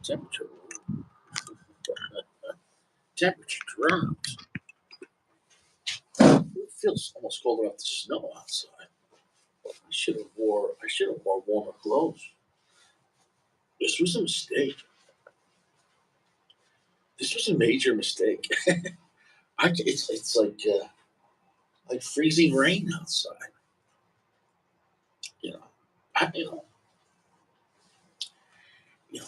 Temperature. Temperature drops. It feels almost cold enough to snow outside. I should have wore warmer clothes. This was a mistake. This was a major mistake. It's like freezing rain outside. You know, I, you know, you know.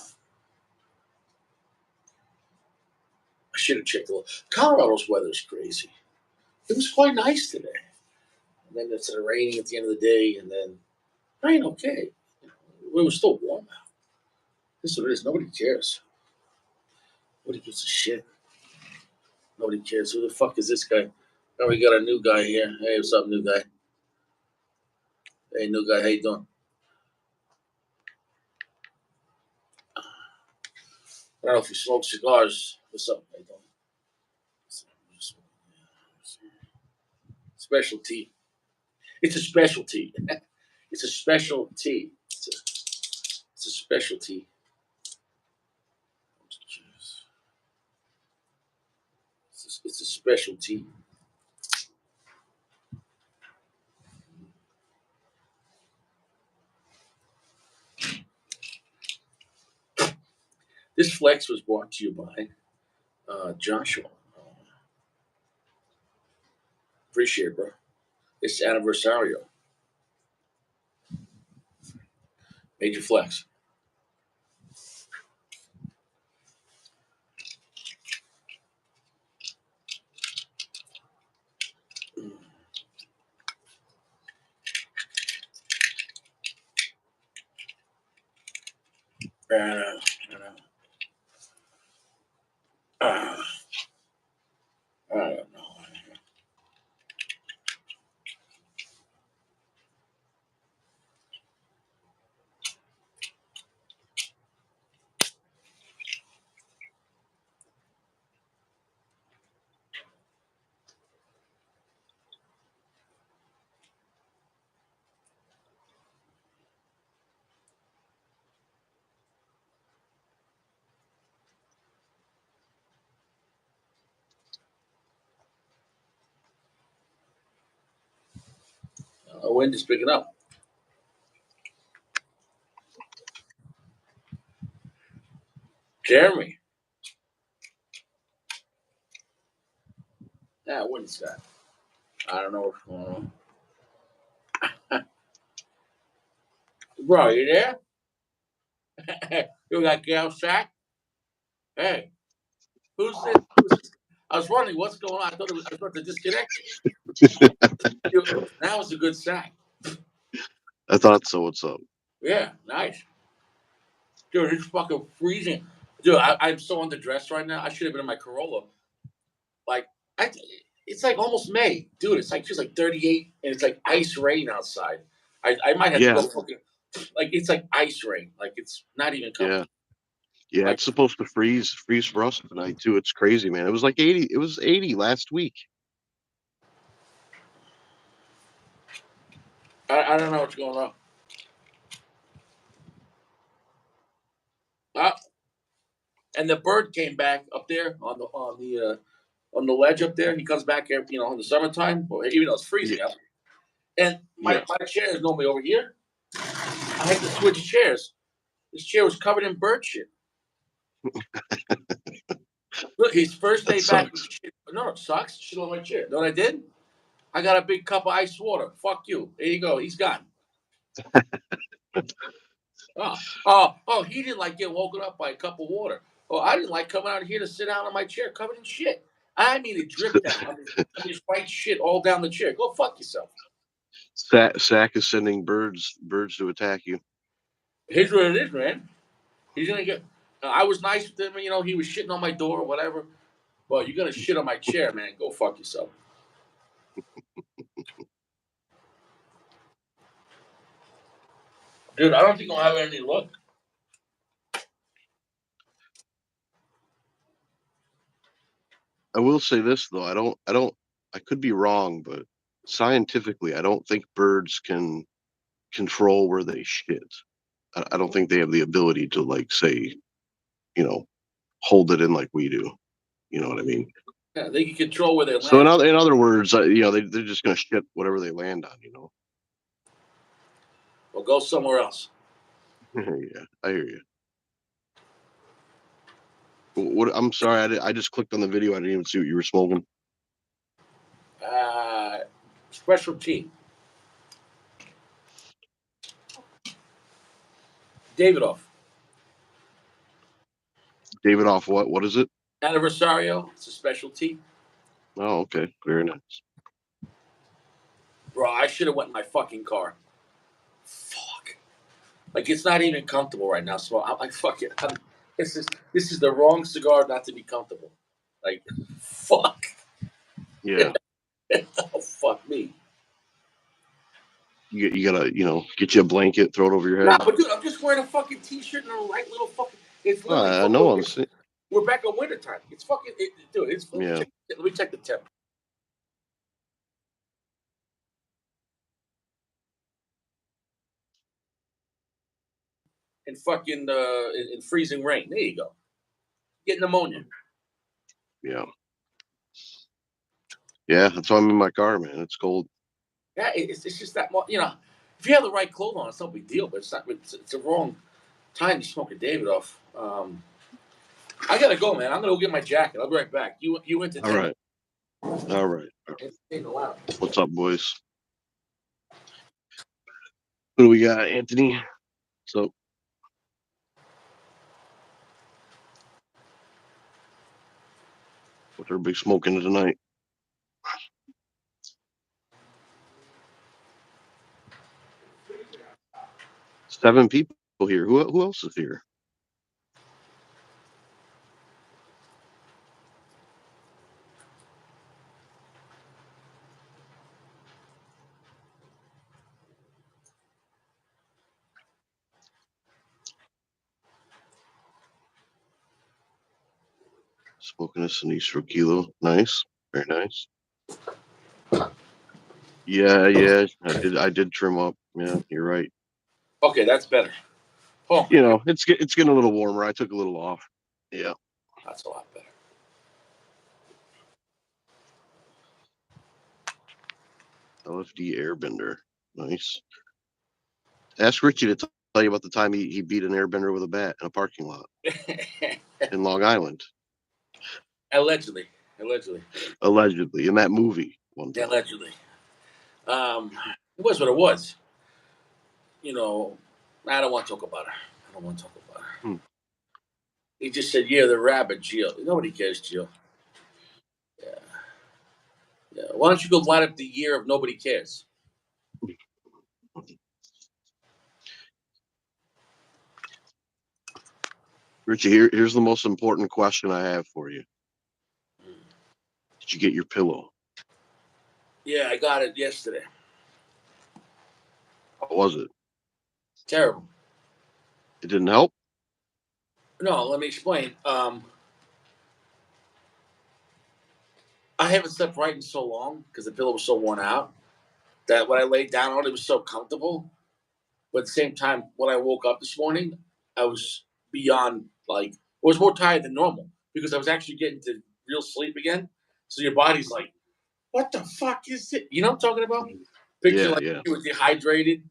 I should have checked a little. Colorado's weather is crazy. It was quite nice today, and then it's raining at the end of the day, and then rain. Okay, it was still warm out. This is what it is. Nobody cares. Nobody gives a shit. Nobody cares. Who the fuck is this guy? Oh, we got a new guy here. Hey, what's up, new guy? Hey, new guy, how you doing? I don't know if you smoke cigars. What's up? How you doing? Specialty. It's a specialty. It's a specialty. It's a specialty. It's a specialty. This flex was brought to you by Joshua. Appreciate it, bro. It's Aniversario. Major flex. I know. I don't know. Wind is picking up. Jeremy. Yeah, wind's got. I don't know what's going on. Bro, you there? You got Gail Sack? Hey, who's this? I was wondering what's going on. I was about to disconnect. That was a good sack. I thought so. What's up? Yeah, nice. Dude, it's fucking freezing. Dude, I'm so underdressed right now. I should have been in my Corolla. Like, I, it's like almost May. Dude, it's like feels like 38 and it's like ice rain outside. I might have to go fucking, like, it's like ice rain. Like, it's not even coming. Yeah, Like, it's supposed to freeze for us tonight too. It's crazy, man. It was like 80. It was 80 last week. I don't know what's going on. And the bird came back up there on the ledge up there. He comes back, in the summertime, even though it's freezing out. And my chair is normally over here. I had to switch chairs. This chair was covered in bird shit. Look, his first day back. No, it sucks. Shit on my chair. Know what I did? I got a big cup of ice water. Fuck you. There you go. He's gone. He didn't like get woken up by a cup of water. Oh, I didn't like coming out here to sit down on my chair covered in shit. I mean, it dripped down. I mean, just white shit all down the chair. Go fuck yourself. Sack is sending birds to attack you. Here's what it is, man. He's gonna get. I was nice with him. He was shitting on my door or whatever. Well, you're gonna shit on my chair, man. Go fuck yourself. Dude, I don't think I'll have any luck. I will say this though. I could be wrong, but scientifically, I don't think birds can control where they shit. I don't think they have the ability to, like, say, hold it in like we do. You know what I mean? Yeah, they can control where they So land. in other words, they're just going to shit whatever they land on. Or go somewhere else. Yeah, I hear you. What? I'm sorry, I just clicked on the video. I didn't even see what you were smoking. Special tea. Davidoff. Davidoff, what? What is it? Aniversario. It's a specialty. Oh, okay, very nice. Bro, I should have went in my fucking car. Fuck. Like it's not even comfortable right now. So I'm like, fuck it. This is the wrong cigar not to be comfortable. Like, fuck. Yeah, Oh, fuck me. you gotta get you a blanket, throw it over your Nah, head. but dude, I'm just wearing a fucking t-shirt and a right little fucking. It's literally. I know. We're back on winter time. It's fucking. Dude, it's. Yeah, Let me check the temp. In fucking in freezing rain. There you go. Get pneumonia. yeah, yeah. That's why I'm in my car, man. It's cold. Yeah, it's just that if you have the right clothes on, it's no big deal. But it's not. It's the wrong time to smoke a Davidoff. I gotta go, man. I'm gonna go get my jacket. I'll be right back. You All entertain. right, all right. Entertain the loud. What's up, boys? Who do we got, Anthony? So, what everybody smoking tonight? Seven people here. Who else is here? Smoking a Sinistro Kilo. Nice, very nice. Yeah, yeah. I did trim up. Yeah, you're right. Okay, that's better. Oh my god, It's getting a little warmer. I took a little off. Yeah. that's a lot better. LFD Airbender. Nice. Ask Richie to tell you about the time he beat an airbender with a bat in a parking lot in Long Island. Allegedly, allegedly, Allegedly, in that movie one time. allegedly. Um, it was what it was. You know, I don't want to talk about her. I don't want to talk about her. Hmm. He just said, "Yeah, the rabbit, Jill." Nobody cares, Jill. Yeah, yeah. Why don't you go light up the year of nobody cares? Richie, here's the most important question I have for you. Did you get your pillow? Yeah, I got it yesterday. How was it? Terrible. It didn't help? No, let me explain. I haven't slept right in so long because the pillow was so worn out that when I laid down on it, it was so comfortable. But at the same time, when I woke up this morning, I was beyond I was more tired than normal because I was actually getting to real sleep again. So your body's like, what the fuck is it? You know what I'm talking about? Picture Yeah, like yeah. you were dehydrated,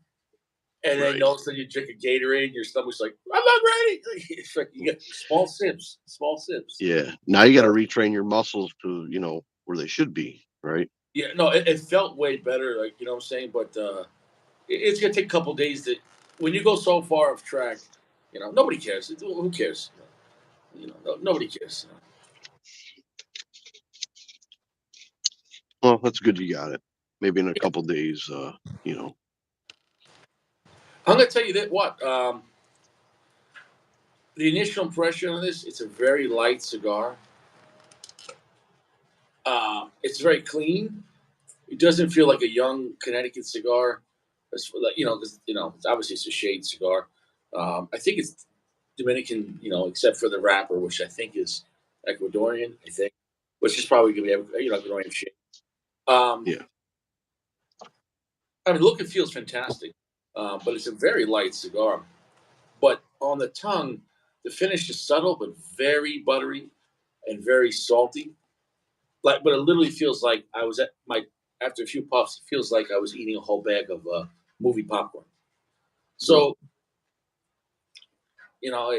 and then Right. all of a sudden you drink a Gatorade, and your stomach's like, I'm not ready. It's like you get small sips, small sips. Yeah. Now you got to So retrain your muscles to, where they should be, right? yeah, no, it felt way better, like you know what I'm saying. But it's gonna take a couple days to when you go so far off track. Nobody cares. Who cares? Nobody cares. Well, that's good you got it. Maybe in a couple days, you know. I'm gonna tell you that what the initial impression of this. It's a very light cigar. It's very clean. It doesn't feel like a young Connecticut cigar. It's like because obviously it's a shade cigar. I think it's Dominican, except for the wrapper, which I think is Ecuadorian. I think, which is probably gonna be Ecuadorian shade. Um, Yeah. I mean, look and feels fantastic, but it's a very light cigar. But on the tongue, The finish is subtle but very buttery and very salty. Like, but it literally feels like I was at my after a few puffs. It feels like I was eating a whole bag of movie popcorn. Mm, So you know,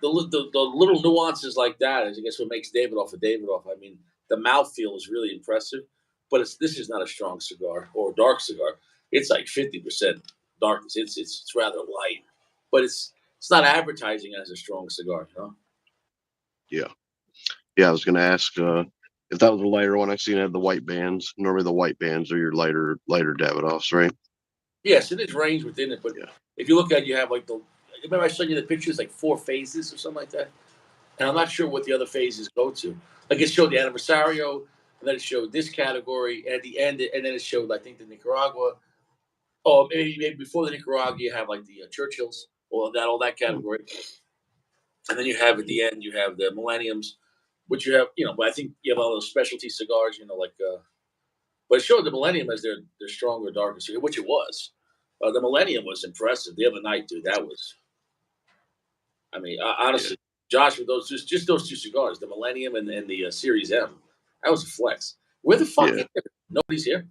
the little nuances like that is, I guess, what makes Davidoff a Davidoff. I mean, the mouthfeel is really impressive, but this is not a strong cigar or a dark cigar. It's like 50% darkness. It's rather light, but it's not advertising as a strong cigar. You know. yeah. Yeah, I was gonna ask, if that was a lighter one. I seen it had the white bands. Normally, the white bands are your lighter Davidoffs, right? Yes, it is range within it, but Yeah. if you look at it, you have like the. Remember, I showed you the pictures, like four phases or something like that. And I'm not sure what the other phases go to. Like it showed the Aniversario, and then it showed this category, and at the end, and then it showed, I think, the Nicaragua. Oh, maybe before the Nicaragua, you have like the Churchills, all that Mm, category, and then you have at the end, you have the Millenniums, which you have, but I think you have all those specialty cigars, like. But it showed the Millennium as their stronger, darker cigar, which it was. The Millennium was impressive the other night, dude. That was, I mean, yeah. honestly, Josh, with those just those two cigars, the Millennium and the Series M, that was a flex. Where the fuck Yeah. is it? Nobody's here.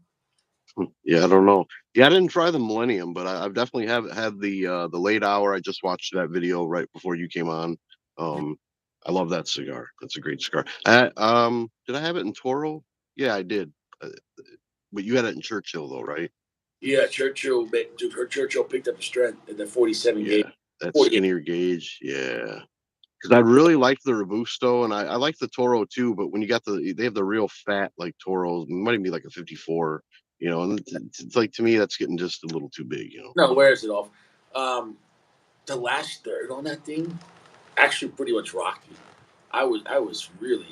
Yeah, I don't know. Yeah, I didn't try the Millennium, but I've definitely have had the late hour. I just watched that video right before you came on. Um, I love that cigar. That's a great cigar. Did I have it in Toro? Yeah, I did. Uh, but you had it in Churchill though, right? Yeah, Churchill, dude, her Churchill picked up the strength in the 47 gauge, Yeah, that 48. skinnier gauge. Yeah, because I really like the Robusto, and I like the Toro too. But when you got they have the real fat like Toros. It might even be like a 54. And it's like to me that's getting just a little too big. No, where is it off? Um, the last third on that thing actually pretty much rocked me. I was really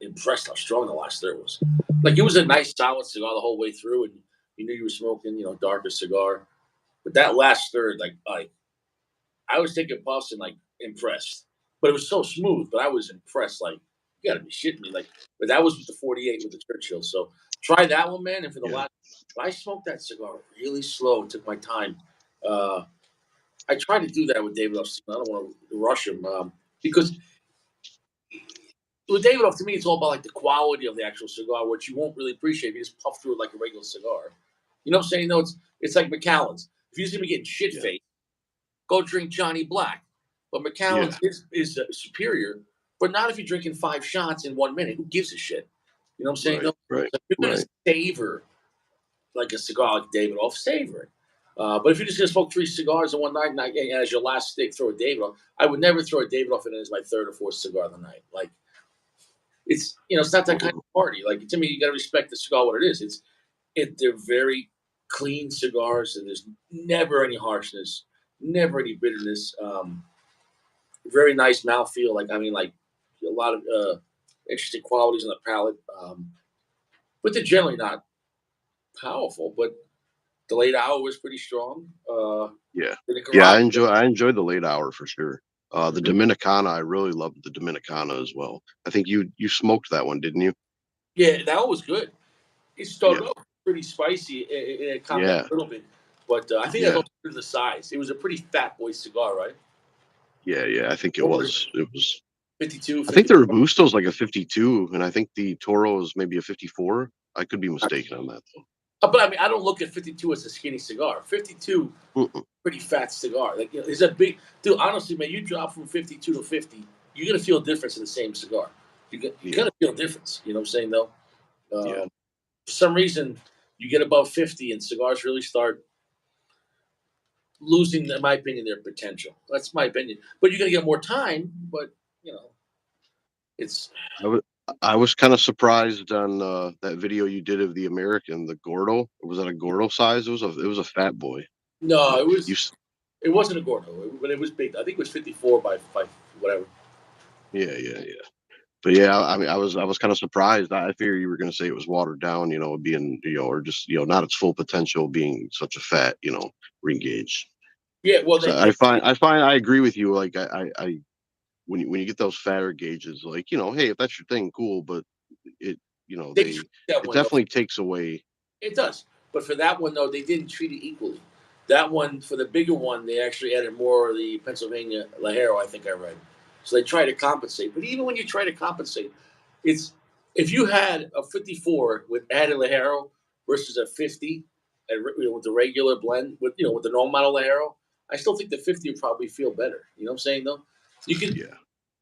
impressed how strong the last third was. Like it was a nice solid cigar the whole way through, and you knew you were smoking, darker cigar. But that last third, like I was taking puffs and like impressed, but it was so smooth. But I was impressed. Like you got to be shitting me. Like, but that was with the 48 with the Churchill. So try that one, man. And for the Yeah. last, I smoked that cigar really slow and took my time. Uh, I tried to do that with David Off. I don't want to rush him because with Davidoff, to me, it's all about like the quality of the actual cigar, which you won't really appreciate if you just puff through it like a regular cigar. You know what I'm saying? No, it's like Macallan's. If you see me getting shit Yeah. faced, go drink Johnny Black. But Yeah. Macallan's is superior, but not if you're drinking 5 shots in 1 minute. Who gives a shit? You know what I'm saying? Right. No, Right. so if you're gonna Right. savor like a cigar like Davidoff, savor it. But if you're just gonna smoke 3 cigars in one night, and as your last stick, throw a Davidoff. I would never throw a Davidoff in as my third or fourth cigar of the night. Like it's not that kind Mhm. of party. Like to me, you got to respect the cigar what it is. They're very clean cigars, and there's never any harshness, never any bitterness. Very nice mouthfeel. Like I mean, like a lot of interesting qualities on the palate. But they're generally not powerful. But the late hour was pretty strong. Yeah. The Yeah. I Nicaragua. enjoy. I enjoy the late hour for sure. The Mhm. Dominicana, I really loved the Dominicana as well. I think you smoked that one, didn't you? Yeah, that one was good. It Yeah. started off pretty spicy, and it calmed down Yeah. a little bit. But I think that's Yeah. also due to the size. It was a pretty fat boy cigar, right? Yeah. Yeah. I think it What was was. It was. 52, I think the 54. Robusto's like a 52, and I think the Toro is maybe a 54. I could be mistaken on that But I mean, I don't look at 52 as a skinny cigar. 52, though. Mm-mm. pretty fat cigar. Like, it's a big dude. Honestly, man, you drop from 52 to 50, you're gonna feel a difference in the same cigar. You're Yeah. gonna feel a difference. You know what I'm saying? Though, Yeah. for some reason, you get above 50, and cigars really start losing, in my opinion, their potential. That's my opinion. But you're gonna get more time. But you know, it's I was I was kind of surprised on that video you did of the American, the Gordo. Was that a Gordo size? It was a fat boy. no, You, it you was. It wasn't a Gordo, but it was big. I think it was 54 by whatever. Yeah, yeah, yeah. But yeah, I mean, I was kind of surprised. I figured you were going to say it was watered down, being, or just, not its full potential being such a fat, ring gauge. Yeah, well, 'Cause I agree with you. Like when you get those fatter gauges, like, hey, if that's your thing, cool. But it, they treat that it one though. definitely takes away. It does. But for that one though, they didn't treat it equally. That one, for the bigger one, they actually added more of the Pennsylvania Lajero, I think I read. So they try to compensate. But even when you try to compensate, it's if you had a 54 with added Lajero versus a 50 and with the regular blend with the normal model Lajero, I still think the 50 would probably feel better. You know what I'm saying though? You can Yeah.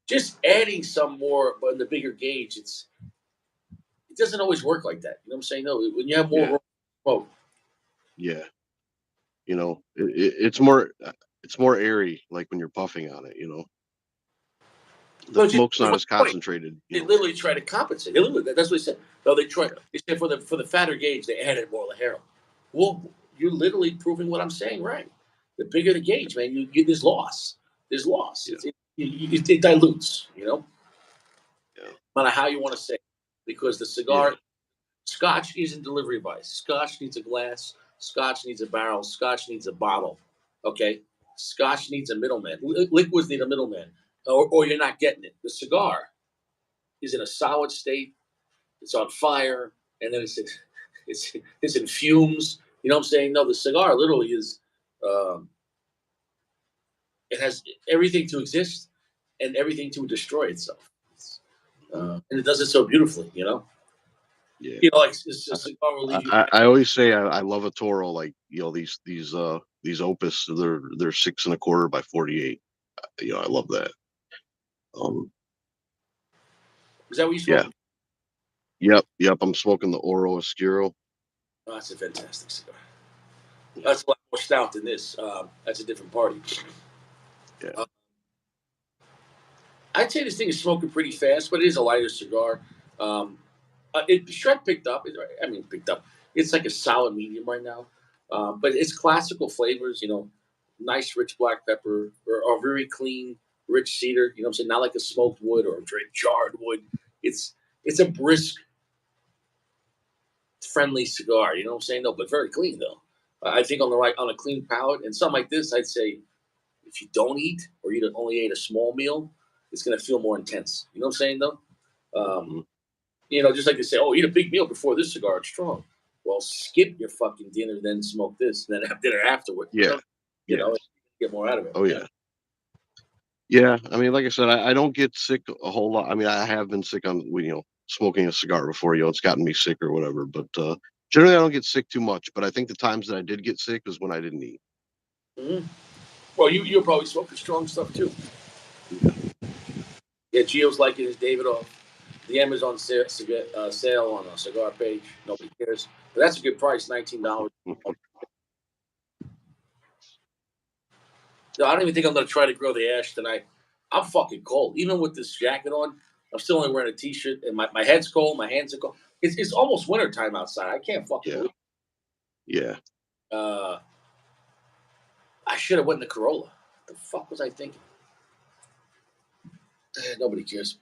just adding some more, but in the bigger gauge, it doesn't always work like that. You know what I'm saying? No, when you have more Yeah. room, oh, Yeah. It's more airy, like when you're puffing on it. The no, just smoke's not my as point. concentrated. They literally try to compensate. That's what they said. No, they try. Yeah. They said for the fatter gauge, they added more Lajero. Well, you're literally proving what I'm saying, right? The bigger the gauge, man, there's loss. There's loss. Yeah. It dilutes. Yeah. No matter how you want to say it. Because the Yeah. cigar, Scotch isn't delivery device. Scotch needs a glass. Scotch needs a barrel. Scotch needs a bottle. Okay. Scotch needs a middleman. Liquids need a middleman, or you're not getting it. The cigar is in a solid state. It's on fire, and then it's in fumes. You know what I'm saying? No, the cigar literally is. Um, it has everything to exist and everything to destroy itself, Mhm. and it does it so beautifully. Yeah. Like it's a cigar will leave you. I always say I love a Toro, like these Opus, they're 6 1/4 by 48. I love that. Um, Is that what you yeah, smoke? yep. I'm smoking the Oro Oscuro. Oh, that's a fantastic cigar. Yeah, That's a lot more stout than this. That's a different party. yeah, Uh, I'd say this thing is smoking pretty fast, but it is a lighter cigar. Um, Shred picked up. Picked up. It's like a solid medium right now, but it's classical flavors. Nice rich black pepper or very clean, rich cedar. You know what I'm saying? Not like a smoked wood or a straight charred wood. It's it's a brisk, friendly cigar. You know what I'm saying? No, but very clean though. I think on a clean palate and something like this, I'd say if you don't eat or you only ate a small meal, it's gonna feel more intense. You know what I'm saying though? Um, hmm just like they say, oh, eat a big meal before this cigar. It's strong. Well, skip your fucking dinner, then smoke this, and then have dinner afterward. yeah, You yeah. know, get more out of it. Oh yeah, yeah. I mean, like I said, I don't get sick a whole lot. I mean, I have been sick on smoking a cigar before. It's gotten me sick or whatever. But generally, I don't get sick too much. But I think the times that I did get sick was when I didn't eat. Mm-hmm. Well, you're probably smoking strong stuff too. Yeah. Yeah, Gio's liking his Davidoff. The Amazon sale on a cigar page. Nobody cares, but that's a good price, $19. No, I don't even think I'm going to try to grow the ash tonight. I'm fucking cold. Even with this jacket on, I'm still only wearing a t-shirt, and my head's cold, my hands are cold. It's almost winter time outside. I can't fucking Yeah. believe. Yeah. Uh, I should have went in the Corolla. The fuck was I thinking? Nobody cares.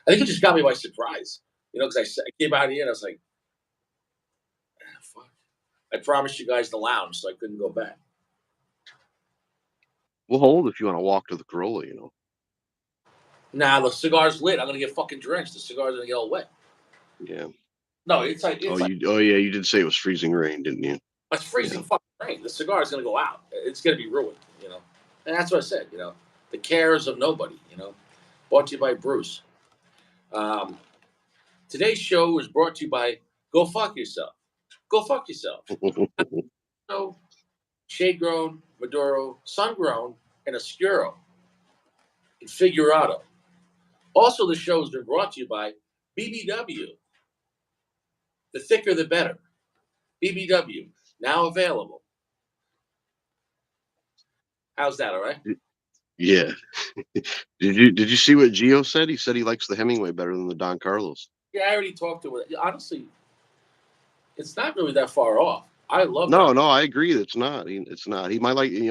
I think it just got me by surprise. Because I came out here and I was like, fuck. I promised you guys the lounge, so I couldn't go back. We'll hold if you want to walk to the Corolla. Nah, the cigar's lit. I'm gonna get fucking drenched. The cigar's gonna get all wet. Yeah. No, it's like Oh yeah, you did say it was freezing rain, didn't you? it's Yeah. freezing fucking rain. The cigar is gonna go out. It's gonna be ruined. And that's what I said. The cares of nobody. Brought to you by Bruce. Um, Today's show is brought to you by Go Fuck Yourself. Go fuck yourself. So, shade grown, Maduro, sun grown, and Oscuro and Figurado. Also, the show has been brought to you by BBW. The thicker, the better. BBW, now available. How's that, all right? Yeah. Did you see what Gio said? He said he likes the Hemingway better than the Don Carlos. Yeah, I already talked to her. Honestly, it's not really that far off. I love Don. No, I agree. It's not. It's not. He might like in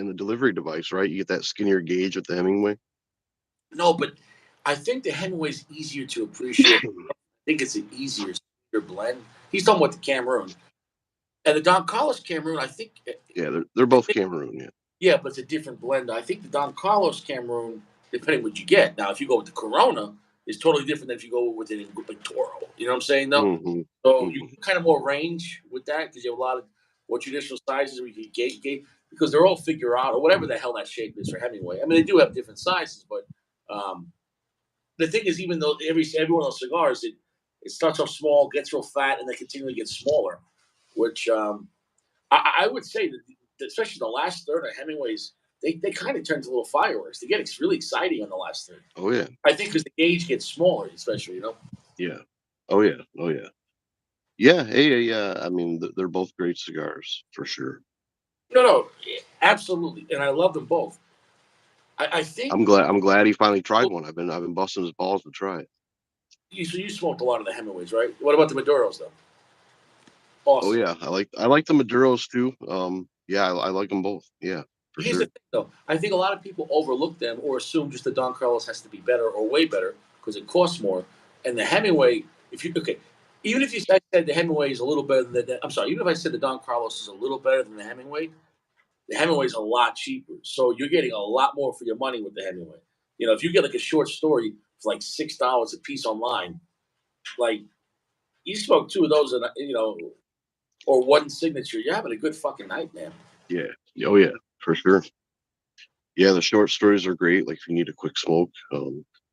the delivery device, right? You get that skinnier gauge with the Hemingway. No, but I think the Hemingway's easier to appreciate. I think it's an easier blend. He's talking about the Cameroon. And the Don Carlos Cameroon, I think, Yeah, they're I both think, Cameroon. Yeah. yeah, but it's a different blend. I think the Don Carlos Cameroon, depending what you get. Now, if you go with the Corona, it's totally different than if you go with it in Toro. You know what I'm saying? No, hmm so you hmm kind of more range with that because you have a lot of or traditional sizes we could gauge because they're all figure out or whatever the hell that shape is for Hemingway. I mean, they do have different sizes, but the thing is, even though every one of those cigars, it starts off small, gets real fat, and they continually get smaller. Which I would say that especially the last third of Hemingway's, they kind of turn to little fireworks. They get really exciting on the last third. Oh yeah, I think because the gauge gets smaller, especially yeah. Oh yeah, oh yeah, yeah. Hey, yeah. I mean, they're both great cigars for sure. No, no, absolutely, and I love them both. I think I'm glad he finally tried one. I've been busting his balls to try it. you smoked a lot of the Hemingways, right? What about the Maduros though? Oh Awesome. yeah, I like the Maduros too. Yeah, I like them both. Yeah, for Here's the sure. thing, though. I think a lot of people overlook them or assume just the Don Carlos has to be better or way better because it costs more. And the Hemingway, if you okay, even if I said the Hemingway is a little better than I'm sorry, even if I said the Don Carlos is a little better than the Hemingway's a lot cheaper. So you're getting a lot more for your money with the Hemingway. If you get like a short story for like $6 a piece online, like you smoke two of those, and or one signature, you're having a good fucking night, man. Yeah. Oh yeah, for sure. Yeah, the short stories are great. Like if you need a quick smoke.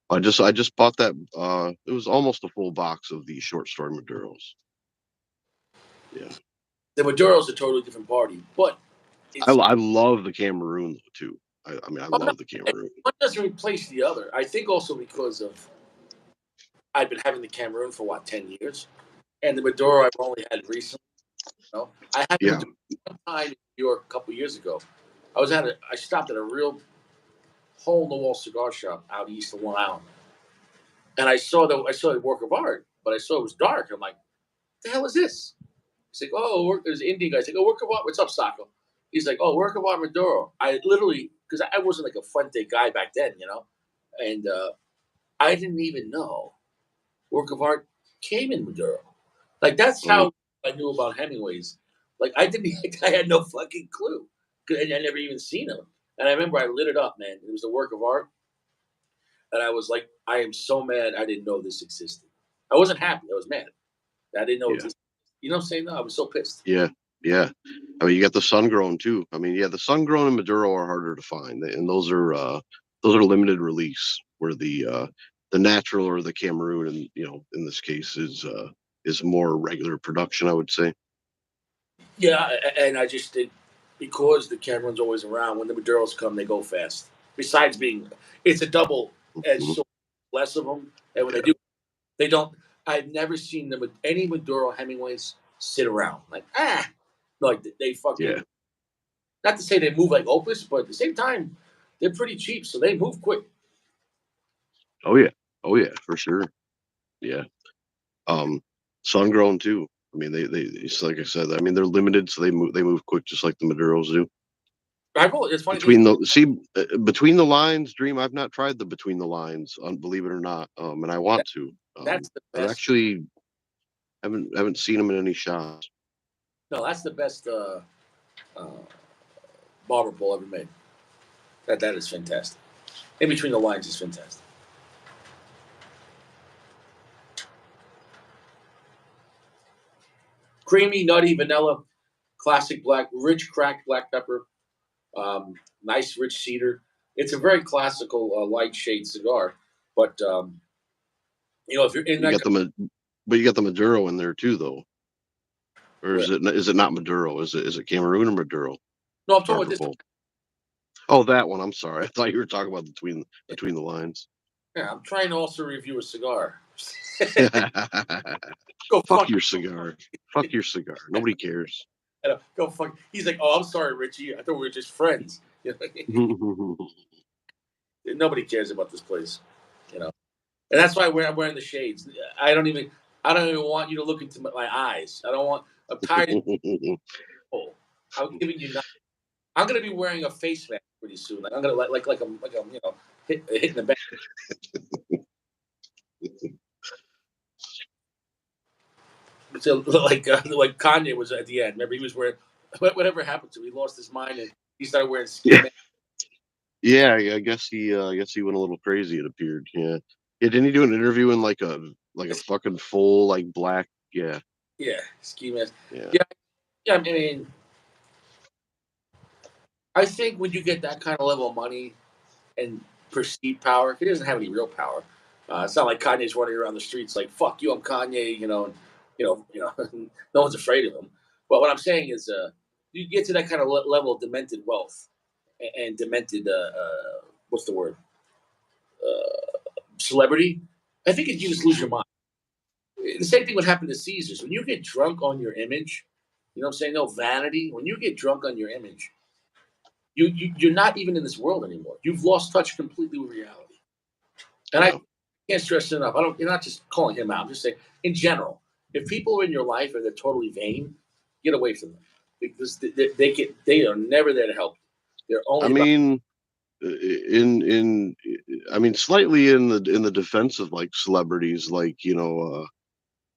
I just bought that. It was almost a full box of the short story Maduros. Yeah, The Maduro's a totally different party, but it's I love the Cameroon though too. I mean, I oh, no, love the Cameroon. one doesn't replace the other. I think also because of I've been having the Cameroon for what 10 years, and the Maduro I've only had recently. I had the Yeah, Maduro one time in New York a couple years ago. I stopped at a real hole in the wall cigar shop out east of Long Island, and I saw the work of art, but I saw it was dark. I'm like, the hell is this? He's like, oh, there's an Indian guy. He's like, oh, work of art. What's up, Sacco? He's like, oh, work of art Maduro. I literally because I wasn't like a Fuente guy back then, and I didn't even know work of art came in Maduro. Like that's mm, how I knew about Hemingway's. Like I didn't, I had no fucking clue, and I never even seen him. And I remember I lit it up, man. It was a work of art, and I was like, I am so mad I didn't know this existed. I wasn't happy. I was mad. I didn't know it yeah, existed. You know what I'm saying? No, I was so pissed. yeah, yeah. I mean, you got the sun grown too. I mean, yeah, the sun grown and Maduro are harder to find, and those are limited release. Where the natural or the Cameroon, and in this case, is more regular production. I would say. Yeah, and I just did because the Cameron's always around. When the Maduros come, they go fast. Besides being, it's a double edged Mhm. sword. Less of them, and when they Yeah, do, they don't. I've never seen them with any Maduro Hemingways sit around like they yeah. fucking. Not to say they move like Opus, but at the same time, they're pretty cheap, so they move quick. Oh yeah. Oh yeah, for sure. Yeah. Um, sun grown too. I mean, it's like I said. I mean, they're limited, so they move quick, just like the Maduros do. I will. It's funny. Between the lines, Dream. I've not tried the between the lines, believe it or not, and I want That, to. that's the I've best. actually haven't seen them in any shots. No, that's the best uh, barber pole ever made. That is fantastic. In between the lines is fantastic. Creamy, nutty, vanilla, classic black, rich cracked black pepper, nice rich cedar. It's a very classical light shade cigar, but if you're in You that, got but you got the Maduro in there too, though, or where is it not Maduro? Is it Cameroon or Maduro? no, I'm talking about Barber this. Pole. Oh, that one. I'm sorry. I thought you were talking about between the lines. Yeah, I'm trying to also review a cigar. Go Fuck fuck. your cigar. Fuck your cigar. Nobody cares. Go fuck. He's like, oh, I'm sorry, Richie. I thought we were just friends. Nobody cares about this place, you know. And that's why I'm wearing the shades. I don't even. I don't even want you to look into my eyes. I don't want. I'm tired of people. I'm giving you. I'm gonna be wearing a face mask pretty soon. Like I'm gonna like I'm hitting the back. So like Kanye was at the end. Remember he was wearing whatever happened to him. He lost his mind and he started wearing ski Yeah, masks. yeah. I guess he went a little crazy. It appeared. Yeah, yeah. Didn't he do an interview in like a fucking full like black? Yeah, Yeah, ski mask. yeah. Yeah, yeah. I mean. I think when you get that kind of level of money and perceived power, he doesn't have any real power. It's not like Kanye's running around the streets like "fuck you, I'm Kanye," and no one's afraid of him. But what I'm saying is, you get to that kind of level of demented wealth and demented, what's the word, celebrity. I think you just lose your mind. The same thing would happen to Caesars. When you get drunk on your image, you know what I'm saying? No vanity. When you get drunk on your image, you're not even in this world anymore. You've lost touch completely with reality. And I Yeah. can't stress it enough. I don't. You're not just calling him out. I'm just saying, in general, if people are in your life and they're totally vain, get away from them because they are never there to help you. They're I only about. mean, in I mean, slightly in the defense of like celebrities, like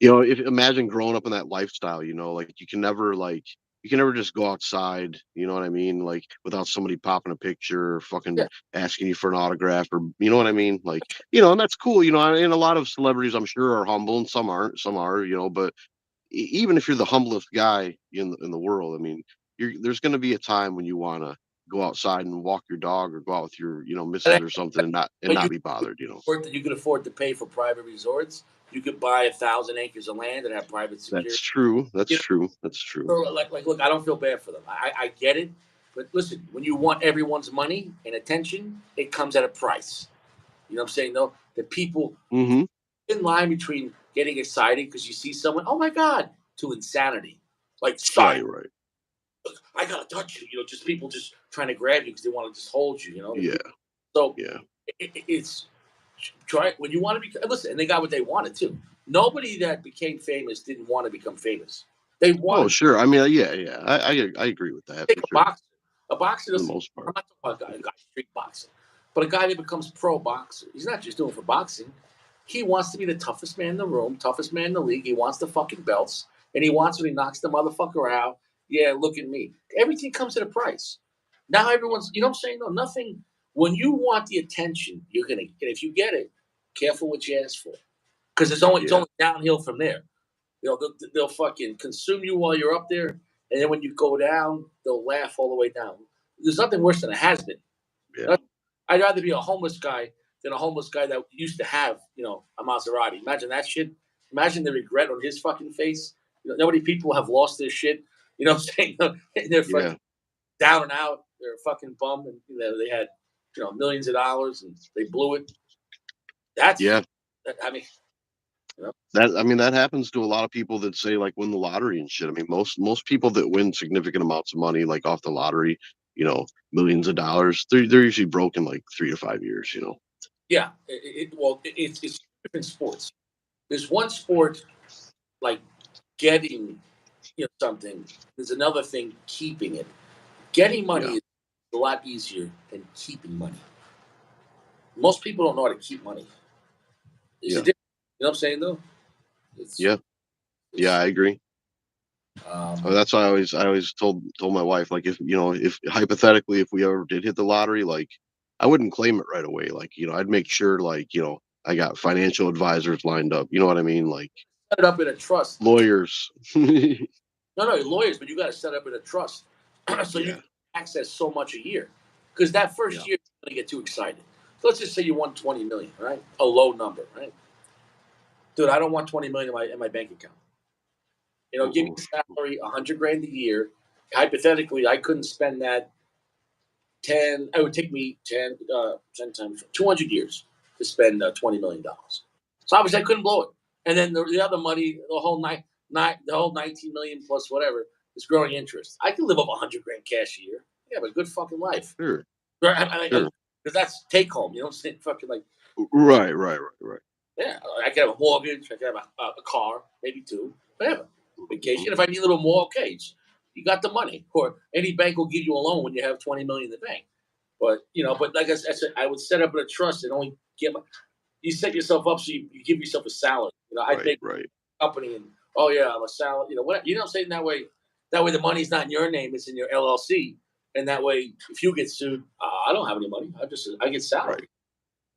if imagine growing up in that lifestyle, like you can never just go outside, you know what I mean? Like without somebody popping a picture or fucking Yeah, asking you for an autograph or you know what I mean? Like, and that's cool, and a lot of celebrities I'm sure are humble and some aren't, some are, but even if you're the humblest guy in the world, I mean, there's going to be a time when you want to go outside and walk your dog or go out with your and missus or something and when not be bothered. you can afford to pay for private resorts, you could buy 1,000 acres of land and have private That's security. true. That's You know, true. That's true. so look, I don't feel bad for them. I get it, but listen, when you want everyone's money and attention, it comes at a price. You know what I'm saying? No, the people Hmm. in line between getting excited because you see someone, oh my god, to insanity, like sign, Right. Right. I gotta touch you. Just people just trying to grab you because they want to just hold you. Yeah. So Yeah. it's try when you want to be. Listen, and they got what they wanted too. Nobody that became famous didn't want to become famous. They Oh, wanted. sure. I mean, yeah, yeah. I agree with that Take for a sure, boxer. A boxer for the doesn't. most I'm part. not talking about a guy street boxing, but a guy that becomes pro boxer. He's not just doing it for boxing. He wants to be the toughest man in the room, toughest man in the league. He wants the fucking belts, and he wants when he knocks the motherfucker out. Yeah, look at me. Everything comes at a price. Now everyone's, you know what I'm saying? No, nothing. When you want the attention, you're gonna get. If you get it, careful what you ask for, because it's Yeah. only downhill from there. They'll fucking consume you while you're up there, and then when you go down, they'll laugh all the way down. There's nothing worse than a has been. Yeah. I'd rather be a homeless guy than a homeless guy that used to have, a Maserati. Imagine that shit. Imagine the regret on his fucking face. Nobody people have lost their shit. You know what I'm saying? They're fucking Yeah. down and out. They're a fucking bum, and they had millions of dollars and they blew it. That's, Yeah. I mean, you know, I mean, that happens to a lot of people that say like win the lottery and shit. I mean, most people that win significant amounts of money, like off the lottery, millions of dollars, they're usually broken like 3 to 5 years. yeah. It's different sports. There's one sport like getting something. There's another thing keeping it. Getting money Yeah. is a lot easier than keeping money. Most people don't know how to keep money. It's a Yeah. difference. You know what I'm saying though? It's Yeah. Yeah. it's I agree. um That's why I always told my wife, like, if hypothetically if we ever did hit the lottery, like I wouldn't claim it right away. Like, I'd make sure like, I got financial advisors lined up. You know what I mean? Like set it up in a trust. lawyers. No, lawyers, but you got to set up in a trust so you Yeah. can access so much a year. Because that Yeah. first year you're gonna get too excited. So let's just say you won 20 million, right? A low number, right? Dude, I don't want 20 million in my bank account. Give me Mm-mm. a salary, 100 grand a year. Hypothetically, I couldn't spend that 10, it would take me 10 times 200 years to spend $20 million. So obviously I couldn't blow it. And then the other money, the whole 19 million plus whatever is growing interest. I can live off 100 grand cash a year. I have a good fucking life. Sure. Because Sure. that's take home. You know what I'm saying? Fucking like, Right. Right. Right. Right. yeah, I can have a mortgage. I can have a car, maybe two, whatever. Mhm. Vacation. If I need a little more, okay, you got the money. Or any bank will give you a loan when you have 20 million in the bank. But like I said, I would set up a trust and only give. You set yourself up so you give yourself a salary. I'd Right. make Right. a company and oh yeah, I'm a salary. What you know, what I'm saying that way. That way, the money's not in your name; it's in your LLC. And that way, if you get sued, I don't have any money. I get Right. salary.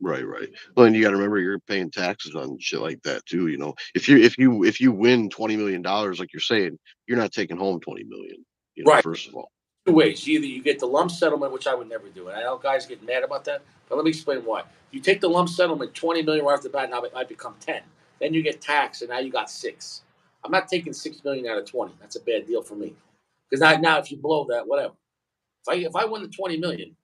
Right, right. Well, and you gotta remember you're paying taxes on shit like that too. If you win $20 million, like you're saying, you're not taking home 20 million, Right. first of all. two ways. Either you get the lump settlement, which I would never do, and I know guys get mad about that, but let me explain why. You take the lump settlement, 20 million right off the bat, now it might become 10. Then you get taxed, and now you got 6. I'm not taking 6 million out of 20. That's a bad deal for me. Because now, if you blow that, whatever. If I win the 20 million,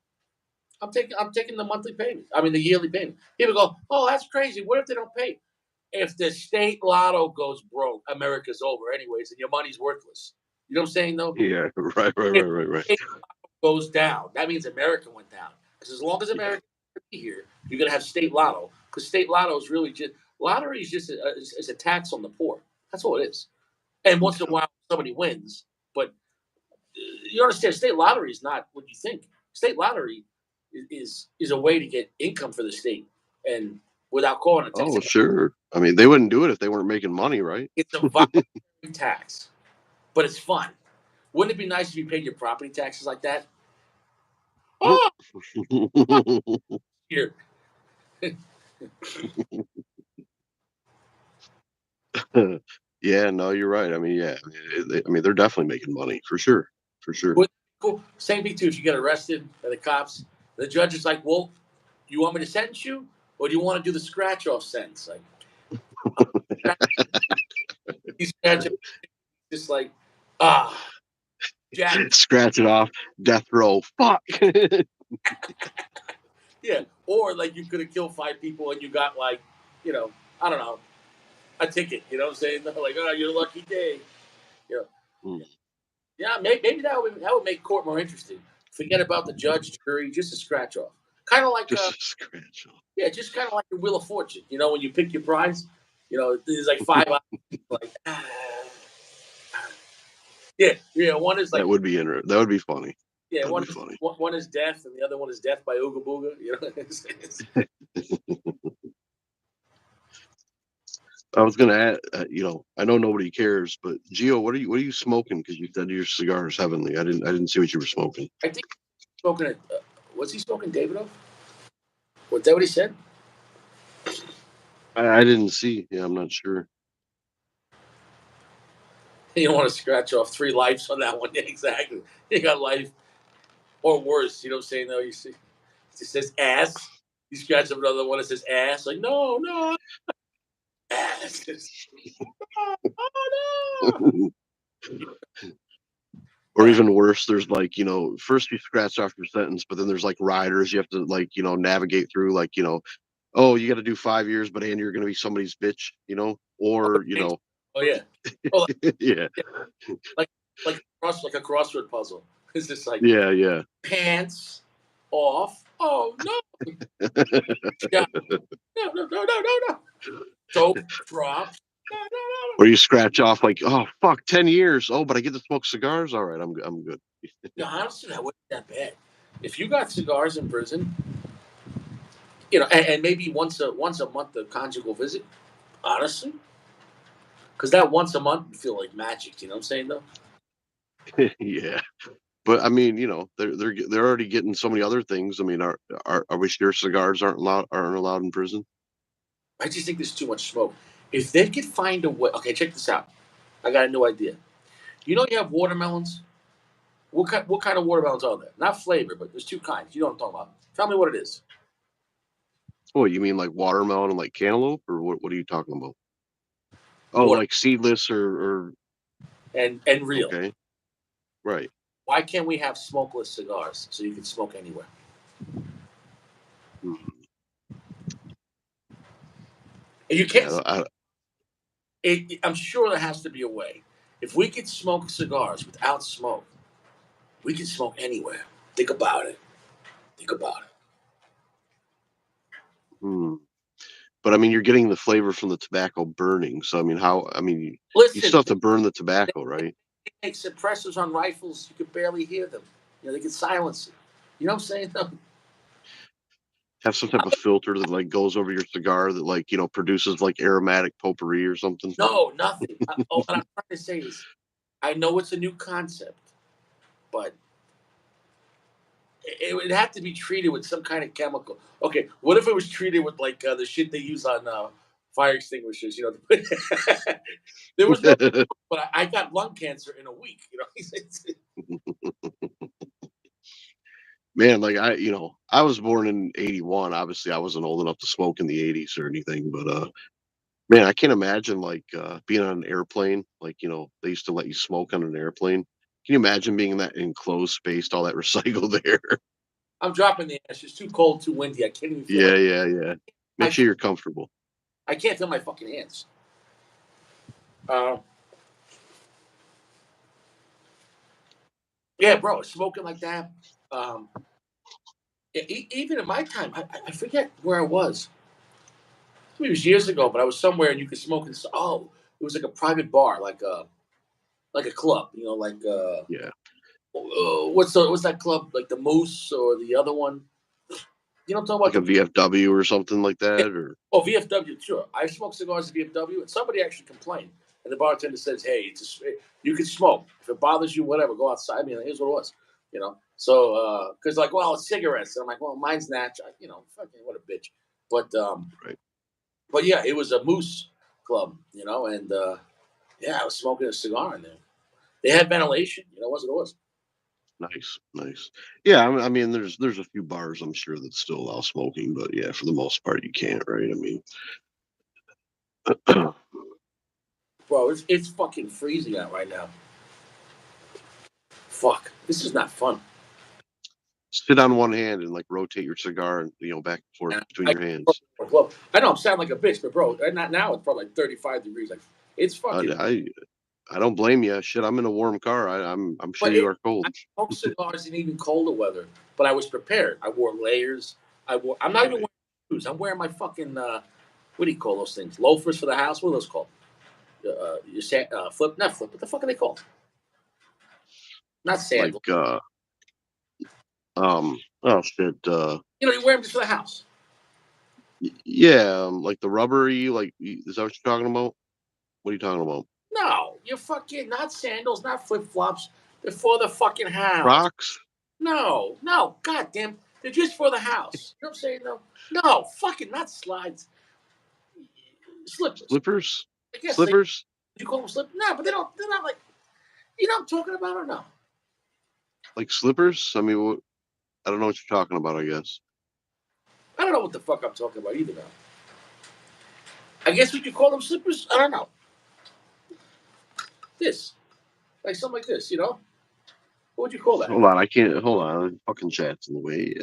I'm taking the monthly payment. I mean the yearly payment. People go, oh, that's crazy. What if they don't pay? If the state lotto goes broke, America's over anyways, and your money's worthless. You know what I'm saying though? Yeah, right, right, If right, right, right. it goes down, that means America went down. Because as long as Yeah. America be here, you're gonna have state lotto. Because state lotto is really just lottery is just is a tax on the poor. That's all it is. And once in a Okay. while somebody wins, but you understand, state lottery is not what you think. State lottery is a way to get income for the state, and without calling it tax, Oh, sure. I mean, they wouldn't do it if they weren't making money, right? it's a voluntary tax, but it's fun. Wouldn't it be nice if you paid your property taxes like that? Oh, here, Yeah, no, you're right. I mean, yeah, I mean, they're definitely making money for sure, for sure. would cool. Same thing too. If you get arrested by the cops, the judge is like, "Well, you want me to sentence you, or do you want to do the scratch off sentence?" Like, you scratch it, just like, ah, Jack. Scratch it off, death row. Fuck. Yeah, or like you could have killed 5 people and you got like, I don't know, a ticket. You know what I'm saying? Like, oh, you're a lucky day. You know, Mm, yeah, maybe that would make court more interesting. Forget about the judge, jury, just a scratch off. Kind of like, just a scratch off. yeah, just kind of like a Wheel of Fortune. When you pick your prize, there's like five options. Like, yeah, yeah. One is like, That would be funny. yeah, That'd one be is funny. one is death, and the other one is death by Ooga Booga. I was gonna add, I know nobody cares, but Gio, what are you smoking? Because you said your cigar is heavenly. I didn't see what you were smoking. I think he's smoking. Was he smoking Davidoff? Was that what he said? I didn't see. Yeah, I'm not sure. You don't want to scratch off 3 lives on that one. Yeah, exactly. You got life or worse. You know what I'm saying? Though you see, it says ass. You scratch up another one that says ass. Like no, no, ass. Oh, oh, no. Or even worse, there's like, first you scratch off your sentence, but then there's like riders you have to like, navigate through, like, oh, you got to do 5 years, but and you're going to be somebody's bitch, or, Oh yeah. Oh yeah, yeah. Like like a crossword puzzle. It's just like yeah, yeah. pants off. Oh no. Yeah. No, no, no, no, no, no. Soap drops. No, no, no, Or you scratch off like, oh, fuck, 10 years. Oh, but I get to smoke cigars. All right, I'm good. no. Honestly, that wasn't that bad. If you got cigars in prison, and maybe once a month a conjugal visit, honestly, because that once a month would feel like magic. You know what I'm saying though? Yeah. But I mean, they're already getting so many other things. I mean, are we sure cigars aren't allowed in prison? I just think there's too much smoke. If they could find a way, okay, check this out. I got a new idea. You have watermelons. What kind of watermelons are there? Not flavor, but there's two kinds. You know what I'm talking about. Tell me what it is. Oh, you mean like watermelon and like cantaloupe, or what are you talking about? Oh, Water like seedless or and real. okay, right. Why can't we have smokeless cigars so you can smoke anywhere? Hmm. And you Yeah, can't. I'm sure there has to be a way. If we could smoke cigars without smoke, we can smoke anywhere. Think about it. Think about it. hmm. But I mean, you're getting the flavor from the tobacco burning. So I mean, you Listen, still have to burn the they tobacco, right? make suppressors on rifles. You could barely hear them. They can silence it. You know what I'm saying? Have some type of filter that like goes over your cigar that like produces like aromatic potpourri or something. No, nothing. What I'm trying to say is, I know it's a new concept, but it would have to be treated with some kind of chemical. Okay, what if it was treated with like the shit they use on fire extinguishers? There was no, but I got lung cancer in a week. Man, like I was born in '81. Obviously, I wasn't old enough to smoke in the '80s or anything, but man, I can't imagine like being on an airplane. Like they used to let you smoke on an airplane. Can you imagine being in that enclosed space, all that recycled air? I'm dropping the ash. It's too cold, too windy. I can't even feel Yeah, my. yeah, yeah. Make I sure can't, you're comfortable. I can't feel my fucking hands. Uh, yeah, bro, smoking like that. Um, even in my time, I forget where I was. It was years ago, but I was somewhere and you could smoke. Oh, it was like a private bar, like a club. Yeah, What's that club? Like the Moose or the other one? You know what I'm like talking a about? VFW or something like Yeah. that, or Oh, VFW, sure. I smoked cigars at VFW, and somebody actually complained. And the bartender says, "Hey, you can smoke. If it bothers you, whatever, go outside." I mean, here's what it was, you know. So, because like, well, it's cigarettes, and I'm like, well, mine's natural, fucking what a bitch. But um, right? but yeah, it was a Moose club, and yeah, I was smoking a cigar in there. They had ventilation, what it was. Nice, nice. Yeah, I mean, there's a few bars I'm sure that still allow smoking, but yeah, for the most part, you can't, right? I mean, Bro, it's fucking freezing out right now. Fuck, this is not fun. sit on one hand and like rotate your cigar and back and forth And between I, your hands. I know I'm sounding like a bitch, but bro, not now. It's probably like 35 degrees. Like it's I, fucking. I I don't blame you. Shit, I'm in a warm car. I'm sure But you are I cold. smoked cigars in even colder weather. But I was prepared. I wore layers. I'm not even Right. wearing shoes. I'm wearing my fucking. What do you call those things? Loafers for the house. What are those called? Flip, not flip. What the fuck are they called? Not Like sandals. oh shit. You wear them just for the house. Yeah, like the rubbery, like is that what you're talking about? What are you talking about? No, you're fucking not sandals, not flip flops. They're for the fucking house. Crocs, No, no, goddamn, they're just for the house. You know what I'm saying? No, no, fucking not slides, slippers. slippers, I guess they slippers, you call them slippers. No, but they don't. They're not like you know what I'm talking about or no? like slippers. I mean, I don't know what you're talking about. I guess I don't know what the fuck I'm talking about either now. I guess we could call them slippers. I don't know. This, like something like this, What would you call that? hold on. I can't. Hold on. Fucking chat's in the way.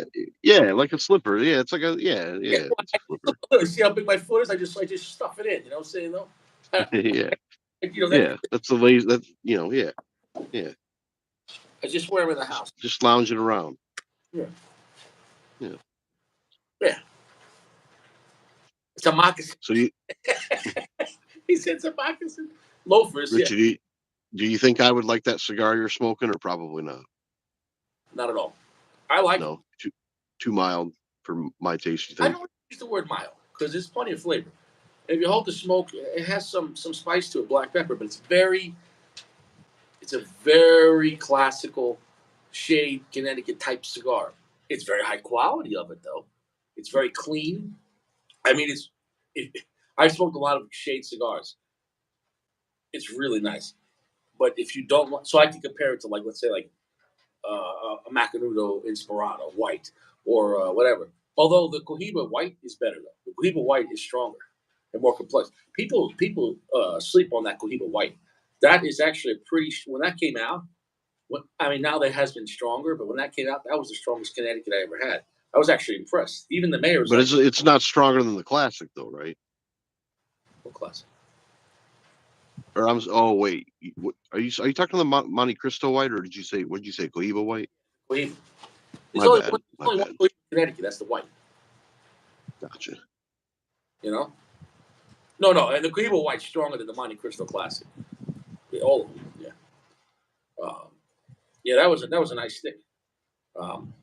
Yeah, like a slipper. Yeah, it's like a yeah, Yeah, yeah. well, It's a slipper. see how big my foot is? I just stuff it in. You know what I'm saying though? I, Yeah, that yeah. That's the lazy. That's yeah, yeah. I just wear them in the house. Just lounging around. Yeah, Yeah. yeah. It's a moccasin. So you, He said it's a moccasin. Loafers, yeah, Richard, do you think I would like that cigar you're smoking, or probably not? not at all. I like them. No, too mild for my taste. You I think? don't use the word mild because there's plenty of flavor. If you hold the smoke, it has some spice to it, black pepper, but it's a very classical shade Connecticut type cigar. It's very high quality of it though. It's very clean. I mean, I've smoked a lot of shade cigars. It's really nice. But if you don't want, so I can compare it to like let's say like a Macanudo Inspirado white or whatever. Although the Cohiba white is better though. The Cohiba white is stronger and more complex. People sleep on that Cohiba white. That is actually a pretty. When that came out, I mean now that has been stronger, but when that came out, that was the strongest Connecticut I ever had. I was actually impressed. Even the mayor was But like, it's not stronger than the classic, though, right? "Oh, classic." Or oh wait, are you talking the Monte Cristo white, or what did you say Cohiba white? Cohiba. There's My only bad, one, my only one bad. Cohiba in Connecticut. That's the white. Gotcha. You know. No, no, and the Cohiba white's stronger than the Monte Cristo Classic. All of them. Yeah. Um, yeah, that was a nice stick. Um,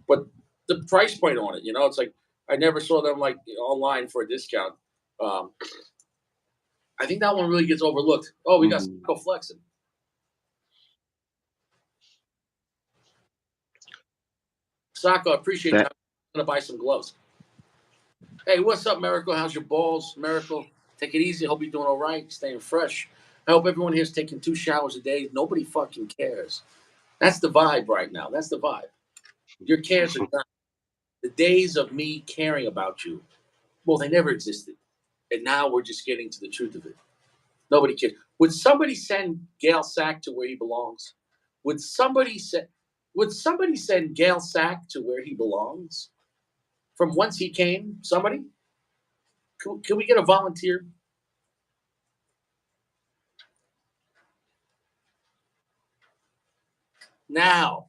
but the price point on it, it's like I never saw them like online for a discount. Um, I think that one really gets overlooked. Oh, we got Mm, Sacco flexing. Sacco, I appreciate that that. I'm gonna buy some gloves. Hey, what's up, Miracle? How's your balls, Miracle? Take it easy. Hope you're doing all right, staying fresh. I hope everyone here's taking 2 showers a day. Nobody fucking cares. That's the vibe right now. That's the vibe. Your cares are done. The days of me caring about you, well, they never existed. And now we're just getting to the truth of it. Nobody cares. Would somebody send Gail Sack to where he belongs? Would somebody send Gail Sack to where he belongs? From whence he came? Somebody? Can we get a volunteer? Now,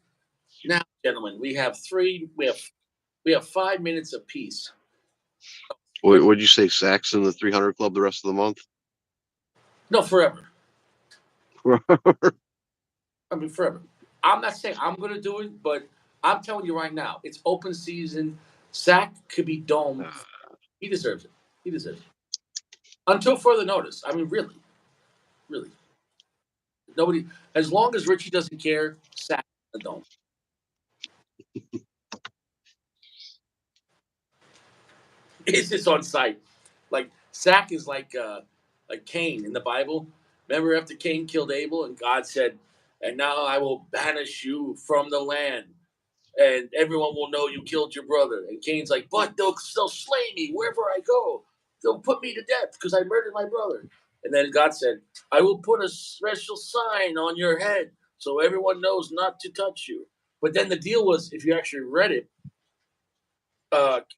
now, gentlemen, we have 5 minutes apiece. Would you say Sacks in the 300 Club the rest of the month? No, forever. I mean, forever. I'm not saying I'm going to do it, but I'm telling you right now, it's open season. Sack could be domed. He deserves it. He deserves it. Until further notice. I mean, really, really. Nobody, as long as Richie doesn't care, Sack the dome. It's just on site. Like Sack is like Cain in the Bible. Remember after Cain killed Abel and God said, "And now I will banish you from the land, and everyone will know you killed your brother." And Cain's like, "But they'll slay me wherever I go. They'll put me to death because I murdered my brother." And then God said, "I will put a special sign on your head so everyone knows not to touch you." But then the deal was, if you actually read it,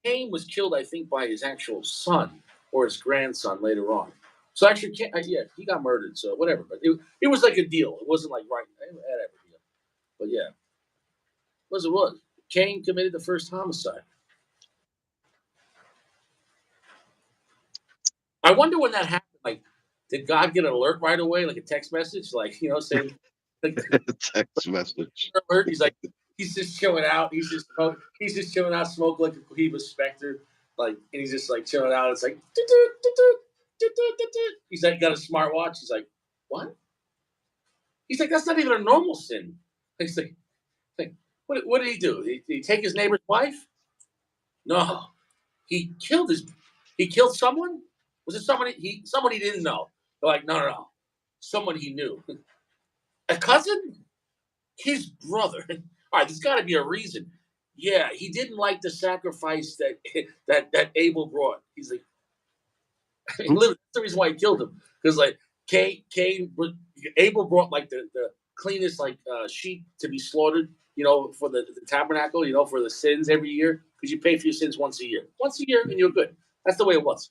Cain was killed, I think, by his actual son or his grandson later on. So actually, yeah, he got murdered. So whatever, but it was like a deal. It wasn't like right, whatever. But yeah, it was. Cain committed the first homicide. I wonder when that happened. Like, did God get an alert right away, like a text message, like saying, like, Text message. alert? He's just chilling out. He's just chilling out, smoking like a Cohiba Spectre, like, and he's just like chilling out. It's like, he's like got a smartwatch. He's like, what? He's like, that's not even a normal sin. He's like what did he do? Did he take his neighbor's wife? No, he killed his. He killed someone. Was it someone he didn't know? They're like, no, someone he knew. A cousin? His brother. All right, there's got to be a reason. Yeah, he didn't like the sacrifice that that Abel brought. He's like, literally, that's the reason why he killed him. Because like Cain, Abel brought like the cleanest like sheep to be slaughtered. For the tabernacle. For the sins every year because you pay for your sins once a year. Once a year, and you're good. That's the way it was.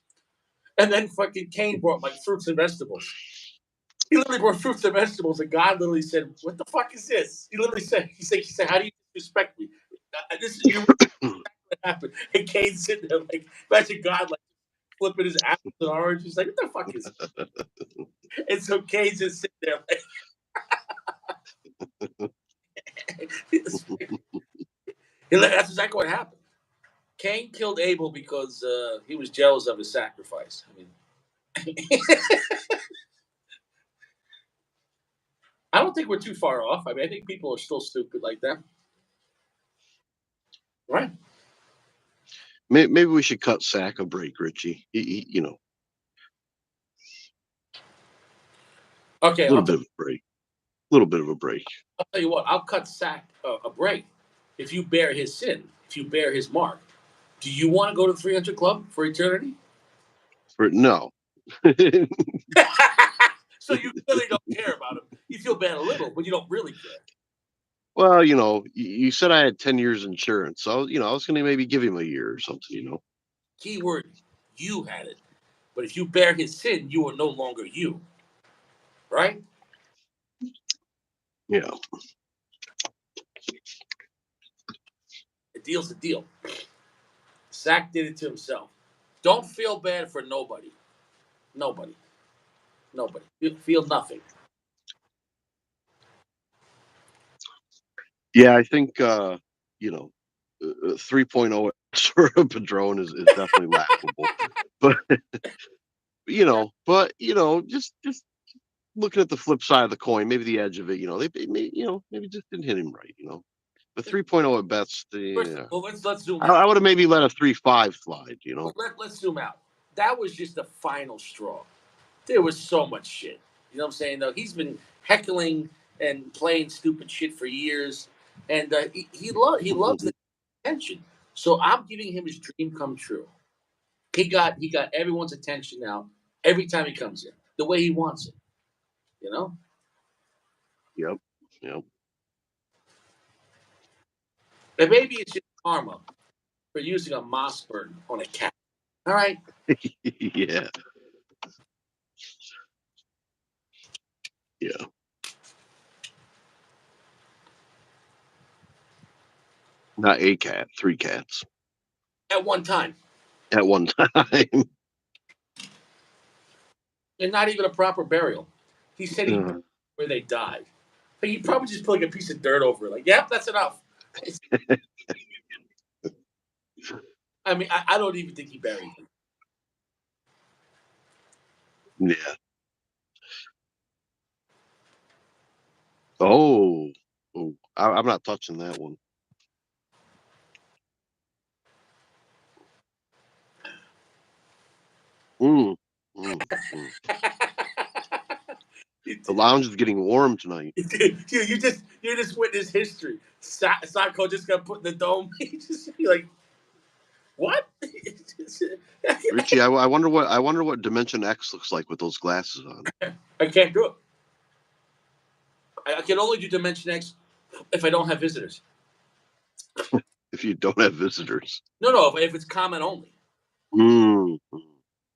And then fucking Cain brought like fruits and vegetables. He literally brought fruits and vegetables, and God literally said, "What the fuck is this?" He literally said, "He said, how do you respect me? This is you what happened." And Cain's sitting there like, imagine God like flipping his apples and oranges. He's like, "What the fuck is this?" And so Cain's just sitting there like, that's exactly what happened. Cain killed Abel because he was jealous of his sacrifice. I mean, I don't think we're too far off. I mean, I think people are still stupid like that, right? Maybe we should cut Sack a break, Richie. A Okay, little bit of a break. A little bit of a break. I'll tell you what. I'll cut Sack a break if you bear his sin, if you bear his mark. Do you want to go to the 300 Club for eternity? No. So you really don't care about him. You feel bad a little, but you don't really care. Well, you said I had 10 years insurance, so I was going to maybe give him a year or something. Keyword: you had it. But if you bear his sin, you are no longer you. Right? Yeah. The deal's the deal. Sack did it to himself. Don't feel bad for nobody. Nobody. Nobody. Feel nothing. Yeah, I think 3.0 for a Padron is definitely laughable. But just looking at the flip side of the coin, maybe the edge of it, maybe just didn't hit him right. But 3.0 at best, First, yeah. well, let's zoom I out. would have maybe let a 3.5 slide. Let's zoom out. That was just the final straw. There was so much shit. You know what I'm saying? Though he's been heckling and playing stupid shit for years. and he loves the attention. So I'm giving him his dream come true. He got everyone's attention now every time he comes in, the way he wants it. You know, Yep. Yep. and maybe it's just karma for using a Mossberg on a cat. All right, Yeah. Yeah. Not a cat, 3 cats at one time, at one time. and not even a proper burial. He said he Uh, where they died. But he probably just put like a piece of dirt over it. Like, yep, that's enough. I mean, I don't even think he buried them. yeah. Oh. Oh. I'm not touching that one. Mm. Mm. Mm. The lounge is getting warm tonight. You just witnessed history. Sacco just got put in the dome. He just be like, what? Richie, I wonder what Dimension X looks like with those glasses on. I can't do it. I can only do Dimension X if I don't have visitors. If you don't have visitors. No, if it's comment only. Mm.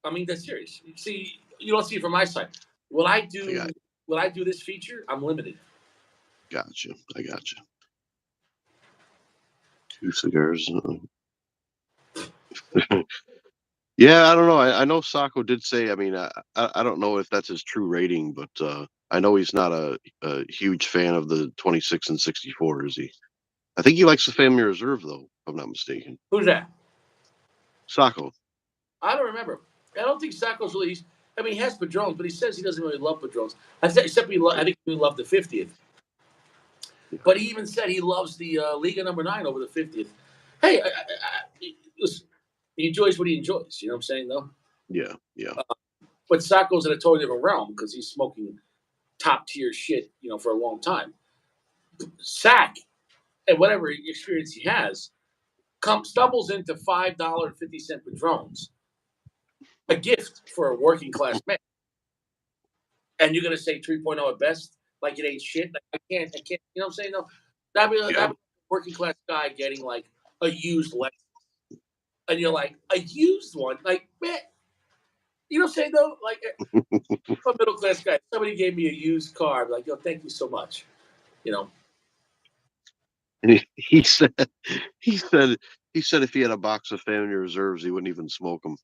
I mean, that's serious. See, you don't see it from my side. When I I got do when I do this feature, I'm limited. gotcha. I gotcha. 2 cigars. Yeah, I don't know. I know Sacco did say. I mean, I don't know if that's his true rating, but I know he's not a huge fan of the 26 and 64. Is he? I think he likes the Family Reserve, though. If I'm not mistaken. Who's that? Sacco. I don't remember. I don't think Sacco's really. I mean, he has Padrones, but he says he doesn't really love Padrones. Except I think he loved the 50th. Yeah, But he even said he loves the Liga number 9 over the 50th. Hey, listen, he enjoys what he enjoys. You know what I'm saying, though? yeah, yeah, But Sacco's in a totally different realm because he's smoking top tier shit, for a long time. Sack, and whatever experience he has, stumbles into $5.50 Padrones, a gift for a working class man. And you're gonna say 3.0 at best, like it ain't shit. Like, I can't. You know what I'm saying? No, yeah. that'd be a working class guy getting like a used Lexus, and you're like a used one, like man. You know what I'm saying though? Like I'm a middle class guy. Somebody gave me a used car. I'm like, yo, thank you so much. You know, And he said he said he said if he had a box of Family Reserves, he wouldn't even smoke them.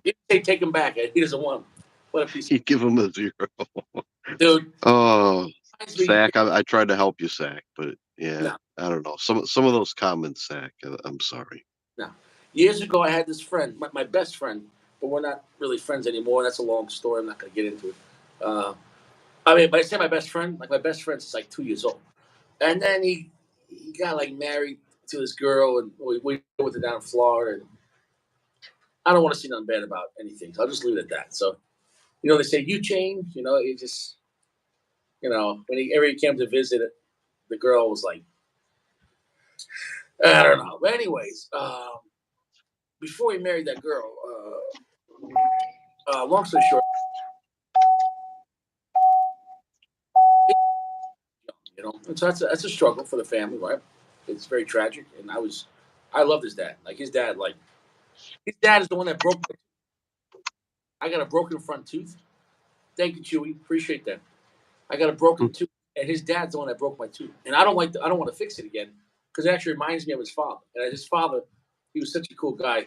you say take him back. He doesn't want them. What a piece He'd give him a 0. of dude. Oh, Reminds me, Sack. I tried to help you, Sack, but yeah, no, I don't know. Some of those comments, Sack. I'm sorry. no. Years ago, I had this friend, my best friend, but we're not really friends anymore. That's a long story. I'm not going to get into it. Uh, I mean, but I say my best friend, like my best friend since like 2 years old. And then he got like married to this girl, and we went to down in Florida. And I don't want to see nothing bad about anything, so I'll just leave it at that. So they say you change. It just when he ever came to visit, the girl was like, I don't know. But anyways, before he married that girl, long story short, and so that's a struggle for the family, right? It's very tragic, and I loved his dad. Like his dad is the one that broke. I got a broken front tooth. Thank you, Chewy. Appreciate that. I got a broken tooth, and his dad's the one that broke my tooth. And I don't want to fix it again because it actually reminds me of his father. And his father, he was such a cool guy.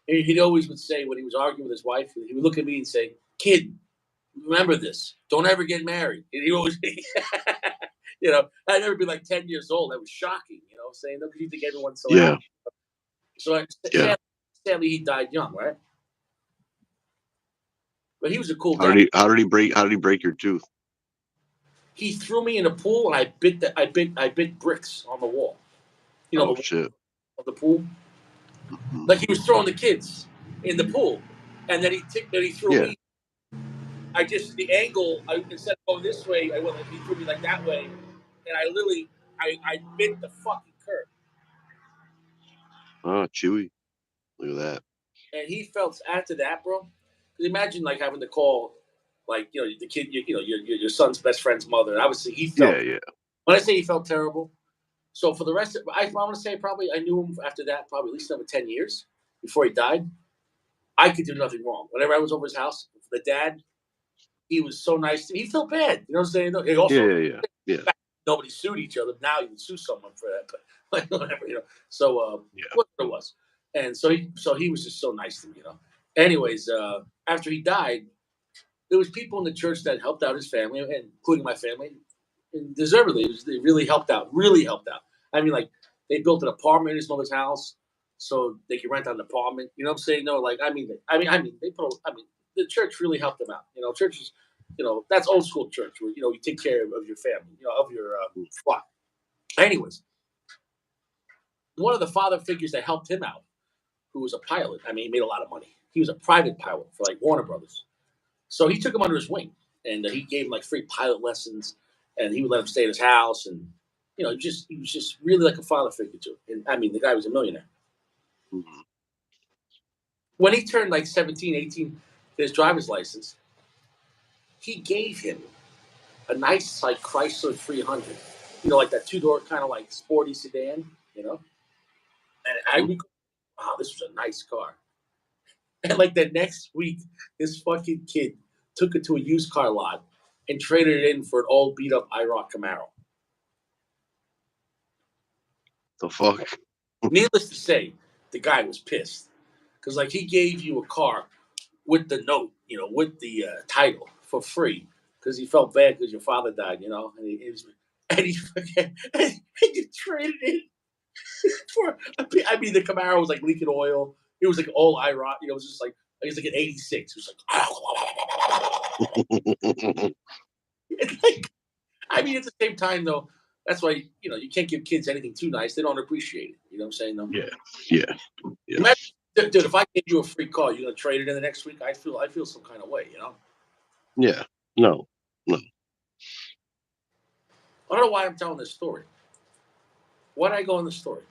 And he'd always would say when he was arguing with his wife, he would look at me and say, "Kid, remember this. Don't ever get married." And he always, I'd never be like 10 years old. That was shocking. Saying no because you think everyone's so Yeah, happy. So yeah. sadly, he died young, right? But he was a cool How guy. did he break your tooth? He threw me in a pool, and I bit bricks on the wall. The Oh wall shit. of the pool. Mhm. Like he was throwing the kids in the pool, and then he threw Yeah, me. The angle. Instead of going this way, I went. He threw me like that way, and I literally I bit the fucking curb. Oh, chewy. Look at that. And he felt after that, bro. Because imagine like having to call, like the kid, your son's best friend's mother. And obviously, he Yeah, felt. yeah. When I say he felt terrible, so for the rest of, I want to say probably I knew him after that probably at least another 10 years before he died. I could do nothing wrong. Whenever I was over his house, the dad, he was so nice to me. He felt bad. You know what I'm saying? He Yeah, also, yeah, yeah. Yeah. nobody sued each other. Now you would sue someone for that, but like whatever, So Yeah. what it was, and so he was just so nice to me. Anyways, after he died, there was people in the church that helped out his family, and including my family, and deservedly, they really helped out. Really helped out. I mean, like they built an apartment in his mother's house, so they could rent out an apartment. You know what I'm saying? No, like I mean, they put. The church really helped them out. Churches, that's old school church where you take care of your family, of your flock. Anyways, one of the father figures that helped him out, who was a pilot. I mean, he made a lot of money. He was a private pilot for like Warner Brothers. So he took him under his wing, and he gave him like free pilot lessons, and he would let him stay at his house, and he was just really like a father figure to him. And I mean, the guy was a millionaire. Mhm. When he turned like 17, 18, his driver's license, he gave him a nice like Chrysler 300, like that two-door kind of like sporty sedan, And I Mhm. recall, wow, this was a nice car. And like the next week, this fucking kid took it to a used car lot and traded it in for an old beat up IROC Camaro. The fuck? Needless to say, the guy was pissed because like he gave you a car with the note, with the title for free because he felt bad because your father died, and he traded it for. I mean, the Camaro was like leaking oil. It was like all IROC. It was just like it was like an '86. It was like I mean, at the same time, though, that's why you can't give kids anything too nice; they don't appreciate it. You know what I'm saying? Though, Yeah. Yeah. Yeah. imagine, dude, if I gave you a free car, you're gonna trade it in the next week. I feel some kind of way. Yeah. No. No. I don't know why I'm telling this story. Why did I go in the story?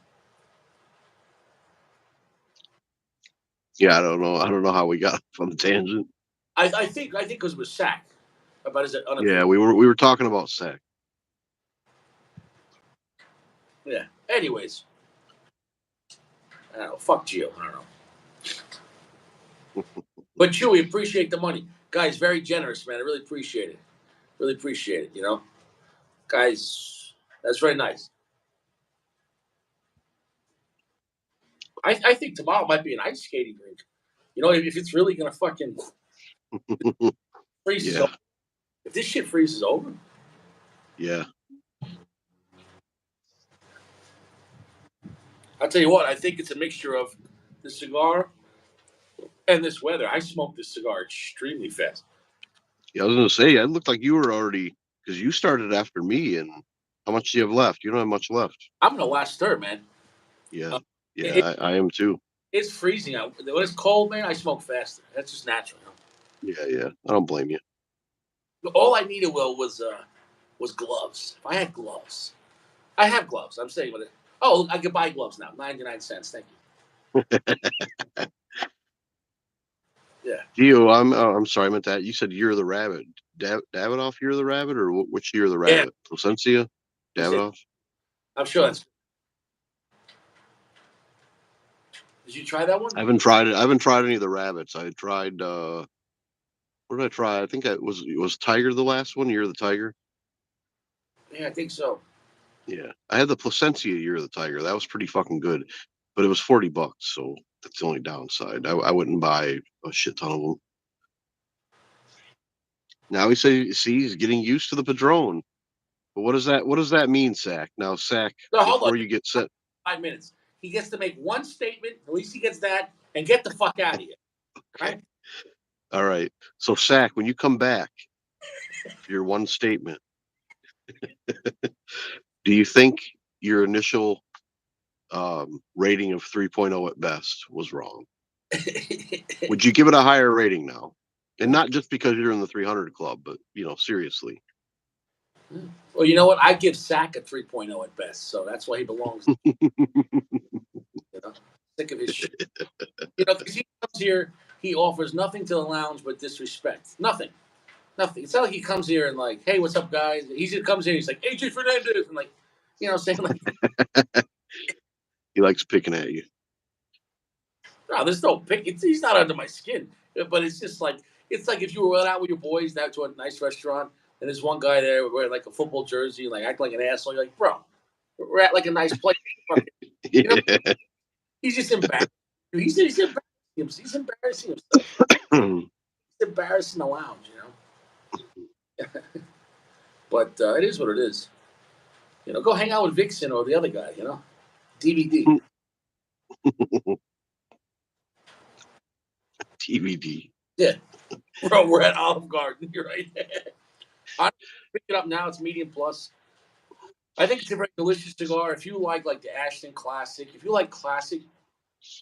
Yeah, I don't know. I don't know how we got off on the tangent. I think because it was Sack about his Yeah, unavailable. we were talking about sex. Yeah. Anyways, I don't know. Fuck Gio. I don't know. But Chewy, appreciate the money, guys. Very generous, man. I really appreciate it. Really appreciate it. Guys. That's very nice. I think tomorrow might be an ice skating rink. If it's really gonna fucking freeze over. Yeah. If this shit freezes over, Yeah. I'll tell you what. I think it's a mixture of the cigar and this weather. I smoked this cigar extremely fast. Yeah, I was gonna say, it looked like you were already because you started after me, and how much do you have left? You don't have much left. I'm gonna last third, man. Yeah, Uh, it, yeah, I am too. it's freezing out. When it's cold, man, I smoke faster. That's just natural. Yeah, yeah. I don't blame you. All I needed, Will, was gloves. If I had gloves, I have gloves. I'm saying with it. Oh, I could buy gloves now. 99 cents. Thank you. Yeah. Gio, I'm sorry, I meant that. You said you're the rabbit. Davidoff, you're the rabbit, or which you're the Yeah. rabbit? Placencia, That's it. Davidoff. I'm sure that's. Did you try that one? I haven't tried it. I haven't tried any of the rabbits. I tried. What did I try? I think it was Tiger the last one. You're the Tiger. Yeah, I think so. Yeah, I had the Placencia Year of the Tiger. That was pretty fucking good, but it was $40, so that's the only downside. I wouldn't buy a shit ton of them. Now see, he's getting used to the Padron. But what does that mean, Sack? Now, Sack, No, hold on. before you get set, 5 minutes. He gets to make one statement. At least he gets that, and get the fuck out of here. okay, Right? all right. So, Sack, when you come back for your one statement, do you think your initial rating of 3.0 at best was wrong? Would you give it a higher rating now? And not just because you're in the 300 club, but seriously. Yeah. Well, you know what? I give Sack a 3.0 at best, so that's why he belongs. You know, sick of his shit. You know, because he comes here, he offers nothing to the lounge but disrespect. Nothing, nothing. It's not like he comes here and like, hey, what's up, guys? He just comes here, he's like, AJ Fernandez, and like, saying like, He likes picking at you. no, there's no pick. He's not under my skin, but it's just like it's like if you were out with your boys out to a nice restaurant and there's one guy there wearing like a football jersey, like act like an asshole. You're like, bro, we're at like a nice place. You know, Yeah. he's just embarrassed. He's embarrassing himself. He's embarrassing the lounge, But it is what it is. Go hang out with Vixen or the other guy. DVD. TVD. Yeah, bro, we're at Olive Garden. You're right. I pick it up now. It's medium plus. I think it's a very delicious cigar. If you like the Ashton Classic, if you like classic,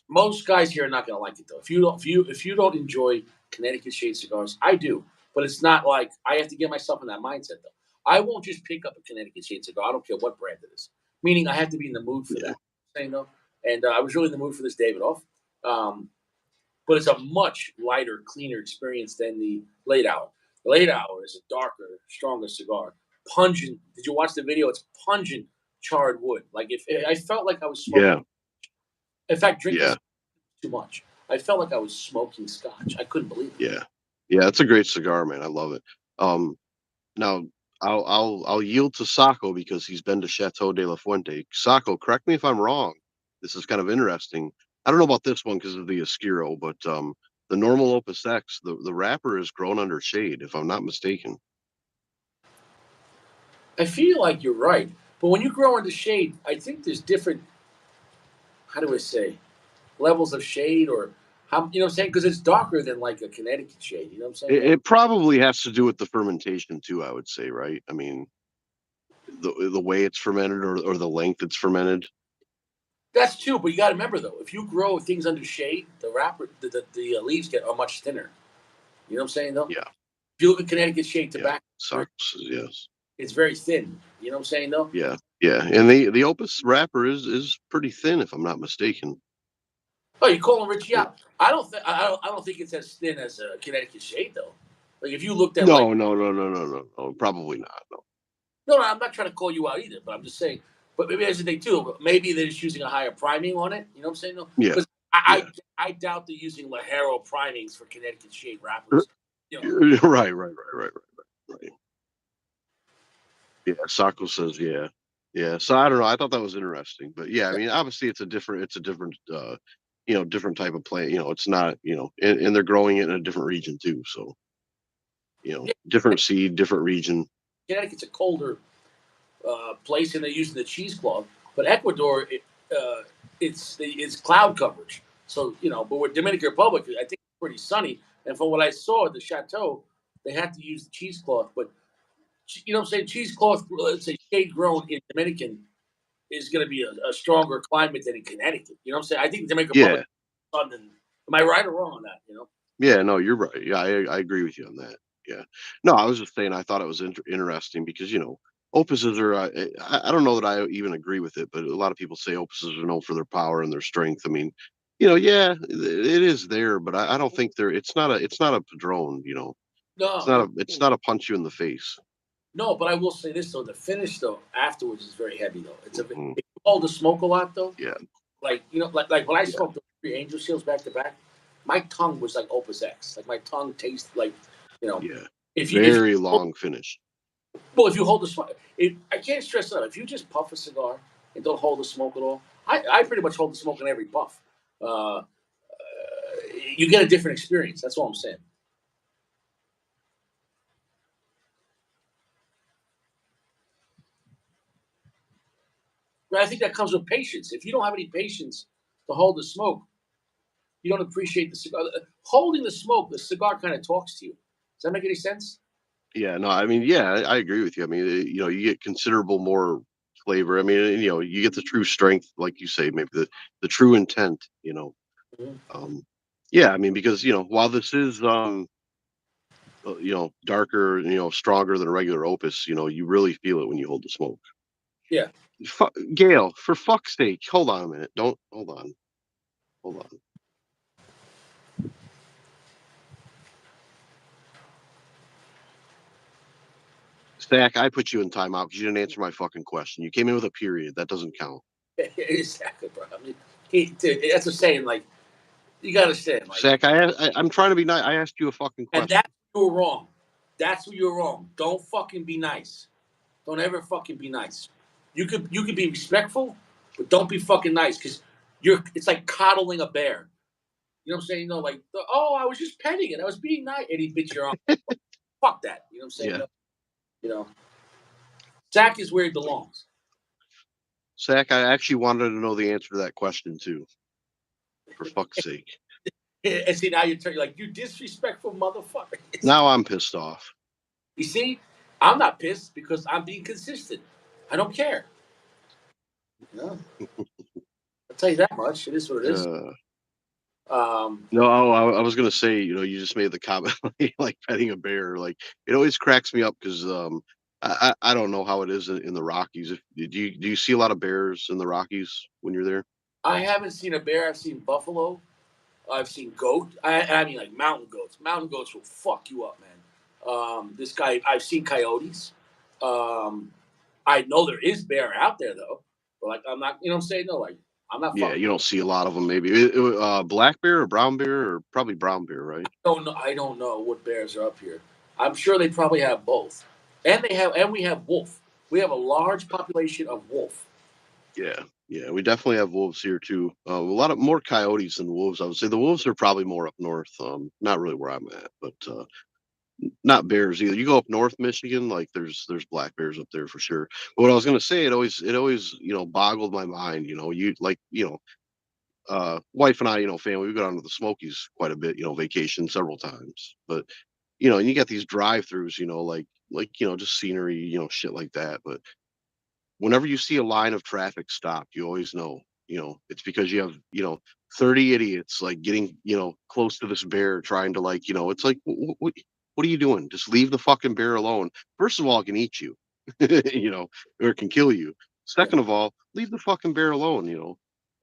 most guys here are not going to like it though. If you don't enjoy Connecticut shade cigars, I do, but it's not like I have to get myself in that mindset though. I won't just pick up a Connecticut shade cigar. I don't care what brand it is. Meaning I have to be in the mood for Yeah. that. Saying though, and I was really in the mood for this Davidoff. Um, but it's a much lighter, cleaner experience than the late hour. The late hour is a darker, stronger cigar. Pungent. Did you watch the video? It's pungent charred wood. Like if I felt like I was smoking. Yeah. In fact, drinking Yeah. too much. I felt like I was smoking scotch. I couldn't believe it. Yeah. Yeah. It's a great cigar, man. I love it. Um, Now, I'll yield to Sacco because he's been to Chateau de la Fuente. Sacco, correct me if I'm wrong. This is kind of interesting. I don't know about this one because of the Oscuro, but the normal Opus X, the wrapper is grown under shade, if I'm not mistaken. I feel like you're right. But when you grow into shade, I think there's different, how do I say, levels of shade or how, what I'm saying? Because it's darker than like a Connecticut shade. You know what I'm saying? It, Though? it probably has to do with the fermentation too, I would say, right? I mean, the way it's fermented or the length it's fermented. That's true. But you got to remember, though, if you grow things under shade, the wrapper, the leaves are much thinner. You know what I'm saying, though? Yeah, If you look at Connecticut shade yeah. tobacco, Sacco says yes. it's very thin. You know what I'm saying, though? Yeah, yeah. And the Opus wrapper is pretty thin, if I'm not mistaken. Oh, you call him Richie out. I don't think it's as thin as a Connecticut shade though. Like if you looked at like No, no, no, no, no, no, no. Probably not. No. no, I'm not trying to call you out either, but I'm just saying. But maybe that's the thing too. But maybe they're just using a higher priming on it. You know what I'm saying? Though, Yeah, because yeah. I doubt they're using Lajero primings for Connecticut shade wrappers. You know, Right, right, right, right, right, right. Yeah, Sacco says yeah, yeah. So I don't know. I thought that was interesting, but yeah, I mean, obviously it's a different, different type of plant. It's not, and they're growing it in a different region too. So yeah, different seed, different region. Connecticut's a colder place, and they're using the cheesecloth. But Ecuador, it's cloud coverage. So but with Dominican Republic, I think it's pretty sunny. And from what I saw at the chateau, they had to use the cheesecloth. But you know what I'm saying? Cheesecloth, let's say shade grown in Dominican is going to be a stronger climate than in Connecticut. You know what I'm saying? I think Dominican Republic, Yeah, sun than, am I right or wrong on that? yeah. No, you're right. Yeah, I agree with you on that. Yeah. No, I was just saying I thought it was interesting because opuses are. I don't know that I even agree with it, but a lot of people say opuses are known for their power and their strength. I mean, yeah, it is there, but I don't think they're. It's not a padrone. It's No, not no, a punch you in the face. no. But I will say this though: the finish though afterwards is very heavy though. If Mhm. you hold the smoke a lot though, Yeah, like like when I yeah, smoked the three angel seals back to back, my tongue was like Opus X. Like my tongue tasted like, you know, yeah. if you Very hold, long finish. well if you hold the smoke, I can't stress enough. If you just puff a cigar and don't hold the smoke at all, I pretty much hold the smoke in every puff. Uh, you get a different experience. That's all I'm saying. But I think that comes with patience. If you don't have any patience to hold the smoke, you don't appreciate the cigar. Holding the smoke, the cigar kind of talks to you. Does that make any sense? Yeah, no, I mean, yeah, I agree with you. I mean, you get considerable more flavor. I mean, you get the true strength, like you say, maybe the true intent. Mhm. Um, yeah, I mean, because while this is darker, stronger than a regular opus, you really feel it when you hold the smoke. Yeah. Gail, for fuck's sake, hold on a minute. Don't hold on. Hold on. Stack, I put you in timeout because you didn't answer my fucking question. You came in with a period. That doesn't count. Exactly, bro. I mean, dude, that's a saying. Like, you gotta understand. Like, Stack, I'm trying to be nice. I asked you a fucking and question. that's where you're wrong. That's where you're wrong. Don't fucking be nice. Don't ever fucking be nice. You could be respectful, but don't be fucking nice because it's like coddling a bear. You know what I'm saying? No, like, oh, I was just petting it. I was being nice, and he bit your arm. Fuck that. You know what I'm saying? Yeah. No, you know, Zach is where he belongs. Stack, I actually wanted to know the answer to that question too. For fuck's sake. And see, now you're like, you disrespectful motherfucker. Now I'm pissed off. You see, I'm not pissed because I'm being consistent. I don't care. No, I'll tell you that much. It is what it is. Uh, Um, no, I was gonna say, you just made the comment like petting a bear. Like it always cracks me up because I don't know how it is in the Rockies. If do you see a lot of bears in the Rockies when you're there? I haven't seen a bear. I've seen buffalo. I've seen goat. I mean, like mountain goats. Mountain goats will fuck you up, man. This guy. I've seen coyotes. Um, I know there is bear out there though, but like I'm not. You know what I'm saying? No, like I'm not Yeah, fucking. you don't see a lot of them. Maybe black bear or brown bear or probably brown bear, right? Don't know. I don't know what bears are up here. I'm sure they probably have both, and we have wolf. We have a large population of wolf. Yeah, yeah, we definitely have wolves here too. A lot of more coyotes than wolves. I would say the wolves are probably more up north. Not really where I'm at, but not bears either. You go up north Michigan, like there's black bears up there for sure. But what I was gonna say, it always boggled my mind. You like wife and I, family, we go down to the Smokies quite a bit. Vacation several times. But and you got these drive-throughs, just scenery, shit like that. But whenever you see a line of traffic stopped, you always know, it's because you have, 30 idiots like getting, close to this bear trying to like, it's like, what are you doing? Just leave the fucking bear alone. First of all, it can eat you, or it can kill you. Yeah, Second of all, leave the fucking bear alone, you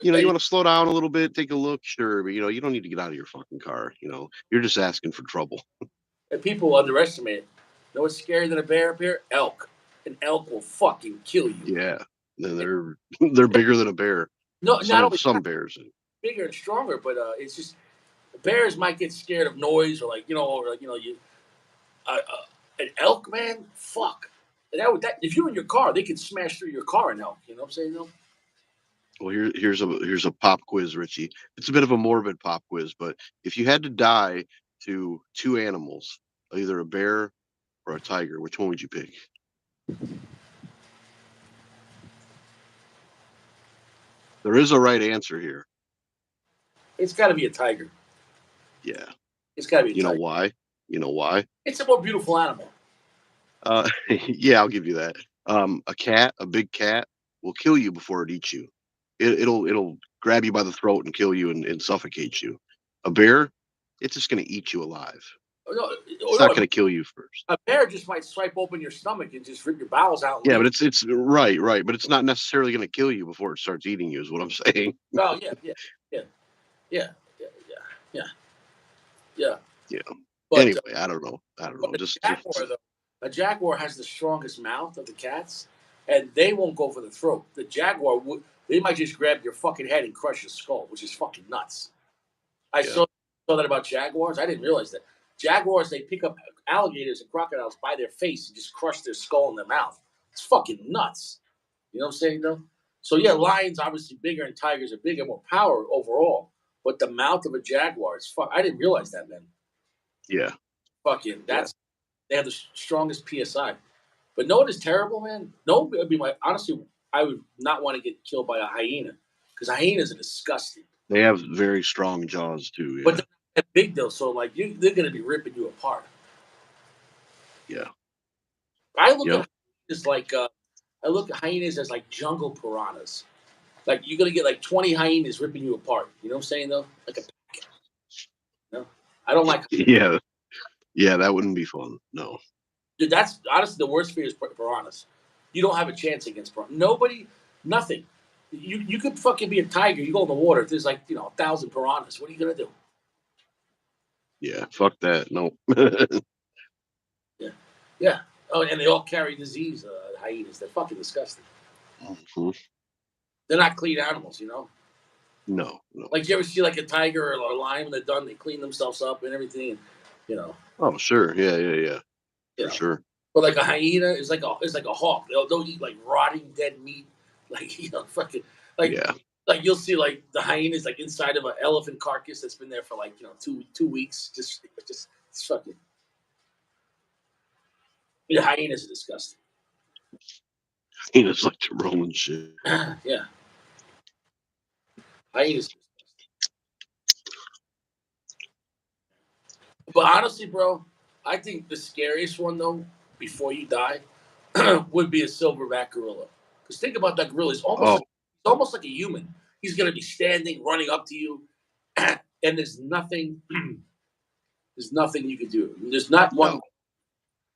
and, want to slow down a little bit, take a look, sure, but you don't need to get out of your fucking car. You're just asking for trouble. and people underestimate it. You know what's scarier than a bear up here? Elk. An elk will fucking kill you. Yeah. Then they're they're bigger than a bear. No, not Some only some bears. bigger and stronger, but it's just bears might get scared of noise or like or like an elk, man. Fuck. That if you're in your car, they could smash through your car. An elk. You know what I'm saying? No. Well, here's a pop quiz, Richie. It's a bit of a morbid pop quiz, but if you had to die to two animals, either a bear or a tiger, which one would you pick? There is a right answer here. It's got to be a tiger. Yeah. It's got to be a You know tiger. why? You know why? It's a more beautiful animal. Yeah, I'll give you that. A big cat, will kill you before it eats you. It'll grab you by the throat and kill you and suffocate you. A bear, it's just gonna eat you alive. No, It's not no, gonna kill you first. a bear just might swipe open your stomach and just rip your bowels out and Yeah, leave. but it's right, but it's not necessarily gonna kill you before it starts eating you, is what I'm saying. Oh yeah, yeah, yeah, yeah, yeah, yeah, yeah, yeah. Yeah. But Anyway, I don't know. I don't but know. a Just jaguar though, a jaguar has the strongest mouth of the cats, and they won't go for the throat. The jaguar would. They might just grab your fucking head and crush your skull, which is fucking nuts. I yeah, saw that about jaguars. I didn't realize that jaguars they pick up alligators and crocodiles by their face and just crush their skull in their mouth. It's fucking nuts. You know what I'm saying, though? So yeah, lions obviously bigger and tigers are bigger, more power overall. But the mouth of a jaguar is fuck. I didn't realize that, man. yeah, Fucking, yeah. that's they have the strongest PSI. But no, it is terrible, man. No, it'd be my honestly, I would not want to get killed by a hyena because hyenas are disgusting. They have very strong jaws too. But Yeah, they're not that big though, so like they're gonna be ripping you apart. yeah, I look yep. at hyenas like I look at hyenas as like jungle piranhas. Like you're gonna get like 20 hyenas ripping you apart. You know what I'm saying though? Like a you know? I don't like Yeah, Yeah, that wouldn't be fun. No. Dude, that's honestly the worst fear is piranhas. You don't have a chance against piranhas. Nobody, nothing. You could fucking be a tiger. You go in the water. If there's like 1,000 piranhas, what are you gonna do? Yeah, fuck that. No. Yeah, yeah. Oh, and they all carry disease. Hyenas. They're fucking disgusting. Mhm. They're not clean animals. No, no. Like you ever see like a tiger or a lion when they're done, they clean themselves up and everything. You know, Oh, sure. Yeah, yeah, yeah. you For know. sure. But like a hyena is like a hawk. They'll eat like rotting dead meat. Like fucking like Yeah. like you'll see like the hyenas like inside of an elephant carcass that's been there for like 2 weeks. Just it's fucking. The hyenas are disgusting. It's like the Roman shit. Yeah, hyenas. Are disgusting. But honestly, bro, I think the scariest one though, before you die, would be a silverback gorilla. Because think about that gorilla. Oh, It's almost like a human. He's gonna be standing, running up to you, and there's nothing. There's nothing you can do. There's not one.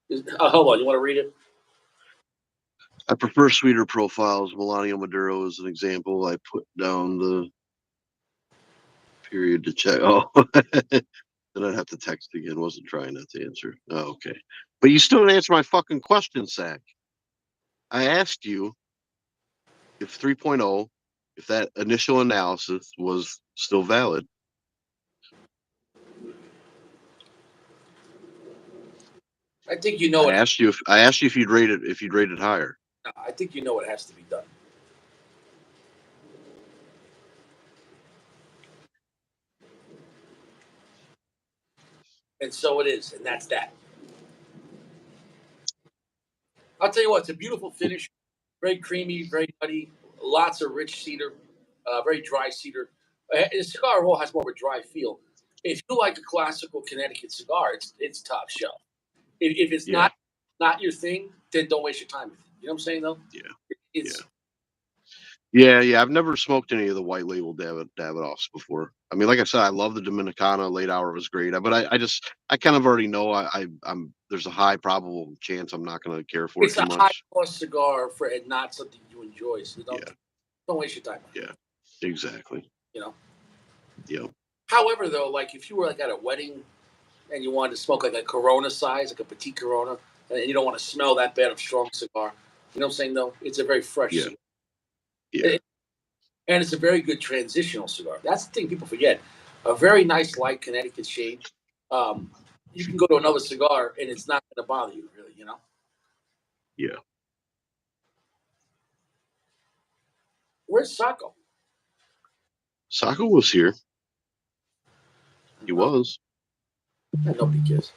no. Hold on, you want to read it? I prefer sweeter profiles. Melania Maduro is an example. I put down the period to check. Oh, then I'd have to text again. Wasn't trying not to answer. Oh, okay. But you still didn't answer my fucking question, Sack. I asked you if 3.0, if that initial analysis was still valid. I think you know it. I asked you if you'd rate it higher. I think you know it has to be done, and so it is, and that's that. I'll tell you what, it's a beautiful finish, very creamy, very nutty, lots of rich cedar, very dry cedar. The cigar roll has more of a dry feel. If you like a classical Connecticut cigar, it's top shelf. If it's Yeah, not your thing, then don't waste your time with it. You know what I'm saying though? yeah, yeah. It's Yeah, yeah. I've never smoked any of the white label Davidoffs before. I mean, like I said, I love the Dominicana. Late hour was great, but I kind of already know I'm there's a high probable chance I'm not going to care for it it's too a high much. cost cigar for and not something you enjoy. So Yeah, don't waste your time on it. yeah, exactly. You know. Yep. However, though, like if you were like at a wedding and you wanted to smoke like a Corona size, like a petite Corona, and you don't want to smell that bad of strong cigar, you know what I'm saying? Though it's a very fresh Yeah, cigar, yeah, and it's a very good transitional cigar. That's the thing people forget. A very nice light Connecticut shade. Um, you can go to another cigar and it's not going to bother you, really. You know. yeah. Where's Sacco? Sako was here. He Oh, was. nobody cares.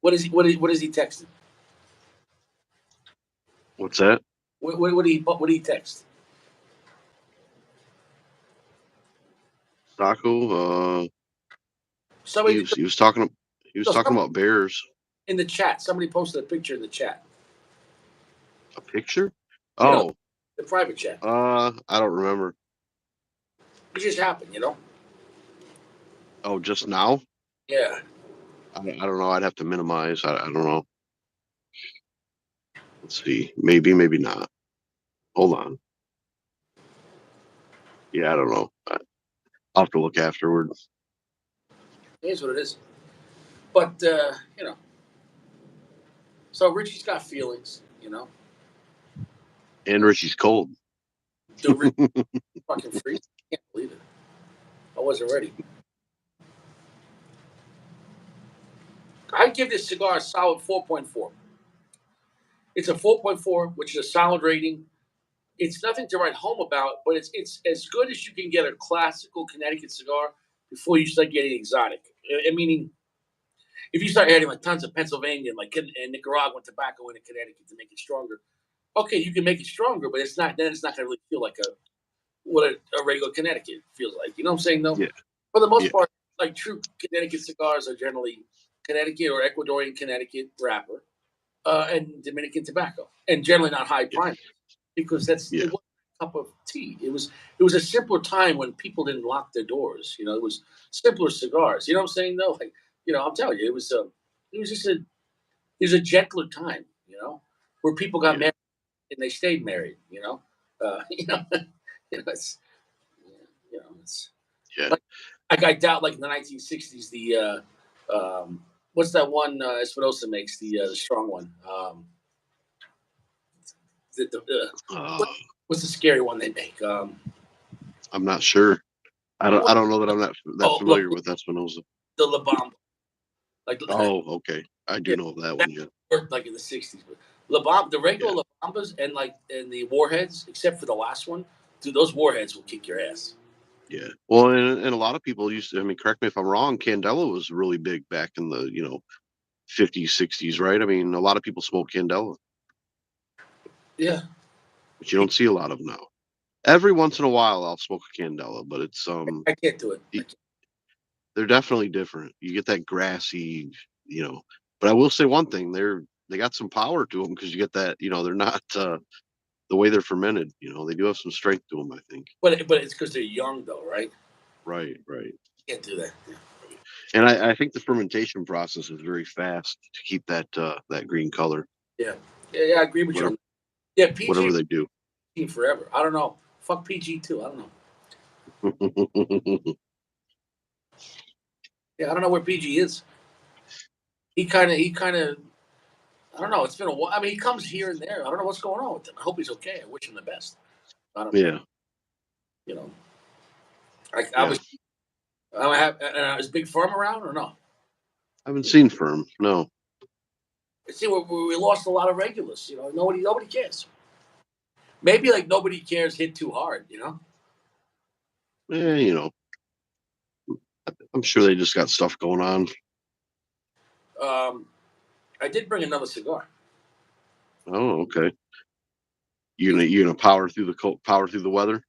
What is he? What is he texting? What's that? What did he text? Sako. Somebody He was talking. He was no, talking somebody about bears. in the chat. Somebody posted a picture in the chat. A picture? You know, Oh, the private chat. I don't remember. It just happened. Oh, just now? Yeah. I don't know. I'd have to minimize. I don't know. Let's see. Maybe, maybe not. Hold on. Yeah, I don't know. I'll have to look afterward. Here's what it is. But so Richie's got feelings. And Richie's cold. The Rich fucking freeze. I can't believe it. I wasn't ready. I give this cigar a solid 4.4. It's a 4.4, which is a solid rating. It's nothing to write home about, but it's as good as you can get a classical Connecticut cigar before you start getting exotic. Meaning, if you start adding like tons of Pennsylvania and Nicaraguan tobacco into Connecticut to make it stronger, okay, you can make it stronger, but it's not going to really feel like what a regular Connecticut feels like. You know what I'm saying? Though, Yeah, for the yeah, most part, like true Connecticut cigars are generally Connecticut or Ecuadorian Connecticut wrapper and Dominican tobacco, and generally not high yeah, prime because that's yeah, cup of tea. It was a simpler time when people didn't lock their doors. It was simpler cigars. You know what I'm saying? Though, like, I'm telling you, it was just a gentler time. Where people got Yeah, married and they stayed married. You know, it's it's yeah. like I doubt, like in the 1960s, what's that one Espinosa makes, the strong one? What, Uh, what's the scary one they make? I'm not sure. What, I don't know that I'm that oh, look, familiar with Espinosa. the La Bamba. Like, Oh, okay. I yeah, do know that that one. Yeah, worked like in the 60s. But La Bamba, the yeah, regular La Bambas and the Warheads, except for the last one, dude, those Warheads will kick your ass. yeah. Well, and a lot of people used to. I mean, correct me if I'm wrong. Candela was really big back in the 50s, 60s, right? I mean, a lot of people smoke Candela, Yeah, but you don't see a lot of them now. Every once in a while, I'll smoke a Candela, but it's I can't do it. y- they're definitely different. You get that grassy, you know. But I will say one thing: they got some power to them because you get that. They're not the way they're fermented. They do have some strength to them. I think. But it's because they're young, though, right? Right, right. Can't do that. Yeah. And I think the fermentation process is very fast to keep that green color, Yeah, yeah, I agree with you on whatever that. Yeah, PG whatever they do. forever. I don't know. Fuck PG too. I don't know. Yeah, I don't know where PG is. He kind of. I don't know. It's been a while. I mean, he comes here and there. I don't know what's going on with him. I hope he's okay. I wish him the best. I don't. Yeah, You know. I yeah. was. I have. Is Big Firm around or no? I haven't seen Firm. No. See, we lost a lot of regulars. Nobody cares. Maybe like nobody cares hit too hard. Eh, I'm sure they just got stuff going on. Um, I did bring another cigar. Oh, okay. You're It's, gonna you're gonna power through the power through the weather.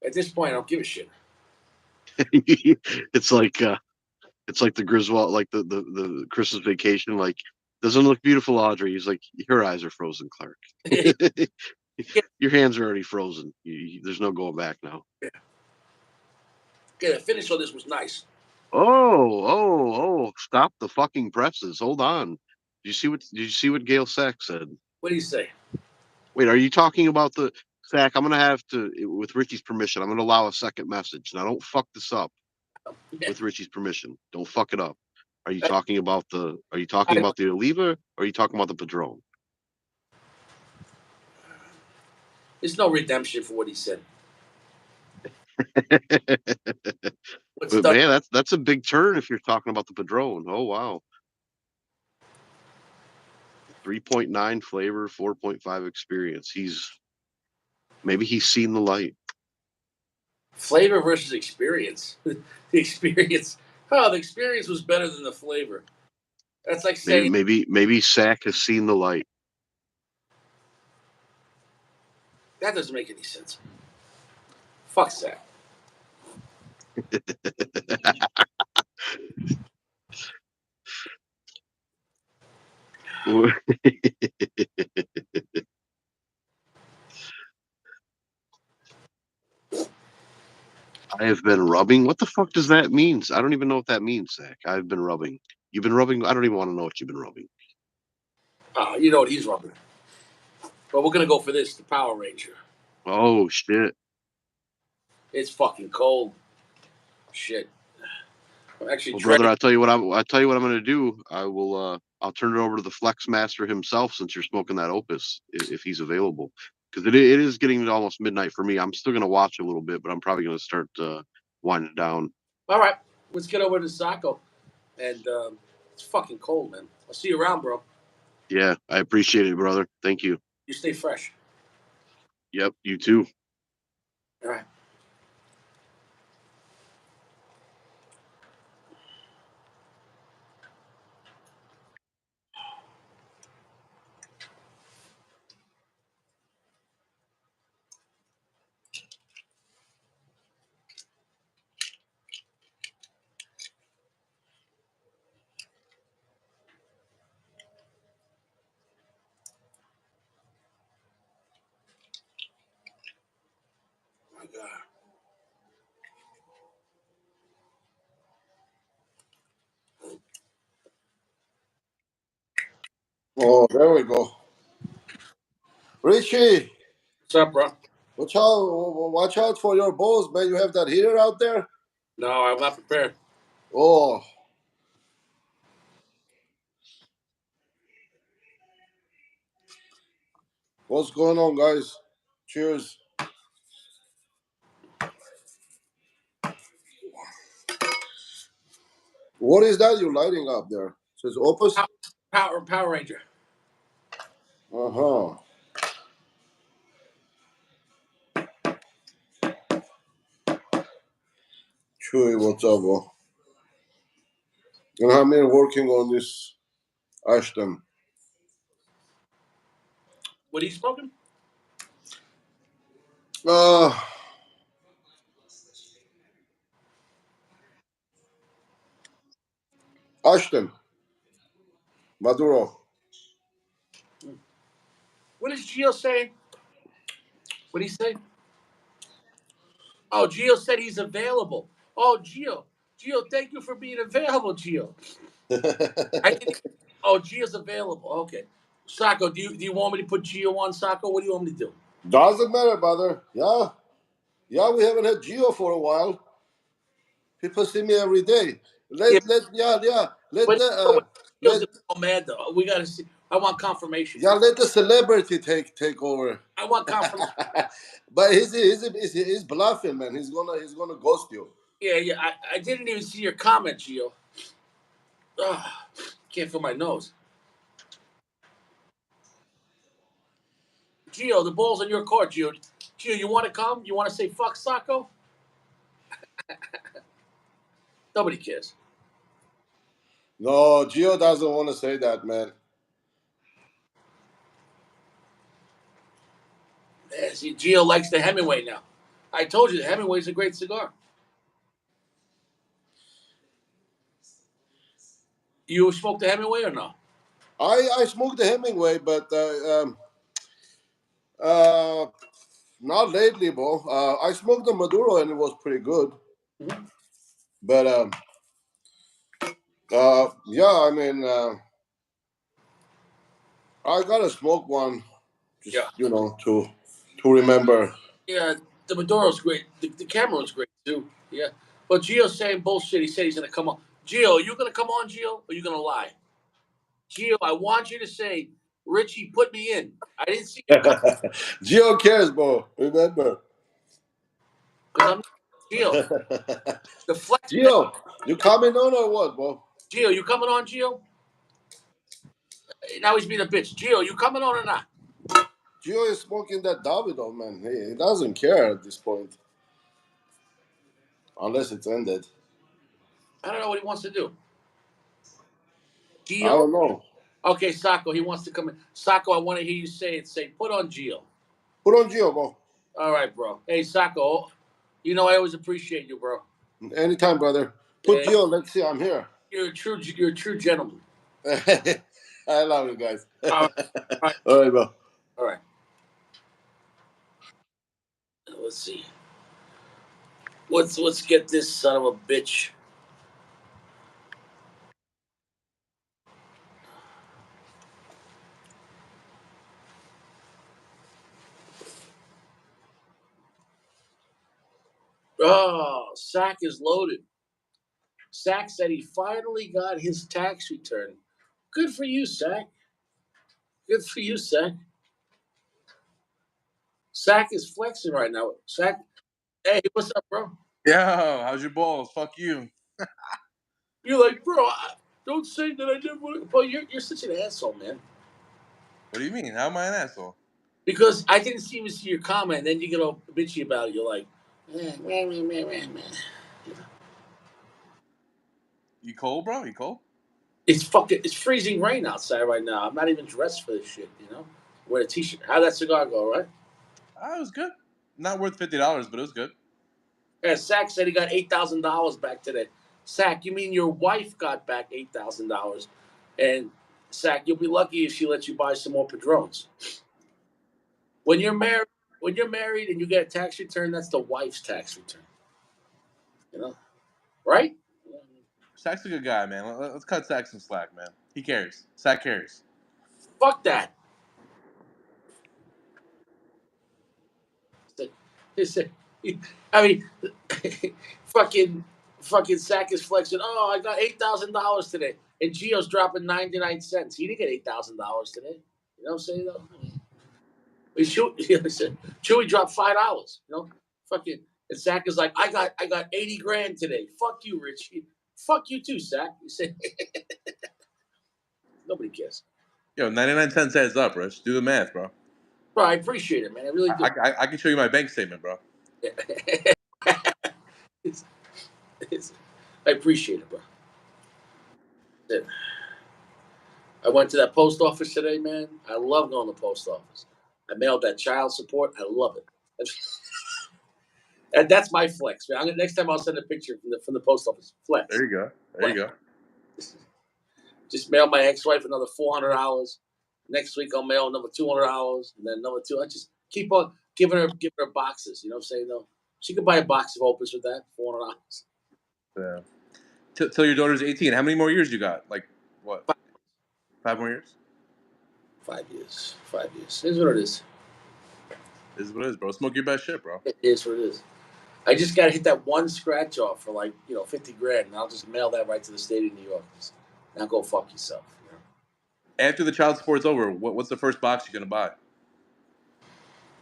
at this point, I don't give a shit. it's like the Griswold, like the Christmas Vacation. Like, doesn't look beautiful, Audrey. He's like, your eyes are frozen, Clark. Yeah, Your hands are already frozen. There's no going back now. the finish on this was nice. Oh, oh, oh! Stop the fucking presses. Hold on. Did you see what Gail Sack said? What do you say? Wait, are you talking about the Sack? I'm gonna have to, with Richie's permission, I'm gonna allow a second message. Now, don't fuck this up. Yeah, With Richie's permission, don't fuck it up. Are you I, talking about the? Are you talking I, about the Oliva? Or are you talking about the Padron? there's no redemption for what he said. What's But done? man, that's a big turn if you're talking about the Padron. Oh wow, 3.9 flavor, 4.5 experience. Maybe he's seen the light. Flavor versus experience. The experience. Oh, the experience was better than the flavor. That's like Maybe saying maybe maybe Sack has seen the light. that doesn't make any sense. Fuck that. I have been rubbing. What the fuck does that mean? I don't even know what that means, Zach. I've been rubbing. You've been rubbing. I don't even want to know what you've been rubbing. You know what he's rubbing. But we're gonna go for this, the Power Ranger. Oh shit. It's fucking cold. Shit. I'm actually Well, brother, dreading. I'll tell you what I'm gonna do. I'll turn it over to the Flex Master himself since you're smoking that Opus, if he's available. Because it is getting to almost midnight for me. I'm still gonna watch a little bit, but I'm probably gonna start winding down. All right, let's get over to Saco. And it's fucking cold, man. I'll see you around, bro. Yeah, I appreciate it, brother. Thank you. You stay fresh. Yep, you too. All right. God. Oh, there we go. Richie, What's up, bro? watch out for your balls, man. You have that heater out there? No, I'm not prepared. Oh, what's going on, guys? Cheers. What is that you're lighting up there? Says Opus? Power Ranger. Uh-huh. Chewy, what's up, bro? And I'm here working on this Ashton. What are you smoking? Uh, Ashton. Maduro. What is Gio saying? What did he say? Oh, Gio said he's available. Oh, Gio, thank you for being available, Gio. I didn't. Oh, Gio's available. Okay. Sacco, do you want me to put Gio on, Sacco? What do you want me to do? Doesn't matter, brother. Yeah. Yeah, we haven't had Gio for a while. People see me every day. Yeah, Let but the Gio's let gonna be all mad though. We gotta see. I want confirmation. let the celebrity take over. I want confirmation. But he's bluffing, man. He's gonna ghost you. Yeah. I didn't even see your comment, Gio. Ugh, can't feel my nose. Gio, the ball's in your court, Gio. Gio, you want to come? You want to say fuck Sacco? Nobody cares. No, Gio doesn't want to say that, man. Yeah, see, Gio likes the Hemingway now. I told you the Hemingway's a great cigar. You smoked the Hemingway or no? I smoked the Hemingway, but uh, not lately, bro. I smoked the Maduro and it was pretty good. Mhm. But yeah, I mean, I gotta smoke one, just Yeah. to remember. Yeah, the Maduro's great. The Cameron's great too. Yeah. But Gio's saying bullshit. He said he's gonna come on. Gio, are you gonna come on, Gio? Or are you gonna lie? Gio, I want you to say, Richie, put me in. I didn't see your comment Gio cares, bro. Remember. because I'm Gio. The flex man. Gio, you coming on or what, bro? Gio, you coming on, Gio? Now he's being a bitch. Gio, you coming on or not? Gio is smoking that Davidoff, man. He doesn't care at this point, unless it's ended. I don't know what he wants to do. I Gio? don't know. Okay, Sacco, he wants to come in. Sacco, I want to hear you say it. Say, put on Gio. Put on Gio, bro. All right, bro. Hey, Sacco, you know I always appreciate you, bro. Anytime, brother. Put Hey, Gio. Let's see. I'm here. you're a true gentleman. I love you guys. All right, all right, All right, bro. all right. Let's see. Let's get this son of a bitch. Oh, Sack is loaded. Sack said he finally got his tax return. Good for you, Sack. Good for you, Sack. Sack is flexing right now. Sack, hey, what's up, bro? Yo, how's your balls? Fuck you. You're like, bro, don't say that I didn't want to. Bro, you're such an asshole, man. What do you mean? How am I an asshole? Because I didn't even see your comment, and then you get all bitchy about it. You're like, You cold, bro? You cold? it's freezing rain outside right now. I'm not even dressed for this shit, you know? Wear a t-shirt. How'd that cigar go, right? It was good. Not worth $50, but it was good. Yeah, Sack said he got $8,000 back today. Sack, you mean your wife got back $8,000? And Sack, you'll be lucky if she lets you buy some more Padrones. When you're married, when you're married and you get a tax return, that's the wife's tax return. You know, right? Sack's a good guy, man. Let's cut Sack some slack, man. He cares. Sack cares. Fuck that. I mean, fucking Sack is flexing. Oh, I got $8,000 today, and Gio's dropping 99 cents. He didn't get $8,000 today. You know what I'm saying? Though, Chewy dropped $5. You know, fucking, and Sack is like, I got 80 grand today. Fuck you, Rich. Fuck you too, Sack. You say nobody cares. Yo, 99 cents adds up, Rich. Do the math, bro. Bro, I appreciate it, man. I really do. I can show you my bank statement, bro. It's- I appreciate it, bro. Yeah. I went to that post office today, man. I love going to the post office. I mailed that child support. I love it. And that's my flex, man. Next time I'll send a picture from the post office. Flex. There you go. There you go. Just mail my ex-wife another $400. Next week I'll mail another $200, and then another two. I just keep on giving her boxes. You know what I'm saying? Though she could buy a box of opus with that $400. Yeah. Till your daughter's 18. How many more years you got? Like what? 5 more years? 5 years. 5 years. Here's what it is. This is what it is, bro. Smoke your best shit, bro. It is what it is. I just got to hit that one scratch off for like 50 grand, and I'll just mail that right to the state of New York. Now go fuck yourself. You know? After the child support's over, what's the first box you're gonna buy?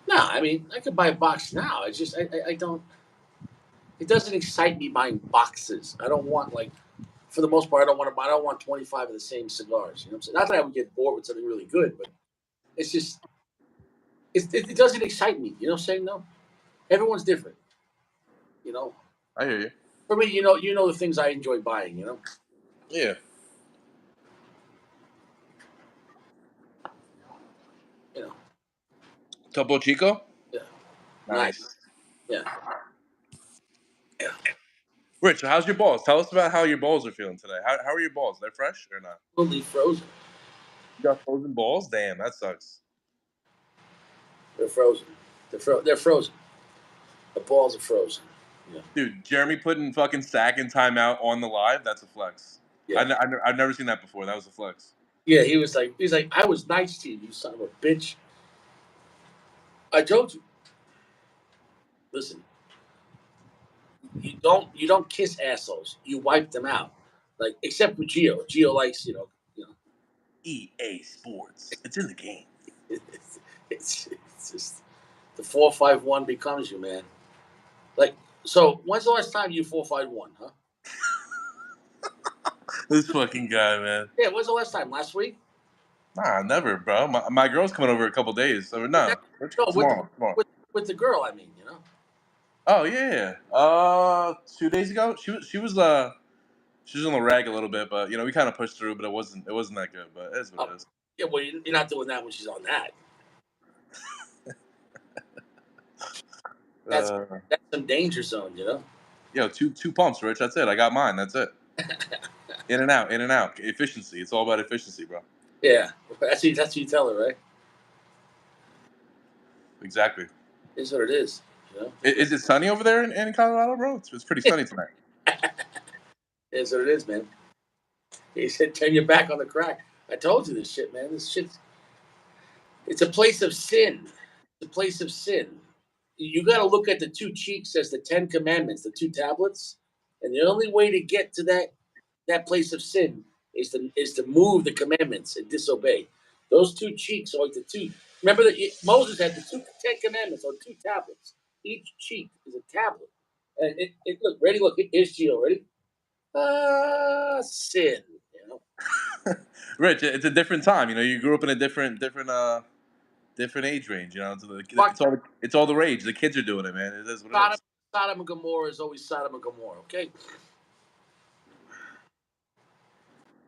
No, I mean I could buy a box now. It's just I don't. It doesn't excite me buying boxes. I don't want for the most part I don't want 25 of the same cigars. You know what I'm saying? Not that I would get bored with something really good, but it's just it doesn't excite me. You know what I'm saying? No, everyone's different. You know. I hear you. For me, you know the things I enjoy buying. You know. Yeah. You know. Topo Chico? Yeah. Nice. Yeah. Yeah. Rich, how's your balls? Tell us about how your balls are feeling today. How are your balls? They're fresh or not? Totally frozen. You got frozen balls? Damn, that sucks. They're frozen. They're frozen. The balls are frozen. Yeah. Dude, Jeremy putting fucking Sack in timeout on the live, that's a flex. Yeah. I've never seen that before. That was a flex. Yeah, he's like, I was nice to you son of a bitch. I told you. Listen, you don't kiss assholes. You wipe them out. Like except with Gio. Gio likes, EA Sports. It's in the game. it's just the 451 becomes you, man. Like, so when's the last time you 451, huh? This fucking guy, man. Yeah, when's the last time? Last week? Nah, never, bro. My girl's coming over a couple days. So no, tomorrow. With the girl, I mean, you know. Oh yeah. 2 days ago, she was on the rag a little bit, but we kind of pushed through, but it wasn't that good. But it is what it is. Yeah, well, you're not doing that when she's on that. That's some danger zone, you know. Yo, two pumps, Rich. That's it. I got mine. That's it. In and out, in and out. Efficiency. It's all about efficiency, bro. Yeah, that's what you tell her, right? Exactly. It's what it is. You know? Is it sunny over there in Colorado, bro? It's pretty sunny tonight. It's what it is, man. He said, "Turn your back on the crack." I told you this shit, man. This shit's. It's a place of sin. It's a place of sin. You got to look at the two cheeks as the 10 Commandments, the two tablets, and the only way to get to that place of sin is to move the commandments and disobey. Those two cheeks are like the two. Remember that Moses had the 10 Commandments on two tablets. Each cheek is a tablet. And look, ready? Look, here's Gio. Ready? Sin. You know. Rich, it's a different time. You grew up in a different age range. It's all the rage. The kids are doing it, man. It is what it is. Sodom and Gomorrah is always Sodom and Gomorrah. Okay.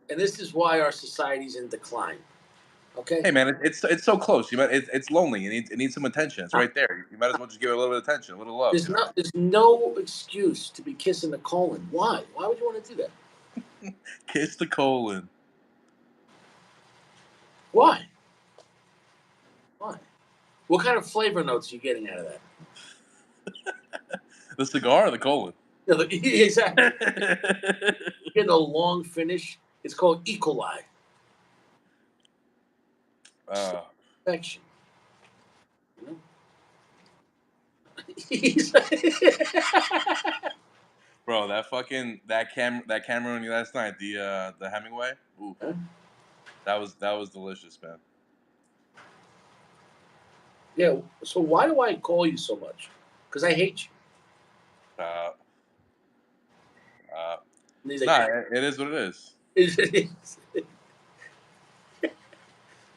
And this is why our society's in decline. Okay. Hey man, it's so close. It's lonely. It needs some attention. It's right there. You might as well just give it a little bit of attention, a little love. There's no excuse to be kissing the colon. Why? Why would you want to do that? Kiss the colon. Why? Why? What kind of flavor notes are you getting out of that? The cigar or the colon? Yeah, exactly. Getting a long finish. It's called E. coli. Infection. You know? Bro, that Cameroon last night, the Hemingway. Ooh, Huh? that was delicious, man. Yeah. So why do I call you so much? Because I hate you. Uh, And he's like, nah, it is what it is.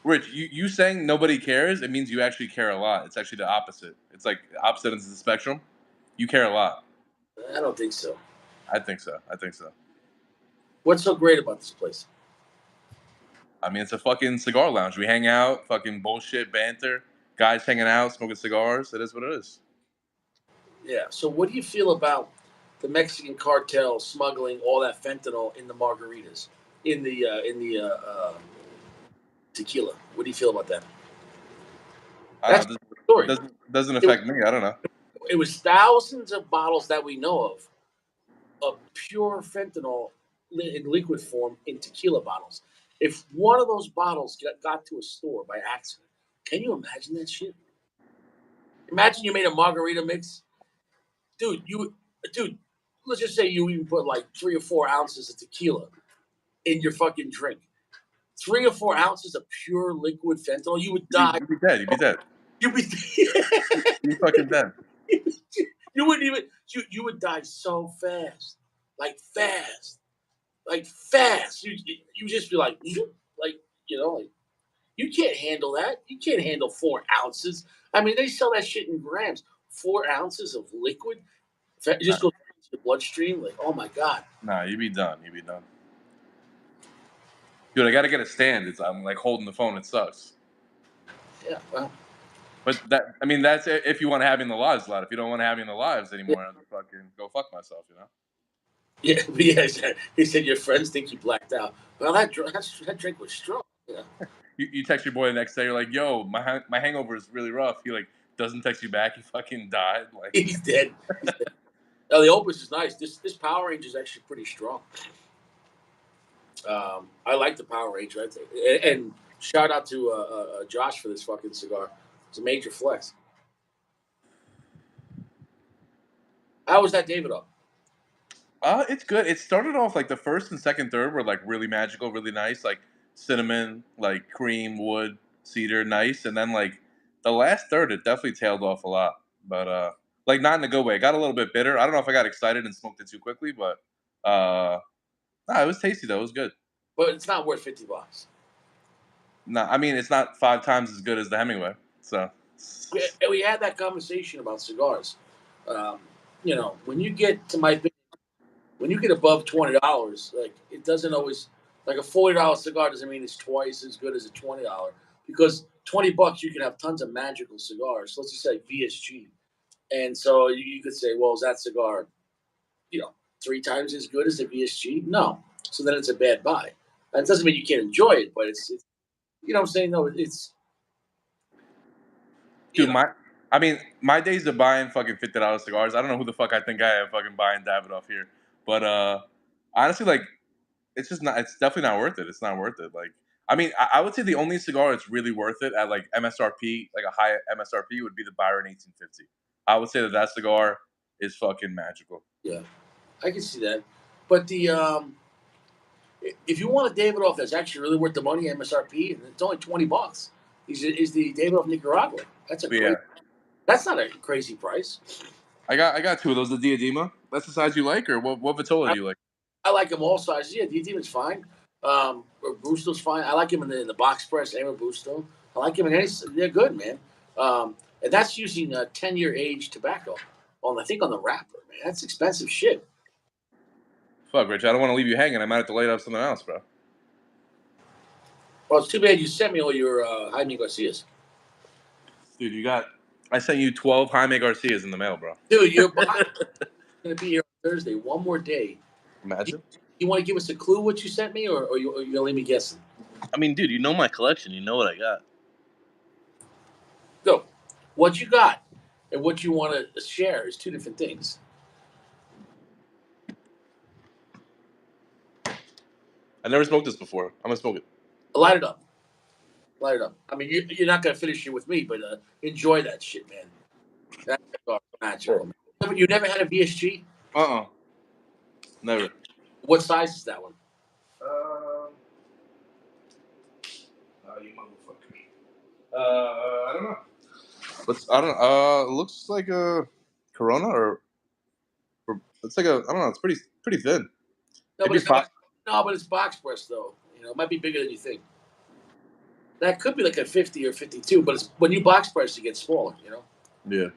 Rich, you saying nobody cares? It means you actually care a lot. It's actually the opposite. It's like the opposite ends of the spectrum. You care a lot. I don't think so. I think so. I think so. What's so great about this place? I mean, it's a fucking cigar lounge. We hang out, fucking bullshit, banter, guys hanging out, smoking cigars. It is what it is. Yeah. So what do you feel about the Mexican cartel smuggling all that fentanyl in the margaritas, in the tequila? What do you feel about that? I That's don't know. the story. Doesn't It was, affect me. I don't know. it was thousands of bottles that we know of pure fentanyl in liquid form in tequila bottles. If one of those bottles got to a store by accident, can you imagine that shit? Imagine you made a margarita mix, dude. Dude, let's just say you even put like 3 or 4 ounces of tequila in your fucking drink. 3 or 4 ounces of pure liquid fentanyl, you would die. You'd be dead. You'd be dead. You'd be, You'd be fucking dead. you wouldn't even. You would die so fast, like fast, like fast. You just be like, like like you can't handle that. You can't handle 4 ounces. I mean, they sell that shit in grams. 4 ounces of liquid, it Nah, just goes into the bloodstream. Like, oh my god. nah, you'd be done. You'd be done. Dude, I gotta get a stand. I'm like holding the phone. It sucks. Yeah, well, But that's if you want to have me in the lives, lad. If you don't want to have me in the lives anymore, I'll fucking go fuck myself. yeah, but yeah. He said your friends think you blacked out. Well, that drink was strong. Yeah. You text your boy the next day. You're like, "Yo, my hangover is really rough." He like doesn't text you back. He fucking died. Like, He's dead. He's dead. Oh, the Opus is nice. This Power Ranger is actually pretty strong. I like the Power Ranger. And shout out to Josh for this fucking cigar. It's a major flex. How was that Davidoff? it's good. It started off like the first and second third were like really magical, really nice, like cinnamon, like cream, wood, cedar, nice, and then like the last third, it definitely tailed off a lot. But like not in a good way. It got a little bit bitter. I don't know if I got excited and smoked it too quickly, but nah, it was tasty though. It was good. But it's not worth $50. Nah, I mean it's not 5 times as good as the Hemingway. So We had that conversation about cigars. Um, when you get when you get above $20, like it doesn't always like a $40 cigar doesn't mean it's twice as good as a $20 because $20 you can have tons of magical cigars. Let's just say VSG, and so you could say, well, is that cigar, you know, 3 times as good as the VSG? No, so then it's a bad buy. That doesn't mean you can't enjoy it, but it's you know what I'm saying? No, it's you dude, know. my days of buying fucking $50 cigars. I don't know who the fuck I think I am fucking buying Davidoff here, but honestly, like it's just not. It's definitely not worth it. It's not worth it. Like I would say the only cigar that's really worth it at like MSRP, like a high MSRP, would be the Byron 1850. I would say that cigar is fucking magical. Yeah, I can see that. But if you want a Davidoff that's actually really worth the money, MSRP, and it's only $20. Is the Davidoff Nicaragua? That's a But yeah, great. That's not a crazy price. I got two of those. The Diadema. That's the size you like, or what Vitola I, do you like? I like them all sizes. Yeah, Diadema's fine. Robusto's fine. I like him in the box press and Robusto. I like him in any. They're good, man. And that's using a 10-year age tobacco. I think on the wrapper, man. That's expensive shit. Fuck, Rich. I don't want to leave you hanging. I might have to light up something else, bro. Well, it's too bad you sent me all your Jaime Garcias. Dude, I sent you 12 Jaime Garcias in the mail, bro. Dude, your box is going to be here on Thursday. One more day. Imagine. You want to give us a clue what you sent me, or you going to leave me guessing? I mean, dude, you know my collection. You know what I got. Go. what you got and what you want to share is two different things. I never smoked this before. I'm gonna smoke it. Light it up. Light it up. I mean, you're not gonna finish it with me, but enjoy that shit, man. That's magical. Man. You never had a VSG? Never. What size is that one? You motherfucker. I don't know. I don't. It looks like a Corona or it's like a. I don't know. It's pretty thin. No, Maybe but it's no, but it's box press though. You know, it might be bigger than you think. That could be like a 50 or 52, but it's, when you box press, it gets smaller. You know. Yeah.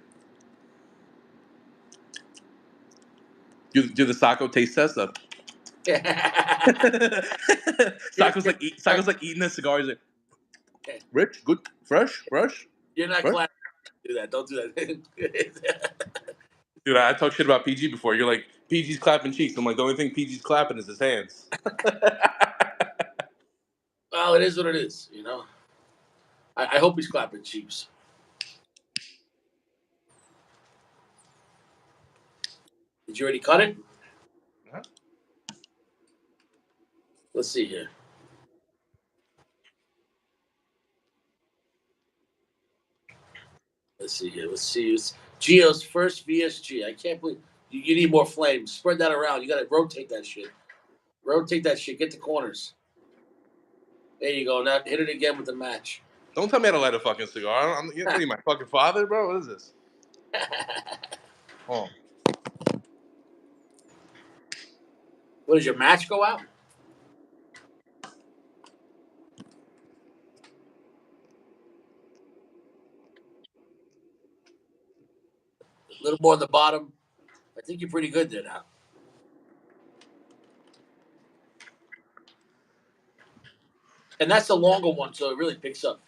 Do the Sacco taste test up? Sacco's like eating a cigar. He's like, rich, good, fresh. You're not Fresh? glad to do that. Don't do that. Dude, I talked shit about PG before. You're like, PG's clapping cheeks. I'm like, the only thing PG's clapping is his hands. Well, it is what it is. You know. I hope he's clapping cheeks. Did you already cut it? Huh? Let's see here. Let's see here. Let's see. It's Gio's first VSG. I can't believe you need more flames. Spread that around. You got to rotate that shit. Rotate that shit. Get the corners. There you go. Now hit it again with the match. Don't tell me how to light a fucking cigar. You're my fucking father, bro. What is this? Oh. What does your match go out? A little more on the bottom. I think you're pretty good there now. And that's the longer one, so it really picks up.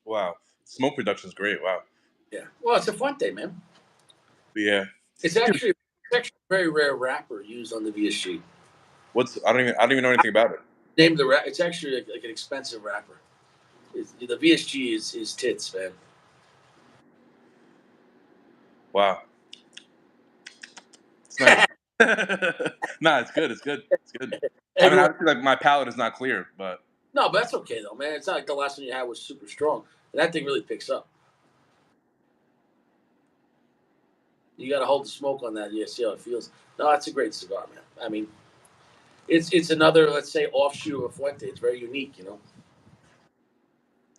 Wow. Smoke production's great. Wow. Yeah. Well, it's a Fuente, man. But yeah. It's actually a very rare wrapper used on the VSG. I don't even know anything about it. Name the wrap. It's actually like an expensive wrapper. The VSG is tits, man. Wow. It's nice. Nah, it's good. It's good. I mean, obviously, like my palate is not clear, but No, but that's okay though, man. It's not like the last one you had was super strong. And that thing really picks up. You got to hold the smoke on that. Yeah, see how it feels. No, that's a great cigar, man. I mean, it's another, let's say, offshoot of Fuente. It's very unique, you know.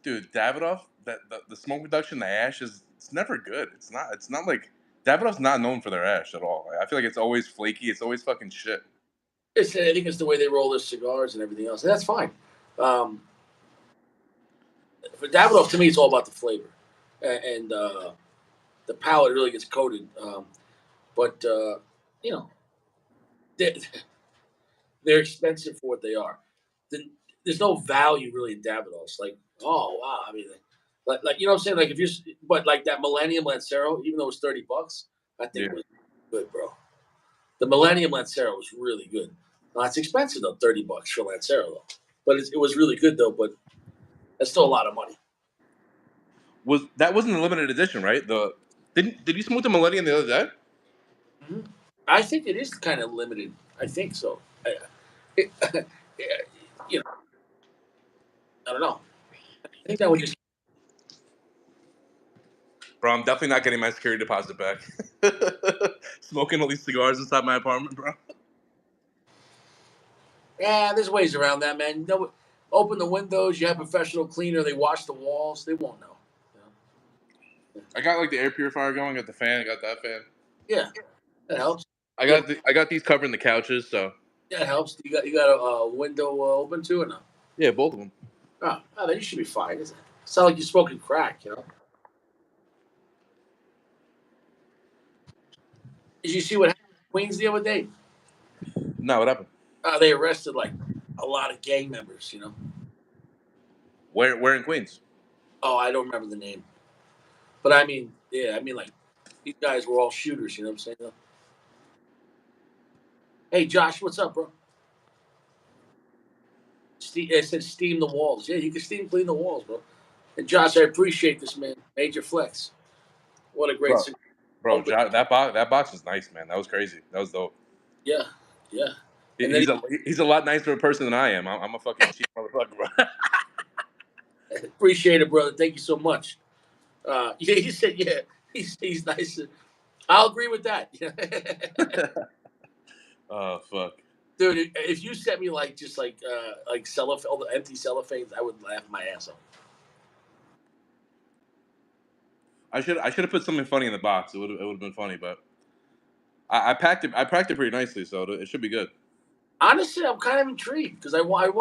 dude, Davidoff, the smoke reduction, the ash it's never good. It's not like Davidoff's not known for their ash at all. I feel like it's always flaky. It's always fucking shit. I think it's the way they roll their cigars and everything else. And that's fine. For Davidoff, to me, it's all about the flavor, and the palate really gets coated. But you know, they're, they're expensive for what they are. There's no value really in Davidoffs. Like, oh wow, I mean, like you know what I'm saying? Like if you, but like that Millennium Lancero, even though it was $30, I think it was good, bro. The Millennium Lancero was really good. Now, it's expensive though, $30 for Lancero though. But it was really good though. But that's still a lot of money. Wasn't a limited edition, right? Did you smoke the Millennium the other day? Mm-hmm. I think it is kind of limited. I think so. You know, I don't know. I think that would just. Bro, I'm definitely not getting my security deposit back. Smoking all these cigars inside my apartment, bro. Yeah, there's ways around that, man. No, open the windows. You have a professional cleaner. They wash the walls. They won't know. I got like the air purifier going. Got the fan. Got that fan. Yeah, that helps. I got these covering the couches, so Yeah, it helps. You got a window open too or no? yeah, both of them. Oh, then you should be fine. It's not like you're smoking crack, you know. Did you see what happened in Queens the other day? No, what happened? They arrested like a lot of gang members, you know. Where in Queens? Oh, I don't remember the name, but I mean, yeah, I mean like these guys were all shooters. You know what I'm saying? Hey, Josh, what's up, bro? It said steam the walls. Yeah, you can steam clean the walls, bro. And Josh, I appreciate this, man. Major flex. What a great bro. cigar. Bro, that box is nice, man. That was crazy. That was dope. Yeah, yeah. He- And then He's a he's a lot nicer a person than I am. I'm a fucking cheap motherfucker, bro. appreciate it, brother. Thank you so much. Yeah, he said, yeah, he's nice. I'll agree with that. Oh fuck. Dude, if you sent me just like cellophane, all the empty cellophanes, I would laugh my ass off. I should have put something funny in the box. It would have been funny, but I packed it pretty nicely, so it should be good. Honestly, I'm kind of intrigued because I want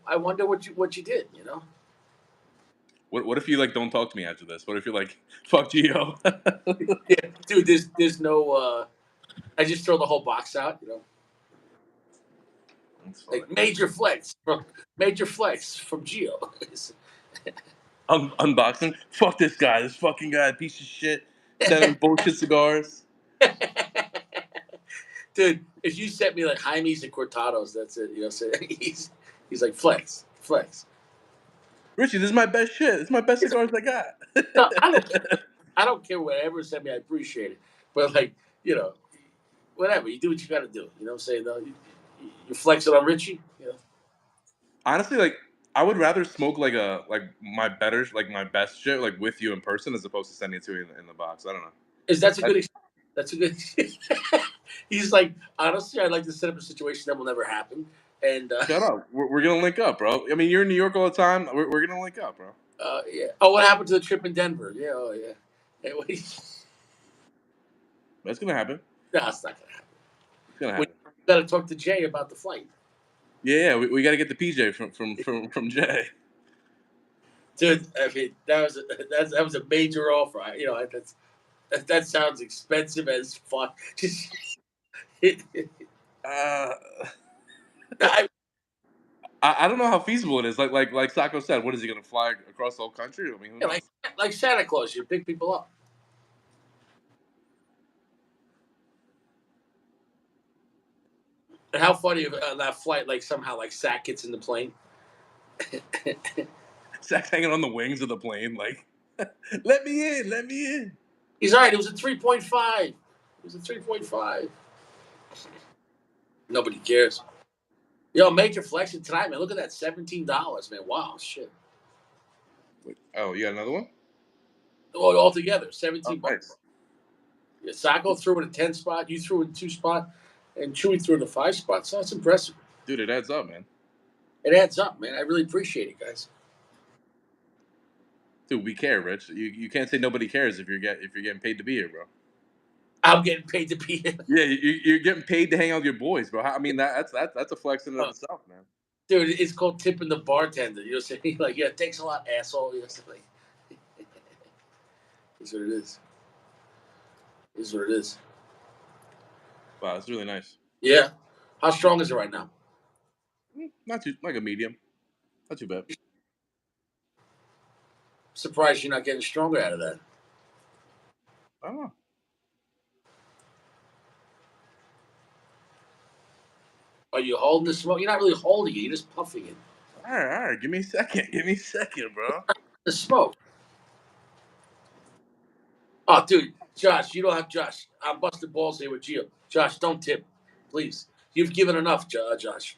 I wonder what you did. What if you like don't talk to me after this? What if you're like fuck Gio? Yeah, dude. There's no. I just throw the whole box out. That's funny. Like major flex from Geo. Unboxing. Fuck this guy. This fucking guy, piece of shit. Sending me bullshit cigars. Dude, if you sent me like Jaime's and Cortados, that's it. So he's like flex. Richie, this is my best shit. This is my best cigars I got. No, I don't care whatever sent me. I appreciate it, but you know, whatever you do, what you got to do. You know what I'm saying? No, you're flexing on Richie. Honestly, like I would rather smoke like my best shit like with you in person as opposed to sending it to you in the box. I don't know. That's a good. That's a good. He's like, honestly, I'd like to set up a situation that will never happen. And Shut up. We're gonna link up, bro. I mean, you're in New York all the time. We're gonna link up, bro. yeah. Oh, what happened to the trip in Denver? Yeah. Oh, yeah. Hey, That's gonna happen. no, it's not gonna happen. It's gonna We happen. got to talk to Jay about the flight, Yeah. We got to get the PJ from Jay. dude. I mean, that was a major offer. That sounds expensive as fuck. Just, Uh, I, I don't know how feasible it is. Like Sacco said, what is he gonna fly across the whole country? I mean, who knows? like Santa Claus, you pick people up. And how funny if that flight, like somehow, like Sack gets in the plane. Zach's hanging on the wings of the plane, like, let me in, let me in. He's all right. It was a 3.5. It was a 3.5. Nobody cares. Yo, major flexing tonight, man. Look at that, $17, man. Wow, shit. Wait, oh, you got another one? All together, Oh, 17 bucks. nice. Yeah, Sacco threw in a 10 spot. You threw in 2 spot, and Chewy threw in a 5 spot. So that's impressive. Dude, it adds up, man. It adds up, man. I really appreciate it, guys. Dude, we care, Rich. You can't say nobody cares if you're getting paid to be here, bro. I'm getting paid to be here. Yeah, you're getting paid to hang out with your boys, bro. I mean, that's a flex in and of itself, man. Dude, it's called tipping the bartender. You know what I'm saying? Like, yeah, thanks a lot, asshole. You know what I'm saying? It's what it is. It's what it is. Wow, it's really nice. Yeah. How strong is it right now? Not too like a medium. Not too bad. Surprised you're not getting stronger out of that. I don't know. Are you holding the smoke? You're not really holding it. You're just puffing it. All right. Give me a second. Give me a second, bro. The smoke. Oh, dude, Josh, you don't have Josh. I'm busting balls here with Gio. Josh, don't tip, please. You've given enough, Josh.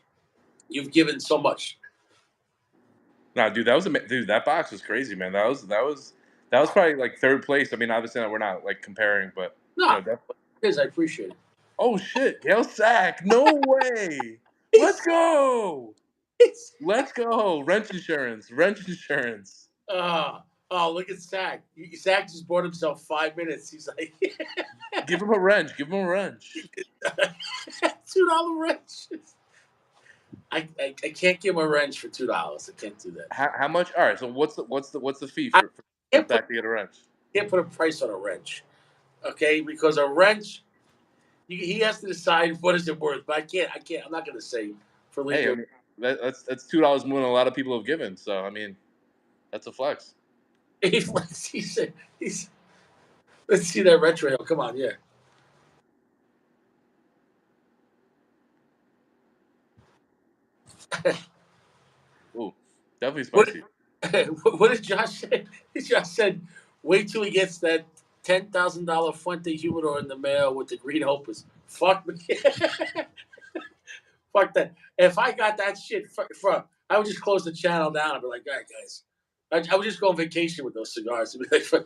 You've given so much. Nah, dude, dude. That box was crazy, man. That was probably like third place. I mean, obviously we're not like comparing, but No, definitely. it is. I appreciate it. Oh shit, Gail Sack! No way! Let's go! Let's go! Rent insurance. Rent insurance. Oh, look at Zach. Zach just bought himself 5 minutes. He's like, Give him a wrench. Give him a wrench. $2 wrench. I can't give him a wrench for $2. I can't do that. How much? All right. So what's the fee for Zach to get a wrench? Can't put a price on a wrench, okay? Because a wrench, he has to decide what is it worth. But I can't. I'm not going to say for legal. Hey, I mean, that's $2 more than a lot of people have given. So I mean, that's a flex. He said, let's see that retro. Come on, yeah. Definitely spicy. What did Josh say? Josh said, "Wait till he gets that $10,000 Fuente humidor in the mail with the green opus." Fuck me. Fuck that. If I got that shit from, I would just close the channel down and be like, "All right, guys." I would just go on vacation with those cigars. And be like,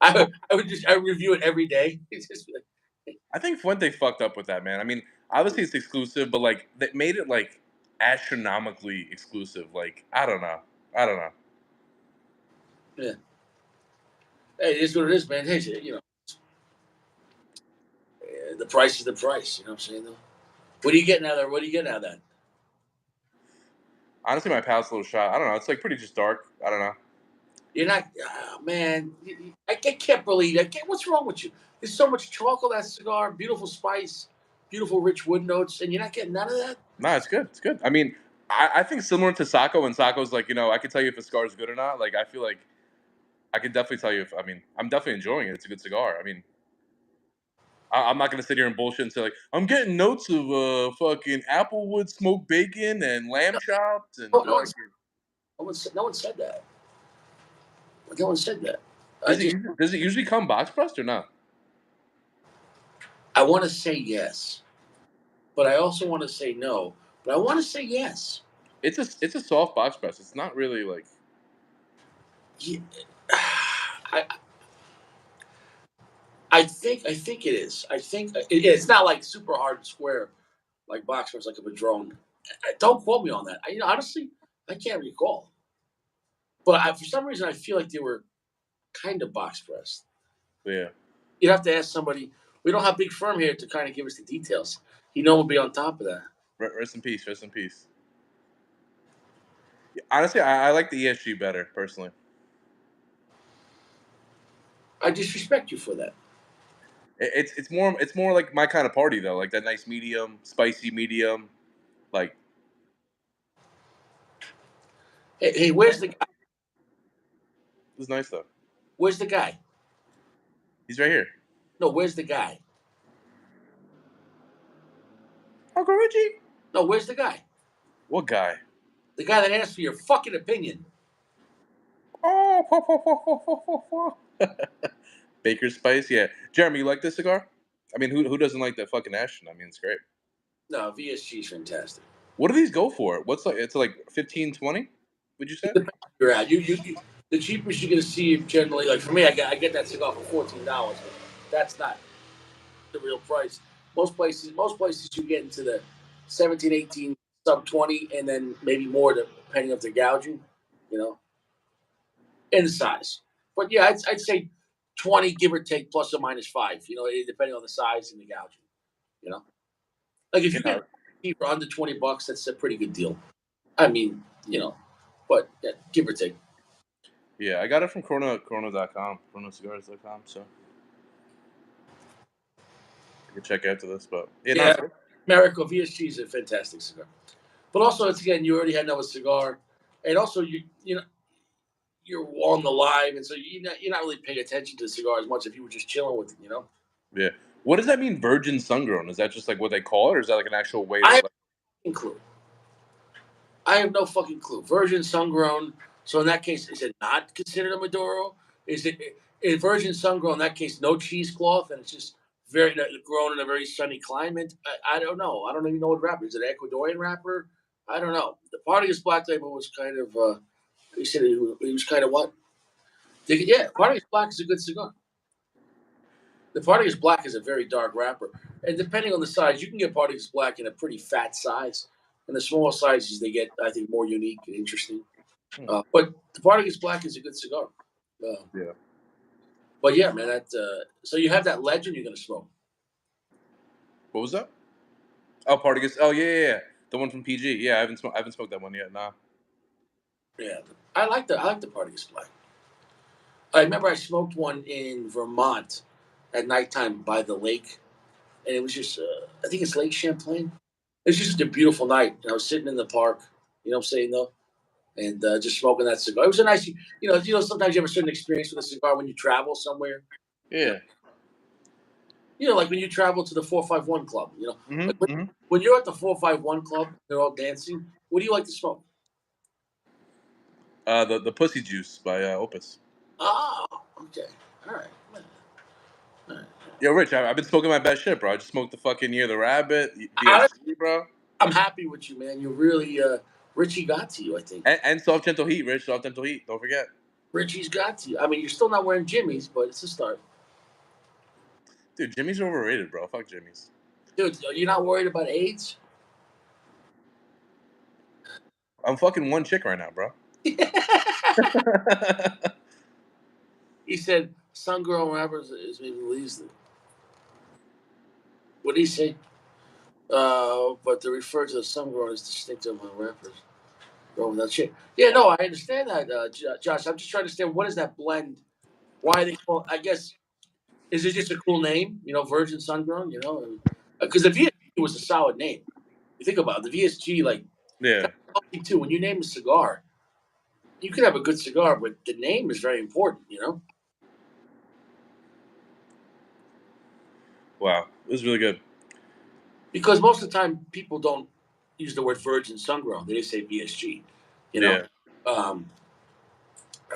I would review it every day. It's just like, I think Fuente fucked up with that, man. I mean, obviously it's exclusive, but like that made it like astronomically exclusive. Like I don't know. yeah. Hey, it is what it is, man. Hey, you know, the price is the price. You know what I'm saying, though? What are you getting out of there? What are you getting out of that? Honestly, my palate's a little shot. I don't know. It's like pretty just dark. I don't know. You're not, man. I can't believe it. What's wrong with you? There's so much chocolate that cigar, beautiful spice, beautiful rich wood notes, and you're not getting none of that. No, it's good. It's good. I mean, I think similar to Sacco, when Sacco's like, I can tell you if a cigar is good or not. Like, I feel like I can definitely tell you if, I'm definitely enjoying it. It's a good cigar. I mean, I'm not going to sit here and bullshit and say, like, I'm getting notes of fucking applewood smoked bacon and lamb chops and No, fucking. no one said that. No one said that. Does it usually come box pressed or not? I want to say yes, but I also want to say no. But I want to say yes. It's a soft box press. It's not really like. Yeah, I, I think it is. I think it's not like super hard and square like boxers like a Padron. Don't quote me on that. Honestly, I can't recall. But for some reason, I feel like they were kind of box pressed. Yeah. You'd have to ask somebody. We don't have Big Firm here to kind of give us the details. We'll be on top of that. Rest in peace. Rest in peace. Honestly, I like the ESG better personally. I disrespect you for that. It's more like my kind of party though, like that nice medium, spicy medium, like. Hey, where's the guy? It's nice though. Where's the guy? He's right here. No, where's the guy? Uncle Richie. No, where's the guy? What guy? The guy that asked for your fucking opinion. Oh, Baker's Spice. Yeah, Jeremy, you like this cigar? I mean, who doesn't like that fucking Ashton? I mean, it's great. No, VSG is fantastic. What do these go for? What's like? It's like 15, 20? Would you say? You're at you. The cheapest you're gonna see generally, like for me, I get that cigar for $14. That's not the real price. Most places you get into the 17, 18, sub 20, and then maybe more depending if they're gouging, you know, in the size. But yeah, I'd say 20, give or take, plus or minus 5. Depending on the size and the gouging. You know, like if you get cheaper under $20, that's a pretty good deal. I mean, but yeah, give or take. Yeah, I got it from Corona.com, CoronaCigars.com. So you can check after this. But Yeah, Americo VSG is a fantastic cigar. But also, it's again, you already had another cigar, and also you're on the live, and so you're not really paying attention to the cigar as much if you were just chilling with it. Yeah. What does that mean, virgin sun-grown? Is that just like what they call it, or is that like an actual way to? I have no clue. I have no fucking clue. Virgin sun-grown. So in that case, is it not considered a Maduro? Is virgin sun-grown? In that case, no cheesecloth, and it's just very grown in a very sunny climate. I don't know. I don't even know what wrapper. Is it an Ecuadorian wrapper? I don't know. The Partagas Black Label was kind of. He said he was kind of what? Yeah, Partagas Black is a good cigar. The Partagas Black is a very dark wrapper, and depending on the size, you can get Partagas Black in a pretty fat size. And the smaller sizes, they get, I think, more unique and interesting. But the Partagas Black is a good cigar. Yeah. But yeah, man, so you have that Legend you're gonna smoke. What was that? Oh, Partagas. Oh yeah. The one from PG. Yeah, I haven't smoked that one yet. Nah. Yeah, I like the Partagas Black. I remember I smoked one in Vermont at nighttime by the lake, and it was just I think it's Lake Champlain. It was just a beautiful night. I was sitting in the park, you know what I'm saying though, and just smoking that cigar. It was a nice, sometimes you have a certain experience with a cigar when you travel somewhere. Yeah. Like when you travel to the 451 club. Mm-hmm. When you're at the 451 club, they're all dancing. What do you like to smoke? The Pussy Juice by Opus. Oh, okay. All right. All right. Yo, Rich, I've been smoking my best shit, bro. I just smoked the fucking Year of the Rabbit, Honestly, VSG, bro. I'm happy with you, man. You're really Richie got to you, I think. And Soft Gentle Heat, Rich. Soft Gentle Heat. Don't forget. Richie's got to you. I mean, you're still not wearing Jimmy's, but it's a start. Dude, Jimmy's overrated, bro. Fuck Jimmy's. Dude, you're not worried about AIDS? I'm fucking one chick right now, bro. He said, "Sun Girl rappers is maybe Weasley." What did he say? But to refer to the Sun Girl is distinctive among rappers. Wrong with that shit. Yeah, no, I understand that, Josh. I'm just trying to understand what is that blend? Why they call? I guess is it just a cool name? You know, Virgin Sun Girl. You know, because the VSG was a solid name. You think about it, the VSG, like Yeah. that's something too. When you name a cigar, you could have a good cigar, but the name is very important. You know. Wow. It was really good. Because most of the time people don't use the word virgin sun grown. They just say VSG. You know. Yeah. Um,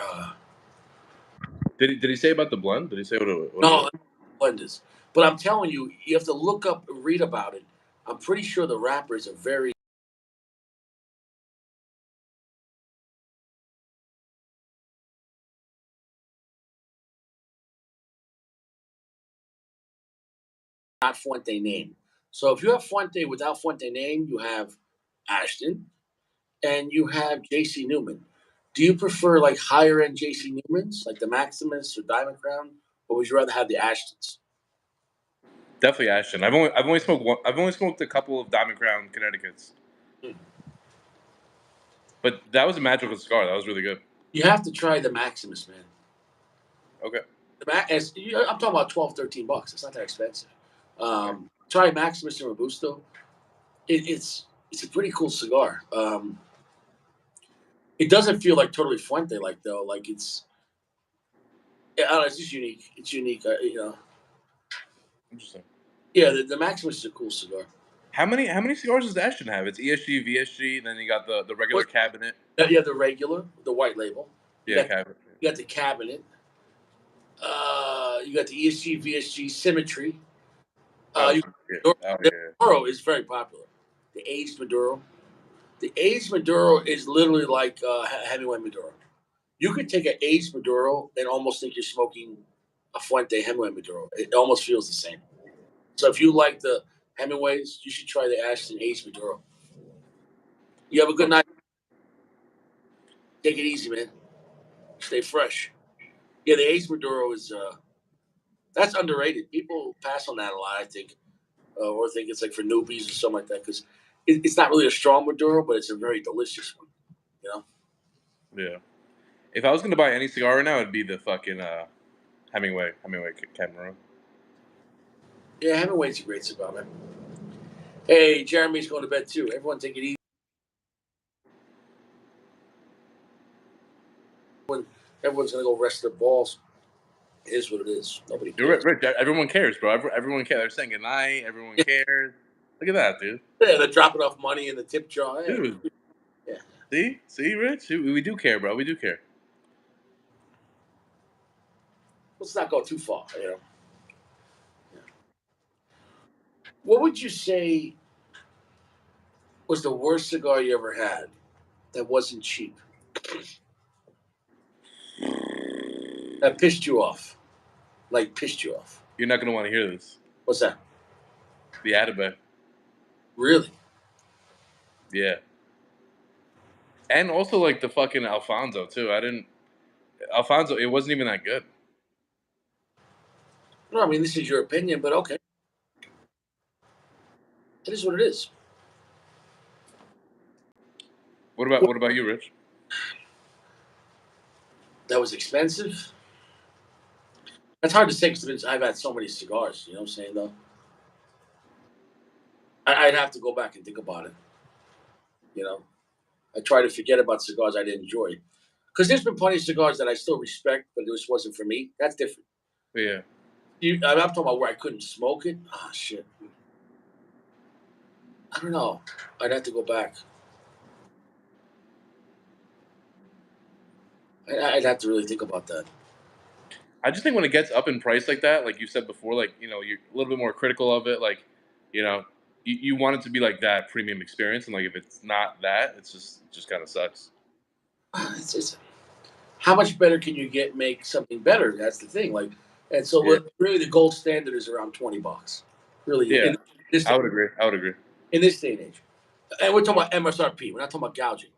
uh, Did he say about the blend? Did he say what it no, was? blenders. But I'm telling you, you have to look up and read about it. I'm pretty sure the rappers are very not Fuente name. So if you have Fuente without Fuente name, you have Ashton and you have JC Newman. Do you prefer like higher end JC Newmans, like the Maximus or Diamond Crown, or would you rather have the Ashtons? Definitely Ashton. I've only smoked one. I've only smoked a couple of Diamond Crown Connecticut's, Hmm. but that was a magical cigar. That was really good. You have to try the Maximus, man. Okay. I'm talking about 12, $13. It's not that expensive. Try Maximus and Robusto. It's a pretty cool cigar. It doesn't feel like totally Fuente like though. Like I don't know, it's just unique. It's unique. You know. Interesting. Yeah, the Maximus is a cool cigar. How many cigars does Ashton have? It's ESG, VSG, then you got the regular What? cabinet. You have the regular, the white label. You Yeah, got cabinet. you got the cabinet. You got the ESG, VSG symmetry. Oh, You yeah. Oh the yeah. Maduro is very popular. The aged Maduro. The aged Maduro is literally like Hemingway Maduro. You could take an aged Maduro and almost think you're smoking a Fuente Hemingway Maduro. It almost feels the same. So if you like the Hemingways, you should try the Ashton aged Maduro. You have a good night. Take it easy, man. Stay fresh. Yeah, the aged Maduro is that's underrated. People pass on that a lot, I think, or think it's like for newbies or something like that because it's not really a strong Maduro, but it's a very delicious one. You know. Yeah. If I was gonna buy any cigar right now, it'd be the fucking Hemingway Cameron. Yeah, Hemingway's a great cigar, man. Hey, Jeremy's going to bed too. Everyone take it easy. Everyone's going to go rest their balls. It is what it is. Nobody You're cares. right, Rich. Everyone cares, bro. Everyone cares. They're saying goodnight. Everyone Yeah, cares. Look at that, dude. they're dropping off money in the tip jar. Hey, Dude. yeah. See, Rich. We do care, bro. We do care. Let's not go too far. You know. Yeah. What would you say was the worst cigar you ever had that wasn't cheap? That pissed you off? Like pissed you off? You're not gonna want to hear this. What's that? The Atabey. Really? Yeah. And also like the fucking Alfonso too. Alfonso. It wasn't even that good. No, I mean this is your opinion, but okay, it is what it is. What about you, Rich? That was expensive. That's hard to say because I've had so many cigars. You know what I'm saying though? I'd have to go back and think about it. You know, I try to forget about cigars I didn't enjoy. Because there's been plenty of cigars that I still respect, but this wasn't for me. That's different. Yeah. I'm talking about where I couldn't smoke it. Ah, shit. I don't know. I'd have to go back. I'd have to really think about that. I just think when it gets up in price like that, like you said before, like you're a little bit more critical of it. Like, you know, you want it to be like that premium experience, and like if it's not that, it just kind of sucks. It's how much better can you make something better? That's the thing. Like, and so Yeah, really the gold standard is around $20. Really, yeah, this I would agree. I would agree. in this day and age. And we're talking about MSRP. We're not talking about gouging,